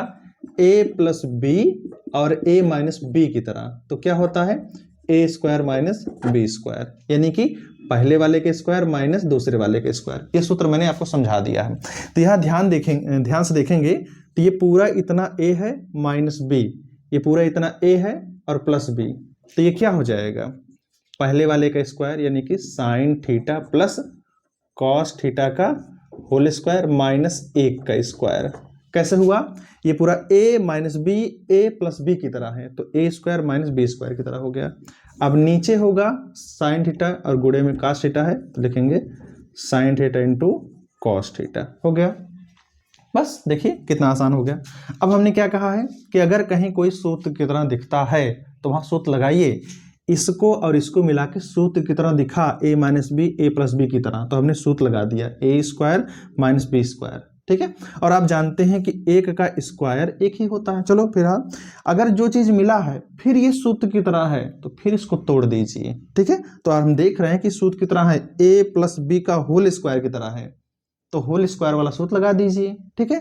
a प्लस बी और a माइनस बी की तरह। तो क्या होता है a square minus B square, यानी कि पहले वाले के स्क्वायर माइनस दूसरे वाले के स्क्वायर। ये सूत्र मैंने आपको समझा दिया है। तो यहाँ ध्यान से देखेंगे तो ये पूरा इतना a है माइनस b, ये पूरा इतना a है और प्लस b। तो ये क्या हो जाएगा, पहले वाले का स्क्वायर यानी कि sine theta plus cos theta का होल स्क्वायर माइनस 1 का स्क्वायर। कैसे हुआ, ये पूरा a minus B A plus B की तरह है, तो a square minus B square की तरह हो गया। अब नीचे होगा साइन थीटा और गुणे में कॉस थीटा है, तो लिखेंगे sine theta into cos theta हो गया। बस देखिए कितना आसान हो गया। अब हमने क्या कहा है कि अगर कहीं कोई सूत्र की तरह दिखता है तो वहां सूत्र लगाइए, इसको और इसको मिला के सूत्र की तरह दिखा a minus B A plus B की तरह, तो हमने सूत्र लगा दिया a square minus B square. ठीक है, और आप जानते हैं कि 1 का स्क्वायर 1 ही होता है। चलो फिर आप अगर जो चीज मिला है फिर ये सूत्र की तरह है तो फिर इसको तोड़ दीजिए। ठीक है, तो हम देख रहे हैं कि सूत्र की तरह है, a प्लस बी का होल स्क्वायर की तरह है, तो होल स्क्वायर वाला सूत्र लगा दीजिए। ठीक है,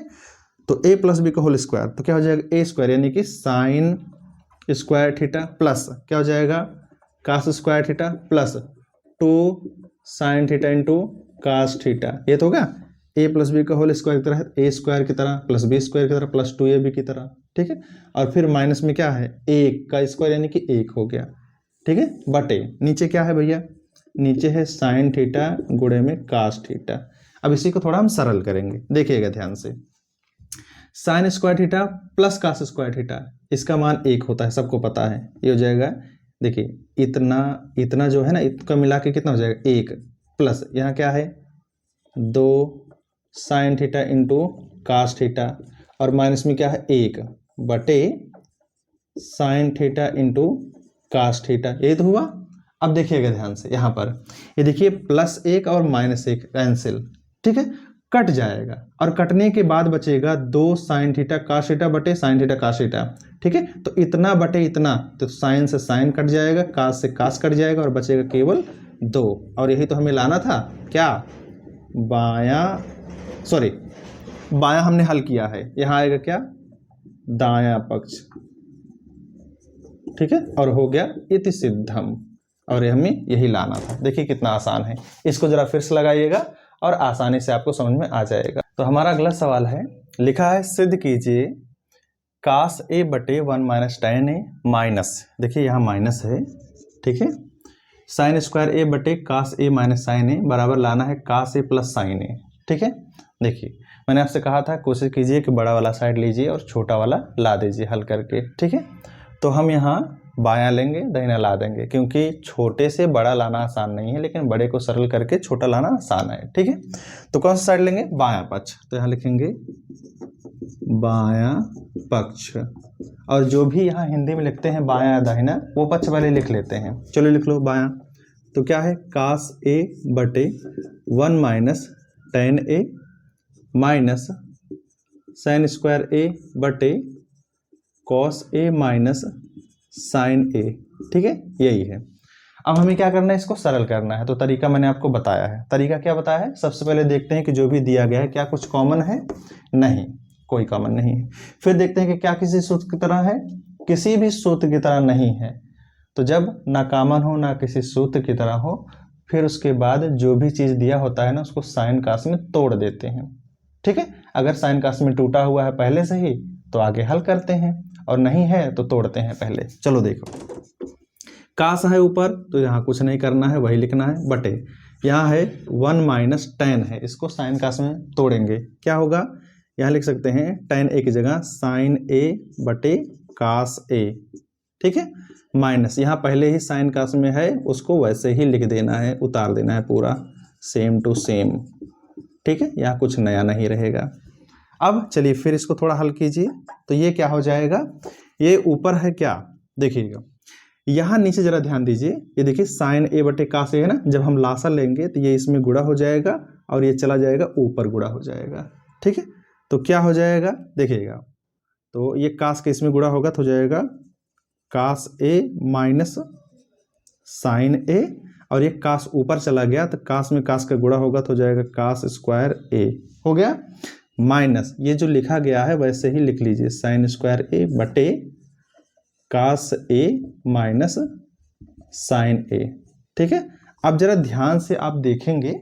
तो a प्लस बी का होल स्क्वायर, तो क्या हो जाएगा a स्क्वायर यानी कि साइन स्क्वायर थीटा प्लस क्या हो जाएगा cos square theta plus 2 sine theta into cos theta. ये तो होगा ए प्लस बी का होल स्क्वायर की तरह ए स्क्वायर की तरह प्लस बी स्क्वायर की तरह प्लस 2ab की तरह, ठीक है। और फिर माइनस में क्या है 1 का स्क्वायर यानी कि 1 हो गया, ठीक है, बटे नीचे क्या है भैया, नीचे है साइन थीटा गुणे में कास थीटा। अब इसी को थोड़ा हम सरल करेंगे, देखिएगा ध्यान से। Sine square theta plus cos square theta, इसका मान 1 होता है, सबको पता है। ये हो जाएगा, देखिए इतना इतना जो है ना, इसका मिला के कितना हो जाएगा 1 प्लस यहाँ क्या है 2 sine theta into cos theta और माइनस में क्या है 1 बटे sine theta into cos theta. यही तो हुआ। अब देखिएगा ध्यान से यहाँ पर, ये देखिए +1 और -1 कैंसिल, ठीक है, कट जाएगा और कटने के बाद बचेगा 2 साइन थीटा कास थीटा बटे साइन थीटा कास थीटा, ठीक है। तो इतना बटे इतना, तो साइन से साइन कट जाएगा, कास से कास कट जाएगा और बचेगा केवल 2। और यही तो हमें लाना था, क्या बायां हमने हल किया है, यहाँ आएगा क्या दायां पक्ष, ठीक है, और हो गया इति सिद्धम। और ये हमें यही लाना था। देखिए कितना आसान है, इसको जरा फिर से लगाइएगा और आसानी से आपको समझ में आ जाएगा। तो हमारा अगला सवाल है, लिखा है सिद्ध कीजिए कास ए बटे 1 माइनस tan ए माइनस, देखिए यहाँ माइनस है, ठीक है, साइन स्क्वायर ए बटे कास ए माइनस साइन ए बराबर लाना है कास ए प्लस साइन ए, ठीक है। देखिए मैंने आपसे कहा था कोशिश कीजिए कि बड़ा वाला साइड लीजिए और छोटा वाला ला दीजिए हल करके, ठीक है। तो हम यहाँ बायां लेंगे, दाहिना ला देंगे, क्योंकि छोटे से बड़ा लाना आसान नहीं है, लेकिन बड़े को सरल करके छोटा लाना आसान है, ठीक है। तो कौन सा साइड लेंगे, बायां पक्ष, तो यहाँ लिखेंगे बायां पक्ष। और जो भी यहाँ हिंदी में लिखते हैं बायां दाहिना, वो पक्ष वाले लिख लेते हैं। चलो लिख लो बायां, तो क्या है कास ए बटे 1 माइनस tan ए माइनस साइन स्क्वायर ए बटे कॉस ए माइनस साइन ए, ठीक है, यही है। अब हमें क्या करना है, इसको सरल करना है। तो तरीका मैंने आपको बताया है। तरीका क्या बताया है, सबसे पहले देखते हैं कि जो भी दिया गया है क्या कुछ कॉमन है, नहीं, कोई कॉमन नहीं है। फिर देखते हैं कि क्या किसी सूत्र की तरह है, किसी भी सूत्र की तरह नहीं है। तो जब ना कॉमन हो ना किसी सूत्र की तरह हो, फिर उसके बाद जो भी चीज़ दिया होता है ना, उसको साइन कास में तोड़ देते हैं, ठीक है। अगर साइन कास में टूटा हुआ है पहले से ही तो आगे हल करते हैं, और नहीं है तो तोड़ते हैं पहले। चलो देखो, कास है ऊपर तो यहाँ कुछ नहीं करना है, वही लिखना है, बटे यहाँ है 1 माइनस tan है, इसको साइन कास में तोड़ेंगे, क्या होगा, यहाँ लिख सकते हैं tan a की जगह साइन a बटे कास a, ठीक है, माइनस यहाँ पहले ही साइन कास में है, उसको वैसे ही लिख देना है, उतार देना है पूरा सेम टू सेम, ठीक है, यहाँ कुछ नया नहीं रहेगा। अब चलिए फिर इसको थोड़ा हल कीजिए, तो ये क्या हो जाएगा, ये ऊपर है क्या, देखिएगा यहाँ नीचे जरा ध्यान दीजिए, ये देखिए साइन ए बटे कास ए है ना, जब हम लासा लेंगे तो ये इसमें गुणा हो जाएगा और ये चला जाएगा ऊपर गुणा हो जाएगा, ठीक है। तो क्या हो जाएगा देखिएगा, तो ये कास के इसमें गुणा होगा तो हो जाएगा कास ए माइनस साइन ए, और ये कास ऊपर चला गया तो कास में कास का गुणा होगा तो हो जाएगा कास स्क्वायर ए, हो गया, माइनस ये जो लिखा गया है वैसे ही लिख लीजिए साइन स्क्वायर ए बटे कास ए माइनस साइन ए, ठीक है। अब जरा ध्यान से आप देखेंगे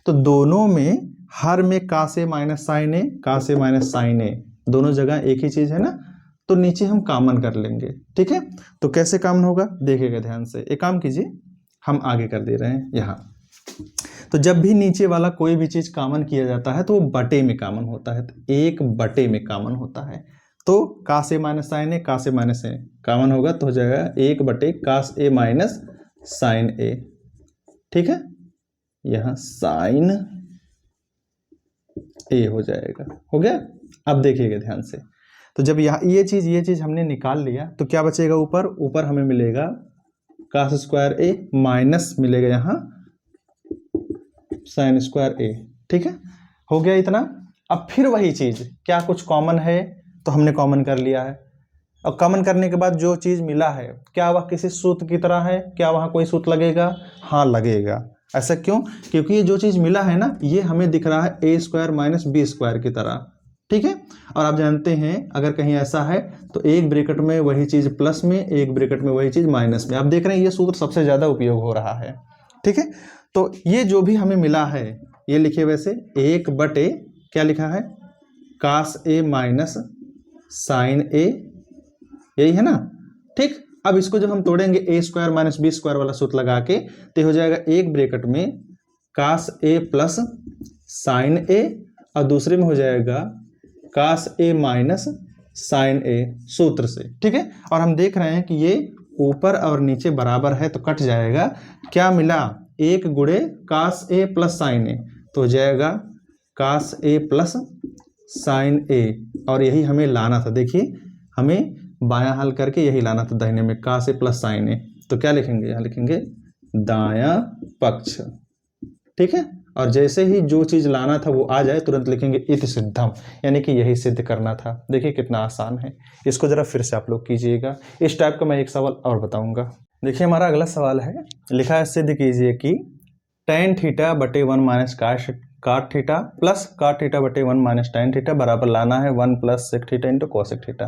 तो दोनों में हर में कास ए माइनस साइन ए, कास ए माइनस साइन ए, दोनों जगह एक ही चीज है ना, तो नीचे हम कॉमन कर लेंगे, ठीक है। तो कैसे कॉमन होगा देखिएगा ध्यान से, एक काम कीजिए, हम आगे कर दे रहे हैं यहाँ। तो जब भी नीचे वाला कोई भी चीज कॉमन किया जाता है तो वो बटे में कॉमन होता है, तो 1 बटे में कॉमन होता है। तो कास ए माइनस साइन ए, कास ए माइनस ए कॉमन होगा तो हो जाएगा 1 बटे कास ए माइनस साइन ए, ठीक है, यहाँ साइन ए हो जाएगा, हो गया। अब देखिएगा ध्यान से, तो जब यहाँ ये चीज हमने निकाल लिया तो क्या बचेगा, ऊपर हमें मिलेगा कास स्क्वायर ए माइनस मिलेगा यहाँ साइन स्क्वायर ए, ठीक है, हो गया इतना। अब फिर वही चीज, क्या कुछ कॉमन है तो हमने कॉमन कर लिया है, और कॉमन करने के बाद जो चीज मिला है क्या वह किसी सूत्र की तरह है, क्या वहां कोई सूत्र लगेगा, हाँ लगेगा। ऐसा क्यों, क्योंकि ये जो चीज मिला है ना, ये हमें दिख रहा है A square minus B square की तरह, ठीक है। और आप जानते हैं अगर कहीं ऐसा है तो एक ब्रैकेट में वही चीज़ प्लस में, एक ब्रैकेट में वही चीज़ माइनस में। आप देख रहे हैं ये सूत्र सबसे ज़्यादा उपयोग हो रहा है, ठीक है। तो ये जो भी हमें मिला है ये लिखिए वैसे 1 बटे क्या लिखा है, कास ए माइनस साइन ए, यही है ना, ठीक। अब इसको जब हम तोड़ेंगे ए स्क्वायर माइनस बी स्क्वायर वाला सूत्र लगा के, तो हो जाएगा एक ब्रैकेट में कास ए प्लस साइन ए और दूसरे में हो जाएगा कास ए माइनस साइन ए सूत्र से, ठीक है। और हम देख रहे हैं कि ये ऊपर और नीचे बराबर है तो कट जाएगा। क्या मिला, 1 गुणे कास ए प्लस साइन ए, तो हो जाएगा कास ए प्लस साइन ए, और यही हमें लाना था। देखिए हमें बायां हल करके यही लाना था दाहिने में, कास ए प्लस साइन ए। तो क्या लिखेंगे, यहाँ लिखेंगे दायां पक्ष, ठीक है। और जैसे ही जो चीज लाना था वो आ जाए तुरंत लिखेंगे इति सिद्धम, यानी कि यही सिद्ध करना था। देखिए कितना आसान है। इसको जरा फिर से आप लोग कीजिएगा। इस टाइप का मैं एक सवाल और बताऊंगा। देखिए हमारा अगला सवाल है, लिखा है सिद्ध कीजिए कि tan थीटा बटे 1 माइनस काट थीटा प्लस काट थीटा बटे 1 माइनस tan थीटा बराबर लाना है 1 plus sec theta into cosec theta.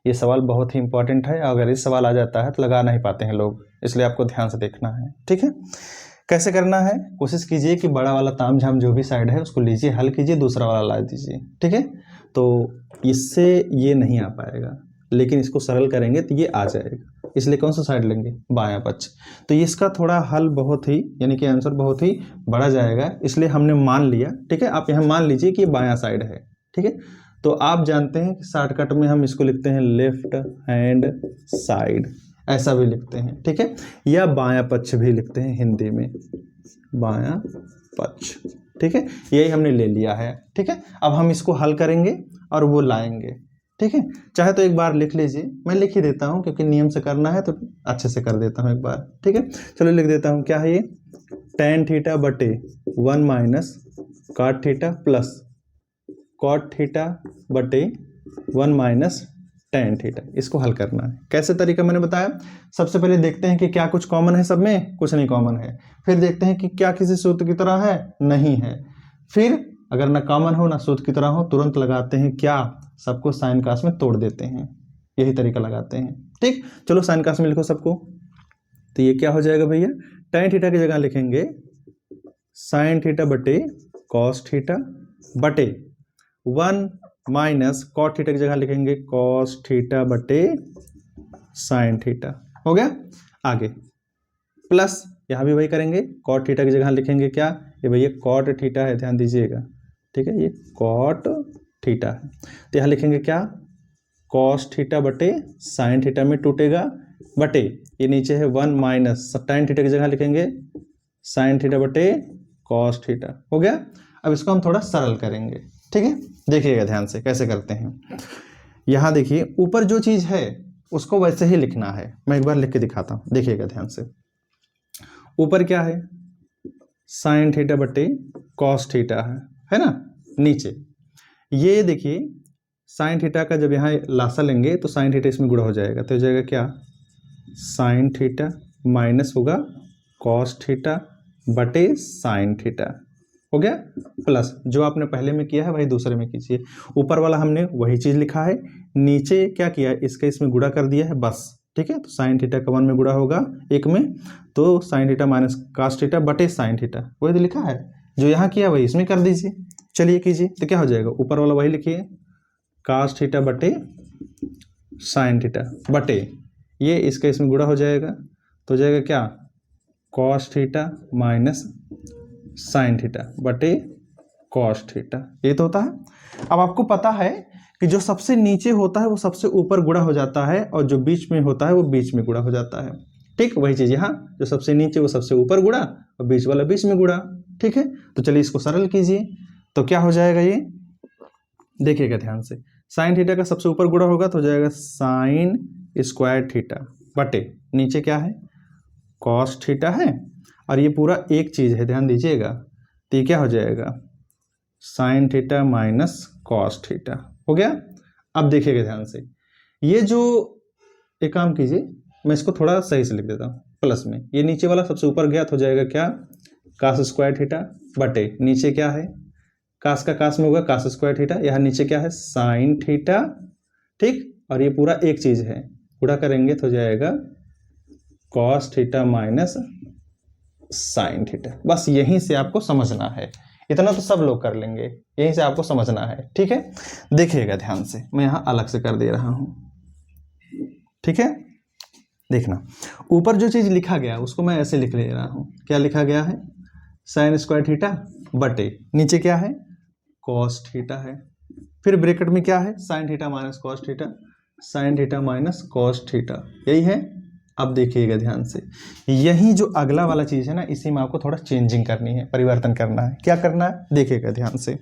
ये सवाल बहुत ही इंपॉर्टेंट है, अगर इस सवाल आ जाता है तो लगा नहीं पाते हैं लोग, इसलिए आपको ध्यान से देखना है, ठीक है। कैसे करना है, कोशिश कीजिए कि बड़ा वाला तामझाम जो भी साइड है उसको लीजिए, हल कीजिए, दूसरा वाला ला दीजिए, ठीक है। तो इससे ये नहीं आ पाएगा, लेकिन इसको सरल करेंगे तो ये आ जाएगा। इसलिए कौन सा साइड लेंगे, बायां पक्ष। तो इसका थोड़ा हल बहुत ही, यानी कि आंसर बहुत ही बड़ा जाएगा, इसलिए हमने मान लिया, ठीक है। आप यहाँ मान लीजिए कि ये बायां साइड है, ठीक है। तो आप जानते हैं कि शॉर्टकट में हम इसको लिखते हैं लेफ्ट हैंड साइड, ऐसा भी लिखते हैं, ठीक है। या बायां पक्ष भी लिखते हैं हिंदी में, बायां पक्ष, ठीक है। यही हमने ले लिया है, ठीक है। अब हम इसको हल करेंगे और वो लाएंगे, ठीक है। चाहे तो एक बार लिख लीजिए, मैं लिख ही देता हूँ क्योंकि नियम से करना है तो अच्छे से कर देता हूँ एक बार, ठीक है। चलो लिख देता हूँ, क्या है ये, tan थीटा बटे 1 माइनस काट थीटा प्लस कॉट थीटा बटे 1 माइनस tan थीटा। इसको हल करना है। कैसे तरीका मैंने बताया, सबसे पहले देखते हैं कि क्या कुछ कॉमन है, सब में कुछ नहीं कॉमन है। फिर देखते हैं कि क्या किसी सूत्र की तरह है, नहीं है। फिर अगर ना कॉमन हो ना सूत्र की तरह हो, तुरंत लगाते हैं क्या, सबको साइन कास में तोड़ देते हैं, यही तरीका लगाते हैं, ठीक। चलो साइन कास में लिखो सबको। तो ये क्या हो जाएगा भैया, tan थीटा की जगह लिखेंगे साइन थीटा बटे कॉस थीटा बटे 1 माइनस कॉट थीटा की जगह लिखेंगे कॉस थीटा बटे साइन थीटा। हो गया, आगे प्लस यहाँ भी वही करेंगे, कॉट थीटा की जगह लिखेंगे क्या, ये भैया कॉट थीटा है, ध्यान दीजिएगा, ठीक है। ये कॉट थीटा है, तो यहाँ लिखेंगे क्या, कॉस थीटा बटे साइन थीटा में टूटेगा बटे, ये नीचे है 1 माइनस tan थीटा की जगह लिखेंगे साइन थीटा बटे कॉस थीटा। हो गया। अब इसको हम थोड़ा सरल करेंगे, ठीक है। देखिएगा ध्यान से कैसे करते हैं। यहाँ देखिए ऊपर जो चीज़ है उसको वैसे ही लिखना है, मैं एक बार लिख के दिखाता हूँ, देखिएगा ध्यान से। ऊपर क्या है, साइन थीटा बटे कॉस थीटा है ना। नीचे ये देखिए साइन थीटा का जब यहाँ लासा लेंगे तो साइन थीटा इसमें गुणा हो जाएगा, तो हो जाएगा क्या, साइन थीटा माइनस होगा कॉस थीटा बटे साइन थीटा। हो गया, प्लस जो आपने पहले में किया है वही दूसरे में कीजिए। ऊपर वाला हमने वही चीज़ लिखा है, नीचे क्या किया है, इसके इसमें गुणा कर दिया है बस, ठीक है। तो साइन थीटा का 1 में गुणा होगा 1 में, तो sine theta minus cos theta बटे साइन थीटा, वही तो लिखा है। जो यहाँ किया वही इसमें कर दीजिए। चलिए कीजिए, तो क्या हो जाएगा, ऊपर वाला वही लिखिए कास थीटा बटे साइन थीटा बटे, ये इसका इसमें गुणा हो जाएगा, तो हो जाएगा क्या, cos theta minus sine theta बटे कॉस थीटा, ये तो होता है। अब आपको पता है कि जो सबसे नीचे होता है वो सबसे ऊपर गुणा हो जाता है, और जो बीच में होता है वो बीच में गुणा हो जाता है, ठीक। वही चीज़ यहाँ, जो सबसे नीचे वो सबसे ऊपर गुणा और बीच वाला बीच में गुणा, ठीक है। तो चलिए इसको सरल कीजिए, तो क्या हो जाएगा, ये देखिएगा ध्यान से, साइन थीटा का सबसे ऊपर गुणा होगा तो हो जाएगा साइन स्क्वायर थीटा बटे नीचे क्या है, कॉस थीटा है, और ये पूरा एक चीज़ है, ध्यान दीजिएगा। तो ये क्या हो जाएगा, sine theta minus cos theta. हो गया। अब देखिएगा ध्यान से, ये जो एक काम कीजिए, मैं इसको थोड़ा सही से लिख देता हूँ प्लस में, ये नीचे वाला सबसे ऊपर गया तो हो जाएगा क्या, कास स्क्वायर थीटा बटे नीचे क्या है, कास का कास में होगा कास स्क्वायर थीटा, यहाँ नीचे क्या है साइन थीटा, ठीक, और ये पूरा एक चीज है, पूरा करेंगे तो हो जाएगा cos theta minus sine theta. बस यहीं से आपको समझना है, इतना तो सब लोग कर लेंगे, यहीं से आपको समझना है, ठीक है। देखिएगा ध्यान से, मैं यहाँ अलग से कर दे रहा हूं, ठीक है। देखना ऊपर जो चीज लिखा गया उसको मैं ऐसे लिख ले रहा हूं, क्या लिखा गया है साइन स्क्वायर थीटा बटे नीचे क्या है कॉस थीटा है, फिर ब्रैकेट में क्या है sign theta minus cos theta, sign theta minus cos theta, यही है। अब देखिएगा ध्यान से, यही जो अगला वाला चीज है ना, इसी में आपको थोड़ा चेंजिंग करनी है, परिवर्तन करना है। क्या करना है देखिएगा ध्यान से,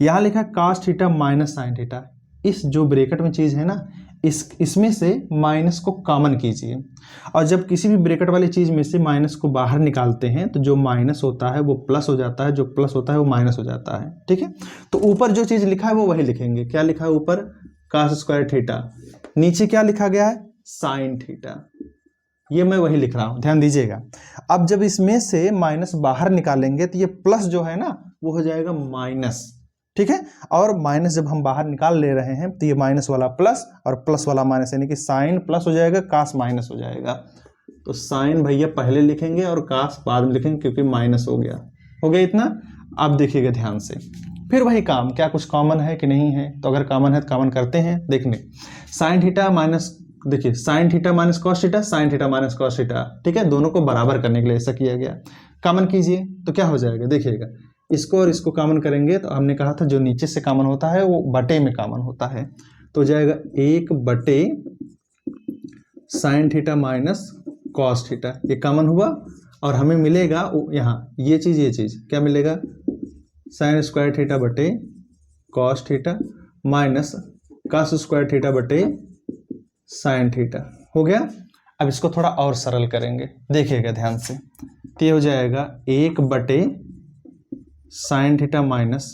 यहाँ लिखा cos theta minus sine theta, इस जो ब्रैकेट में चीज है ना इसमें से माइनस को कॉमन कीजिए, और जब किसी भी ब्रैकेट वाली चीज में से माइनस को बाहर निकालते हैं तो जो माइनस होता है वो प्लस हो जाता है, जो प्लस होता है वो माइनस हो जाता है, ठीक है। तो ऊपर जो चीज लिखा है वो वही लिखेंगे, क्या लिखा है ऊपर कॉस स्क्वायर थीटा, नीचे क्या लिखा गया है साइन थीटा, ये मैं वही लिख रहा हूं, ध्यान दीजिएगा। अब जब इसमें से माइनस बाहर निकालेंगे तो ये प्लस जो है ना वो हो जाएगा माइनस, ठीक है। और माइनस जब हम बाहर निकाल ले रहे हैं तो ये माइनस वाला प्लस और प्लस वाला माइनस, यानी कि साइन प्लस हो जाएगा कास माइनस हो जाएगा। तो साइन भैया पहले लिखेंगे और कास बाद में लिखेंगे क्योंकि माइनस हो गया इतना। अब देखिएगा ध्यान से, फिर वही काम, क्या कुछ कॉमन है कि नहीं है, तो अगर कॉमन है तो कॉमन करते हैं। देखने साइन थीटा माइनस, देखिए sign theta minus cos theta, sign theta minus cos theta, ठीक है, दोनों को बराबर करने के लिए ऐसा किया गया। कॉमन कीजिए तो क्या हो जाएगा देखिएगा, इसको और इसको कॉमन करेंगे तो हमने कहा था जो नीचे से कॉमन होता है वो बटे में कॉमन होता है, तो जाएगा 1 बटे sine theta minus cos theta, ये कॉमन हुआ और हमें मिलेगा यहाँ ये चीज क्या मिलेगा साइन स्क्वायर थीटा बटे cos theta minus cos square theta बटे साइन थीटा, हो गया। अब इसको थोड़ा और सरल करेंगे, देखिएगा ध्यान से, तो ये हो जाएगा 1 बटे sine theta minus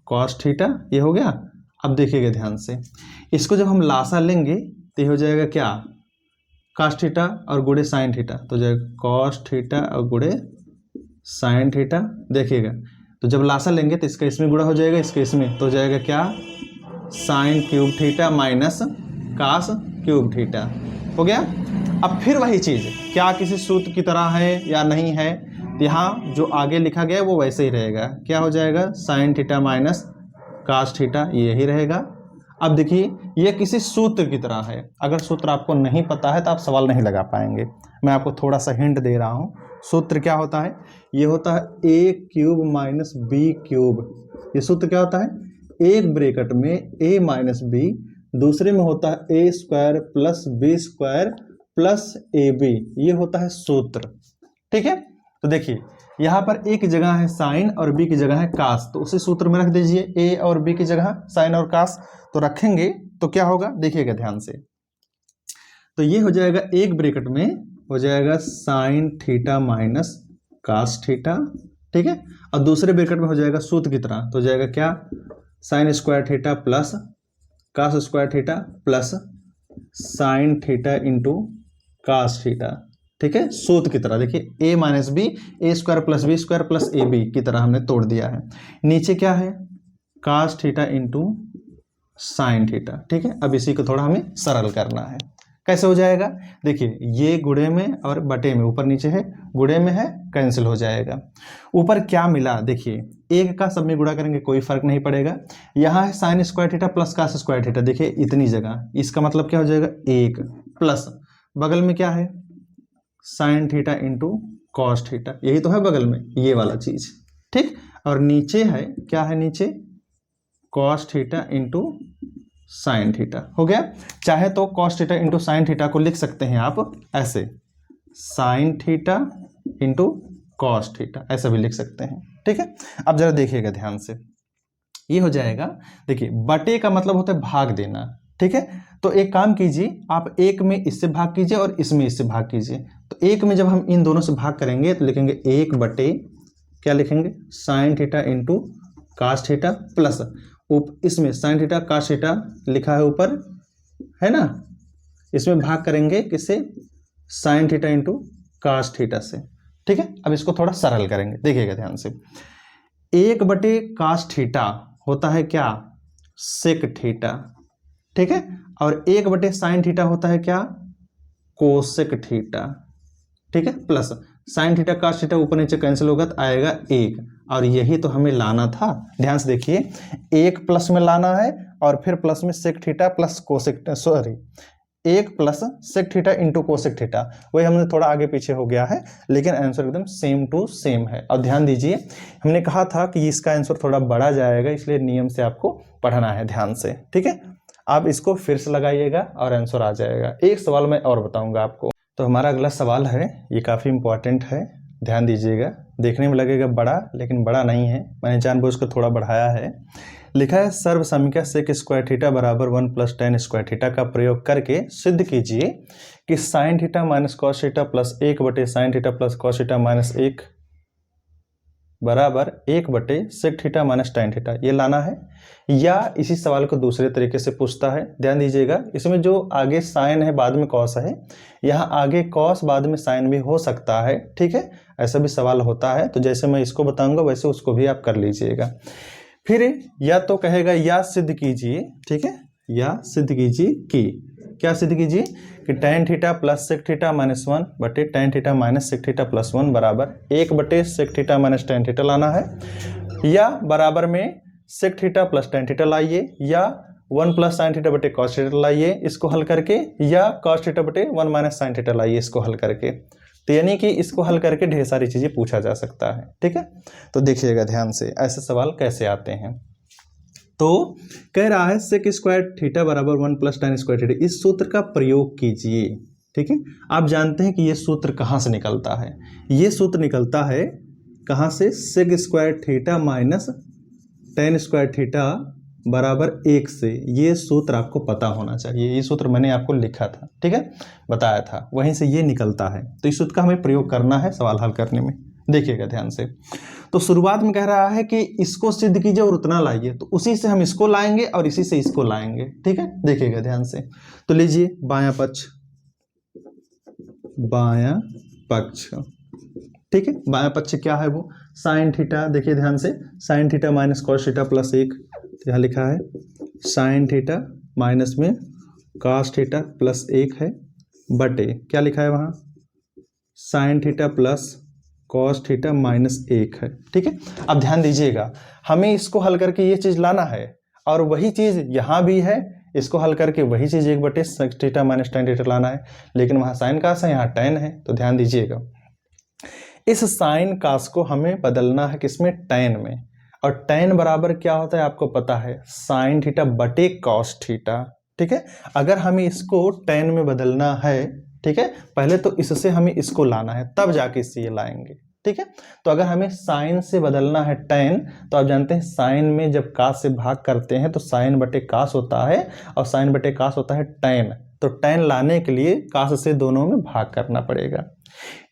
cos theta, ये हो गया। अब देखिएगा ध्यान से, इसको जब हम लासा लेंगे तो ये हो जाएगा क्या कॉस थीटा और गुणे साइन थीटा, तो जाएगा कॉस थीटा और गुणे साइन थीटा। देखिएगा तो जब लासा लेंगे तो इसका इसमें गुणा हो जाएगा, इसके इसमें, तो जाएगा क्या sine cube theta minus cos cube theta, हो गया। अब फिर वही चीज क्या किसी सूत्र की तरह है या नहीं है, यहाँ जो आगे लिखा गया है वो वैसे ही रहेगा, क्या हो जाएगा sine theta minus cos theta, यही रहेगा। अब देखिए ये किसी सूत्र की तरह है, अगर सूत्र आपको नहीं पता है तो आप सवाल नहीं लगा पाएंगे, मैं आपको थोड़ा सा हिंट दे रहा हूँ। सूत्र क्या होता है, ये होता है ए क्यूब माइनस बी क्यूब, ये सूत्र क्या होता है एक ब्रैकेट में ए माइनस बी, दूसरे में होता है A square plus B square plus A B, ये होता है सूत्र, ठीक है। तो देखिए यहाँ पर ए की जगह है साइन और बी की जगह है कास, तो उसी सूत्र में रख दीजिए ए और बी की जगह साइन और कास, तो रखेंगे तो क्या होगा देखिएगा ध्यान से, तो ये हो जाएगा एक ब्रैकेट में हो जाएगा sine theta minus cos theta, ठीक है, और दूसरे ब्रैकेट में हो जाएगा सूत्र की तरह, तो हो जाएगा क्या sine square theta plus cos square theta plus sine theta into cos theta, ठीक है, सूत्र की तरह। देखिए a minus B A square plus B square plus A B की तरह हमने तोड़ दिया है। नीचे क्या है cos theta into sine theta, ठीक है। अब इसी को थोड़ा हमें सरल करना है, कैसे हो जाएगा देखिए, ये गुणे में और बटे में, ऊपर नीचे है गुणे में है कैंसिल हो जाएगा। ऊपर क्या मिला देखिए, एक का सब में गुणा करेंगे कोई फर्क नहीं पड़ेगा, यहाँ है sine square theta plus cos square theta, देखिए इतनी जगह, इसका मतलब क्या हो जाएगा एक प्लस बगल में क्या है sign theta into cos theta, यही तो है बगल में ये वाला चीज, ठीक। और नीचे है क्या है नीचे cos theta into sine theta, हो गया। चाहे तो cos theta into sine theta को लिख सकते हैं आप ऐसे sign theta into cos theta, ऐसा भी लिख सकते हैं, ठीक है। अब जरा देखिएगा ध्यान से, ये हो जाएगा देखिए बटे का मतलब होता है भाग देना, ठीक है। तो एक काम कीजिए आप एक में इससे भाग कीजिए और इसमें इससे भाग कीजिए, तो एक में जब हम इन दोनों से भाग करेंगे तो लिखेंगे एक बटे क्या लिखेंगे sine theta into cos theta plus इसमें साइन थीटा कास थीटा लिखा है ऊपर है ना, इसमें भाग करेंगे किससे sine theta into cos theta से, ठीक है। अब इसको थोड़ा सरल करेंगे, देखिएगा ध्यान से, 1/cos थीटा होता है क्या, सेक थीटा, ठीक है, और 1/sin थीटा होता है क्या, कोसेक थीटा, ठीक है, plus sine theta cos theta ऊपर नीचे कैंसिल होगा तो आएगा 1, और यही तो हमें लाना था। ध्यान से देखिए, 1 प्लस में लाना है और फिर प्लस में sec theta plus cosec, sorry 1 plus sec theta into cosec theta, वही हमने थोड़ा आगे पीछे हो गया है, लेकिन आंसर एकदम सेम टू सेम है। और ध्यान दीजिए, हमने कहा था कि इसका आंसर थोड़ा बड़ा जाएगा, इसलिए नियम से आपको पढ़ना है ध्यान से, ठीक है। आप इसको फिर से लगाइएगा और आंसर आ जाएगा। एक सवाल मैं और बताऊंगा आपको। तो हमारा अगला सवाल है, ये काफ़ी इंपॉर्टेंट है, ध्यान दीजिएगा। देखने में लगेगा बड़ा, लेकिन बड़ा नहीं है, मैंने जानबूझकर थोड़ा बढ़ाया है। लिखा है सर्व समीकरण सेक स्क्वायर थीटा बराबर 1 + tan स्क्वायर थीटा का प्रयोग करके सिद्ध कीजिए कि sine theta minus cos theta plus 1/sin theta plus cos theta minus 1 बराबर 1/सेक थीटा माइनस tan थीटा, ये लाना है। या इसी सवाल को दूसरे तरीके से पूछता है, ध्यान दीजिएगा, इसमें जो आगे साइन है बाद में कॉस है, यहाँ आगे कॉस बाद में साइन भी हो सकता है, ठीक है, ऐसा भी सवाल होता है। तो जैसे मैं इसको बताऊंगा वैसे उसको भी आप कर लीजिएगा। फिर या तो कहेगा या सिद्ध कीजिए, ठीक है, या सिद्ध कीजिए कि, क्या सिद्ध कीजिए कि tan theta plus sec theta minus 1/tan theta minus sec theta plus 1 बराबर 1/सेक थीटा माइनस tan थीटा लाना है। या बराबर में sec theta plus tan theta लाइए, या 1 + sin थीटा बटे cos थीटा लाइए इसको हल करके, या cos थीटा बटे 1 - sin थीटा लाइए इसको हल करके। तो यानी कि इसको हल करके ढेर सारी चीज़ें पूछा जा सकता है, ठीक है। तो देखिएगा ध्यान से ऐसे सवाल कैसे आते हैं। तो कह रहा है सेक स्क्वायर थीटा बराबर 1 + tan स्क्वायर थीटा, इस सूत्र का प्रयोग कीजिए, ठीक है। आप जानते हैं कि ये सूत्र कहाँ से निकलता है, ये सूत्र निकलता है कहाँ से, sec square theta minus tan square theta बराबर 1 से। ये सूत्र आपको पता होना चाहिए, ये सूत्र मैंने आपको लिखा था, ठीक है, बताया था, वहीं से ये निकलता है। तो इस सूत्र का हमें प्रयोग करना है सवाल हल करने में, देखिएगा ध्यान से। तो शुरुआत में कह रहा है कि इसको सिद्ध कीजिए और उतना लाइए, तो उसी से हम इसको लाएंगे और इसी से इसको लाएंगे, ठीक है, देखिएगा ध्यान से। तो लीजिए बायां पक्ष, बायां पक्ष, ठीक है, बायां पक्ष क्या है वो, साइन थीटा, देखिए ध्यान से, sign theta minus cos theta plus 1, यहाँ लिखा है साइन थीटा माइनस में कॉस थीटा प्लस 1 है, बटे क्या लिखा है वहाँ, sign theta plus cos theta minus 1 है, ठीक है। अब ध्यान दीजिएगा, हमें इसको हल करके ये चीज़ लाना है, और वही चीज़ यहाँ भी है, इसको हल करके वही चीज़ 1/सेक थीटा माइनस tan थीटा लाना है, लेकिन वहाँ साइन कास है, यहाँ tan है। तो ध्यान दीजिएगा, इस साइन कास को हमें बदलना है किसमें, tan में, और tan बराबर क्या होता है आपको पता है, साइन थीटा बटे कॉस थीटा, ठीक है। अगर हमें इसको tan में बदलना है, ठीक है, पहले तो इससे हमें इसको लाना है, तब जाके इससे ये लाएंगे, ठीक है। तो अगर हमें साइन से बदलना है tan, तो आप जानते हैं साइन में जब कास से भाग करते हैं तो साइन बटे कास होता है, और साइन बटे कास होता है tan। तो tan लाने के लिए कास से दोनों में भाग करना पड़ेगा।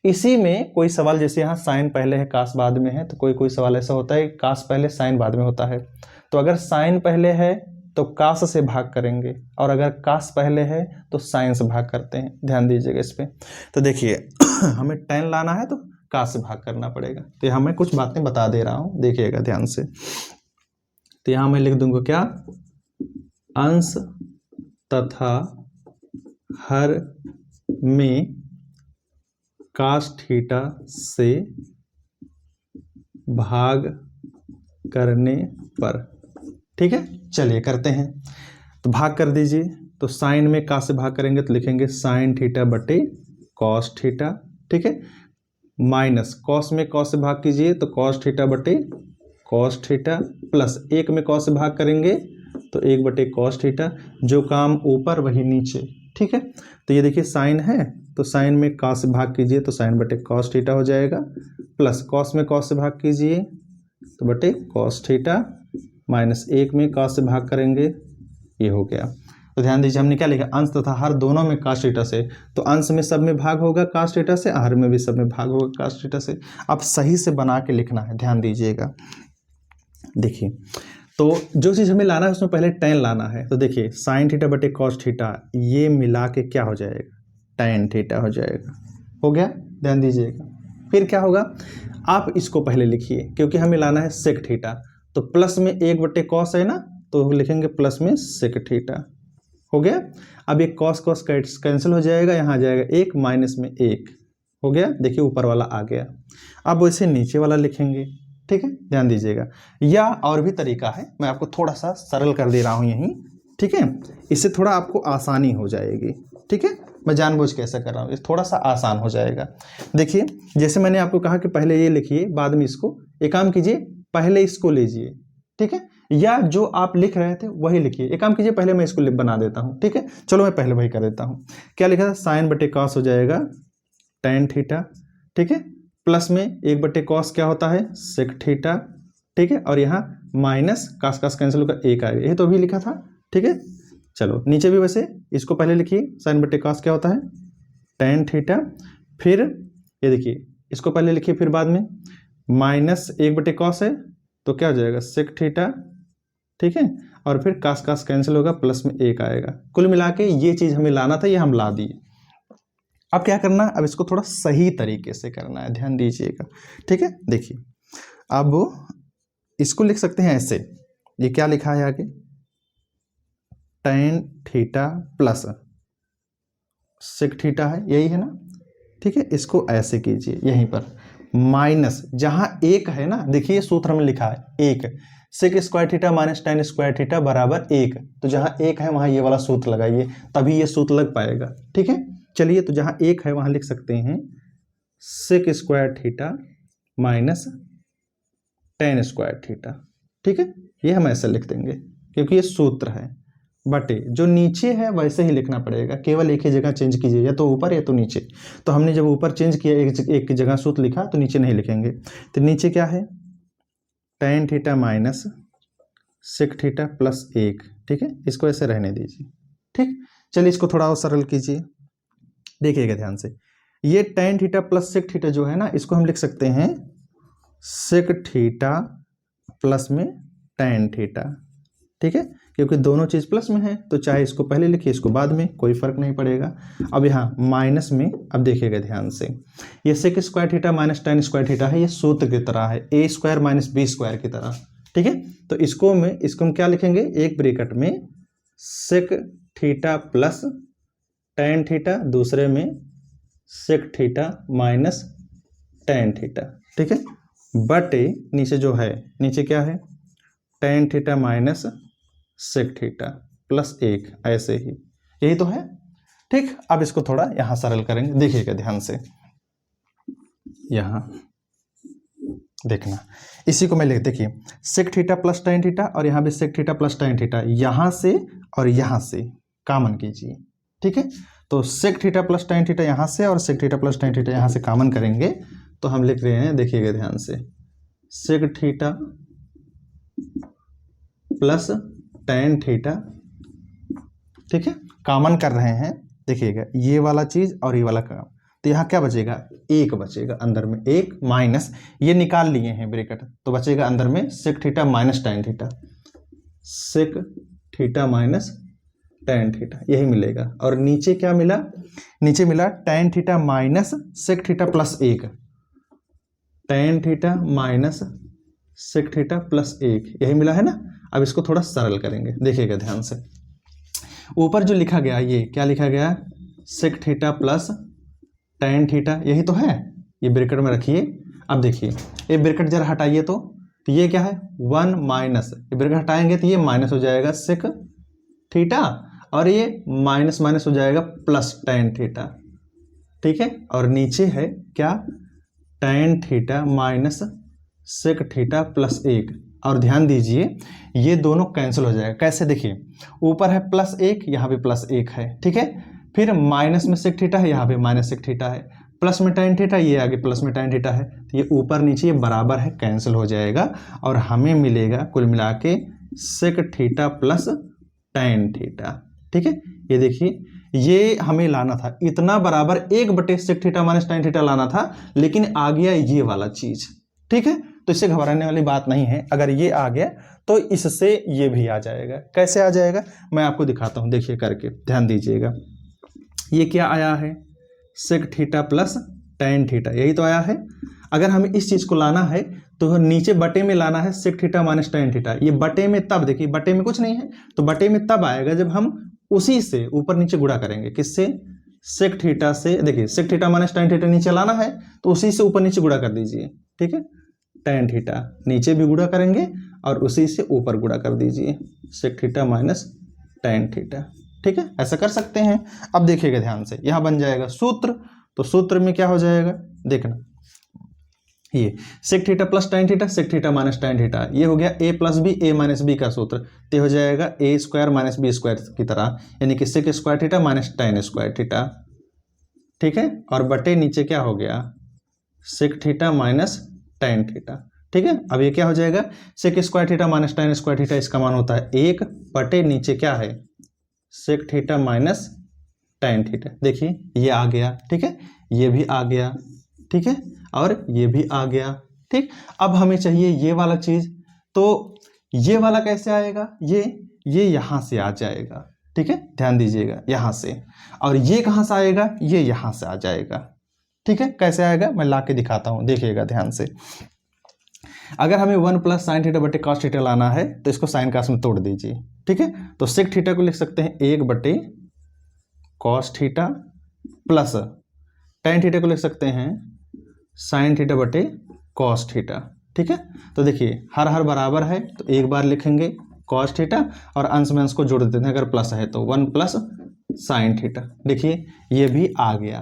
इसी में कोई सवाल, जैसे यहाँ साइन पहले है कास बाद में है, तो कोई सवाल ऐसा होता है कास पहले साइन बाद में होता है। तो अगर साइन पहले है तो कास से भाग करेंगे, और अगर कास पहले है तो साइन से भाग करते हैं, ध्यान दीजिएगा इस पे। तो देखिए हमें tan लाना है तो कास से भाग करना पड़ेगा। तो यहाँ मैं कुछ बातें बता दे रहा हूँ, देखिएगा ध्यान से। तो यहाँ मैं लिख दूंगा क्या, अंश तथा हर में cos थीटा से भाग करने पर, ठीक है। चलिए करते हैं, तो भाग कर दीजिए। तो साइन में cos से भाग करेंगे तो लिखेंगे साइन थीटा बटे कॉस थीटा, ठीक है, माइनस कॉस में cos से भाग कीजिए तो cos थीटा बटे कॉस थीटा, प्लस 1 में cos से भाग करेंगे तो 1/cos थीटा, जो काम ऊपर वही नीचे, ठीक है। तो ये देखिए साइन है, तो साइन में cos से भाग कीजिए तो साइन बटे cos थीटा हो जाएगा, प्लस cos में cos से भाग कीजिए तो बटे cos थीटा, माइनस 1 में cos से भाग करेंगे, ये हो गया। तो ध्यान दीजिए हमने क्या लिखा, अंश तथा हर दोनों में cos थीटा से, तो अंश में सब में भाग होगा cos थीटा से, हर में भी सब में भाग होगा cos थीटा से। अब सही से बना के लिखना है, ध्यान दीजिएगा। देखिए, तो जो चीज़ हमें लाना है उसमें पहले tan लाना है। तो देखिए साइन थीटा बटे कॉस थीटा, ये मिला के क्या हो जाएगा, tan थीटा हो जाएगा, हो गया, ध्यान दीजिएगा। फिर क्या होगा, आप इसको पहले लिखिए क्योंकि हमें लाना है सेक थीटा, तो प्लस में 1/cos है ना, तो लिखेंगे प्लस में सेक थीटा। हो गया। अब ये कॉस कॉस कैंसिल हो जाएगा, यहाँ आ जाएगा 1 माइनस में 1 हो गया। देखिए ऊपर वाला आ गया। अब वैसे नीचे वाला लिखेंगे, ठीक है, ध्यान दीजिएगा। या और भी तरीका है, मैं आपको थोड़ा सा सरल कर दे रहा हूँ यहीं, ठीक है, इससे थोड़ा आपको आसानी हो जाएगी, ठीक है। मैं जानबूझ के ऐसा कर रहा हूँ, ये थोड़ा सा आसान हो जाएगा। देखिए जैसे मैंने आपको कहा कि पहले ये लिखिए बाद में इसको, एक काम कीजिए पहले इसको लीजिए, ठीक है, या जो आप लिख रहे थे वही लिखिए। एक काम कीजिए पहले मैं इसको बना देता हूँ, ठीक है, चलो मैं पहले वही कर देता हूँ। क्या लिखा था, sin/cos हो जाएगा tan थीटा, ठीक है, प्लस में 1/cos क्या होता है, sec थीटा, ठीक है, और यहाँ माइनस cos cos कैंसिल होकर 1 आएगा, यही तो अभी लिखा था, ठीक है। चलो नीचे भी वैसे इसको पहले लिखिए, sin/cos क्या होता है tan थीटा, फिर ये देखिए इसको पहले लिखिए फिर बाद में माइनस 1/cos है तो क्या हो जाएगा sec थीटा, ठीक है, और फिर cos cos कैंसिल होगा, प्लस में 1 आएगा। कुल मिला के ये चीज हमें लाना था, ये हम ला दिए। अब क्या करना है, अब इसको थोड़ा सही तरीके से करना है, ध्यान दीजिएगा, ठीक है। देखिए अब इसको लिख सकते हैं ऐसे, ये क्या लिखा है आगे, tan theta plus sec theta है, यही है ना, ठीक है। इसको ऐसे कीजिए, यहीं पर माइनस जहां 1 है ना, देखिए सूत्र में लिखा है 1, sec square theta minus tan square theta बराबर 1, तो जहां 1 है वहां ये वाला सूत्र लगाइए, तभी ये सूत्र लग पाएगा, ठीक है। चलिए तो जहां 1 है वहां लिख सकते हैं sec square theta minus tan square theta, ठीक है, ये हम ऐसे लिख देंगे क्योंकि ये सूत्र है, बटे जो नीचे है वैसे ही लिखना पड़ेगा, केवल एक ही जगह चेंज कीजिए, या तो ऊपर या तो नीचे। तो हमने जब ऊपर चेंज किया एक जगह सूत्र लिखा, तो नीचे नहीं लिखेंगे। तो नीचे क्या है, tan theta minus sec theta plus 1, ठीक है, इसको ऐसे रहने दीजिए, ठीक। चलिए इसको थोड़ा और सरल कीजिए, देखिएगा ध्यान से, ये tan theta plus sec theta जो है ना, इसको हम लिख सकते हैं sec थीटा प्लस में tan थीटा, ठीक है, क्योंकि दोनों चीज प्लस में है, तो चाहे इसको पहले लिखिए इसको बाद में, कोई फर्क नहीं पड़ेगा। अब यहाँ माइनस में, अब देखिएगा ध्यान से, ये sec square theta minus tan square theta है, ये सूत्र की तरह है, a square minus b square की तरह, ठीक है। तो इसको हम क्या लिखेंगे, एक ब्रैकेट में sec theta plus tan theta, दूसरे में sec theta minus tan theta, ठीक है, बटे नीचे जो है, नीचे क्या है, tan theta minus sec theta plus 1, ऐसे ही, यही तो है, ठीक। अब इसको थोड़ा यहां सरल करेंगे, देखिएगा ध्यान से, यहां देखना, इसी को मैं लिख, देखिए sec theta plus tan theta, और यहाँ भी sec theta plus tan theta, यहां से और यहां से कॉमन कीजिए, ठीक है। तो sec theta plus tan theta यहां से और sec theta plus tan theta यहां से कॉमन करेंगे, तो हम लिख रहे हैं, देखिएगा ध्यान से, sec theta plus tan theta, ठीक है, कॉमन कर रहे हैं, देखिएगा ये वाला चीज और ये वाला काम, तो यहाँ क्या बचेगा, 1 बचेगा अंदर में, 1 माइनस ये निकाल लिए हैं ब्रैकेट, तो बचेगा अंदर में sec theta minus tan theta, sec theta minus tan theta, यही मिलेगा। और नीचे क्या मिला, नीचे मिला tan theta minus sec theta plus 1, tan theta minus sec theta plus 1, यही मिला है ना। अब इसको थोड़ा सरल करेंगे, देखिएगा ध्यान से, ऊपर जो लिखा गया, ये क्या लिखा गया, sec theta plus tan theta, यही तो है, ये ब्रैकेट में रखिए। अब देखिए ये ब्रैकेट जरा हटाइए, तो ये क्या है, 1 माइनस, ये ब्रैकेट हटाएंगे तो ये माइनस हो जाएगा sec थीटा, और ये माइनस माइनस हो जाएगा प्लस tan थीटा, ठीक है। और नीचे है क्या, tan theta minus sec theta plus 1, और ध्यान दीजिए ये दोनों कैंसिल हो जाएगा, कैसे, देखिए ऊपर है प्लस 1, यहाँ भी प्लस 1 है, ठीक है, फिर माइनस में sec थीटा है, यहाँ पे माइनस sec थीटा है, प्लस में tan थीटा, ये आगे प्लस में tan थीटा है, तो ये ऊपर नीचे ये बराबर है, कैंसिल हो जाएगा, और हमें मिलेगा कुल मिला के sec theta plus tan theta, ठीक है। ये देखिए ये हमें लाना था, इतना बराबर 1/sec theta minus tan theta लाना था, लेकिन आ गया ये वाला चीज, ठीक है। तो इससे घबराने वाली बात नहीं है, अगर ये आ गया तो इससे ये भी आ जाएगा। कैसे आ जाएगा, मैं आपको दिखाता हूं, देखिए करके, ध्यान दीजिएगा, ये क्या आया है, sec theta plus tan theta, यही तो आया है। अगर हमें इस चीज़ को लाना है तो नीचे बटे में लाना है sec theta minus tan theta. ये बटे में तब, देखिए बटे में कुछ नहीं है, तो बटे में तब आएगा जब हम उसी से ऊपर नीचे गुणा करेंगे। किससे? सेक थीटा से। देखिए sec theta minus tan theta नीचे लाना है तो उसी से ऊपर नीचे गुणा कर दीजिए, ठीक है। टेन थीटा नीचे भी गुणा करेंगे और उसी से ऊपर गुणा कर दीजिए, sec theta minus tan theta, ठीक है। ऐसा कर सकते हैं। अब देखिएगा ध्यान से, यहां बन जाएगा सूत्र, तो सूत्र में क्या हो जाएगा देखना, ये sec theta plus tan theta sec theta minus tan theta, ये हो गया A plus B A minus B का सूत्र, तो हो जाएगा A square minus B square की तरह, यानी कि sec square theta minus tan square theta, ठीक है। और बटे नीचे क्या हो गया, sec theta minus tan theta, ठीक है। अब ये क्या हो जाएगा, sec square theta minus tan square theta, इसका मान होता है 1 बटे नीचे क्या है, sec theta minus tan theta. देखिए ये आ गया, ठीक है, ये भी आ गया, ठीक है, और ये भी आ गया, ठीक। अब हमें चाहिए ये वाला चीज, तो ये वाला कैसे आएगा, ये यहां से आ जाएगा, ठीक है, ध्यान दीजिएगा यहां से, और ये कहां से आएगा, ये यहां से आ जाएगा, ठीक है। कैसे आएगा मैं ला के दिखाता हूं, देखिएगा ध्यान से। अगर हमें 1 प्लस साइन थीटा बटे कॉस थीटा लाना है तो इसको साइन कास में तोड़ दीजिए, ठीक है। तो सेक थीटा को लिख सकते हैं 1 बटे cos theta plus tan theta को लिख सकते हैं साइन थीटा बटे कॉस थीटा, ठीक है। तो देखिए हर हर बराबर है तो एक बार लिखेंगे कॉस थीटा और अंश में अंश को जोड़ देते हैं, अगर प्लस है तो 1 प्लस साइन थीटा। देखिए ये भी आ गया,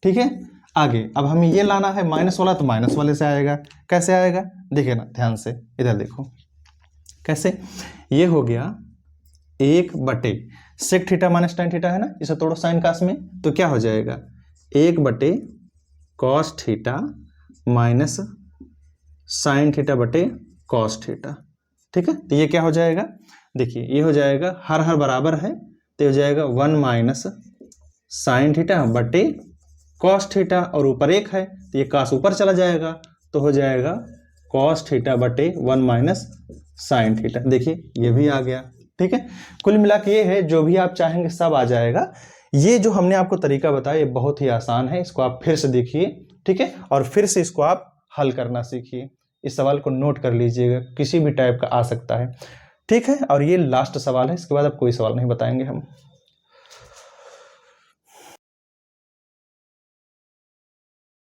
ठीक है। आगे अब हमें ये लाना है माइनस वाला, तो माइनस वाले से आएगा। कैसे आएगा देखिए ना ध्यान से, इधर देखो कैसे, ये हो गया 1 बटे sec theta minus tan theta है ना, इसे तोड़ो साइन कास में, तो क्या हो जाएगा 1 बटे cos theta minus sine theta बटे कॉस थीटा, ठीक है। तो ये क्या हो जाएगा, देखिए ये हो जाएगा हर हर बराबर है तो हो जाएगा 1 माइनस साइन थीटा बटे कॉस थीटा, और ऊपर 1 है तो ये कास ऊपर चला जाएगा, तो हो जाएगा कॉस थीटा बटे 1 माइनस साइन थीटा। देखिए ये भी आ गया, ठीक है। कुल मिला के ये है, जो भी आप चाहेंगे सब आ जाएगा। ये जो हमने आपको तरीका बताया ये बहुत ही आसान है, इसको आप फिर से देखिए, ठीक है, और फिर से इसको आप हल करना सीखिए। इस सवाल को नोट कर लीजिएगा, किसी भी टाइप का आ सकता है, ठीक है। और ये लास्ट सवाल है, इसके बाद अब कोई सवाल नहीं बताएंगे हम।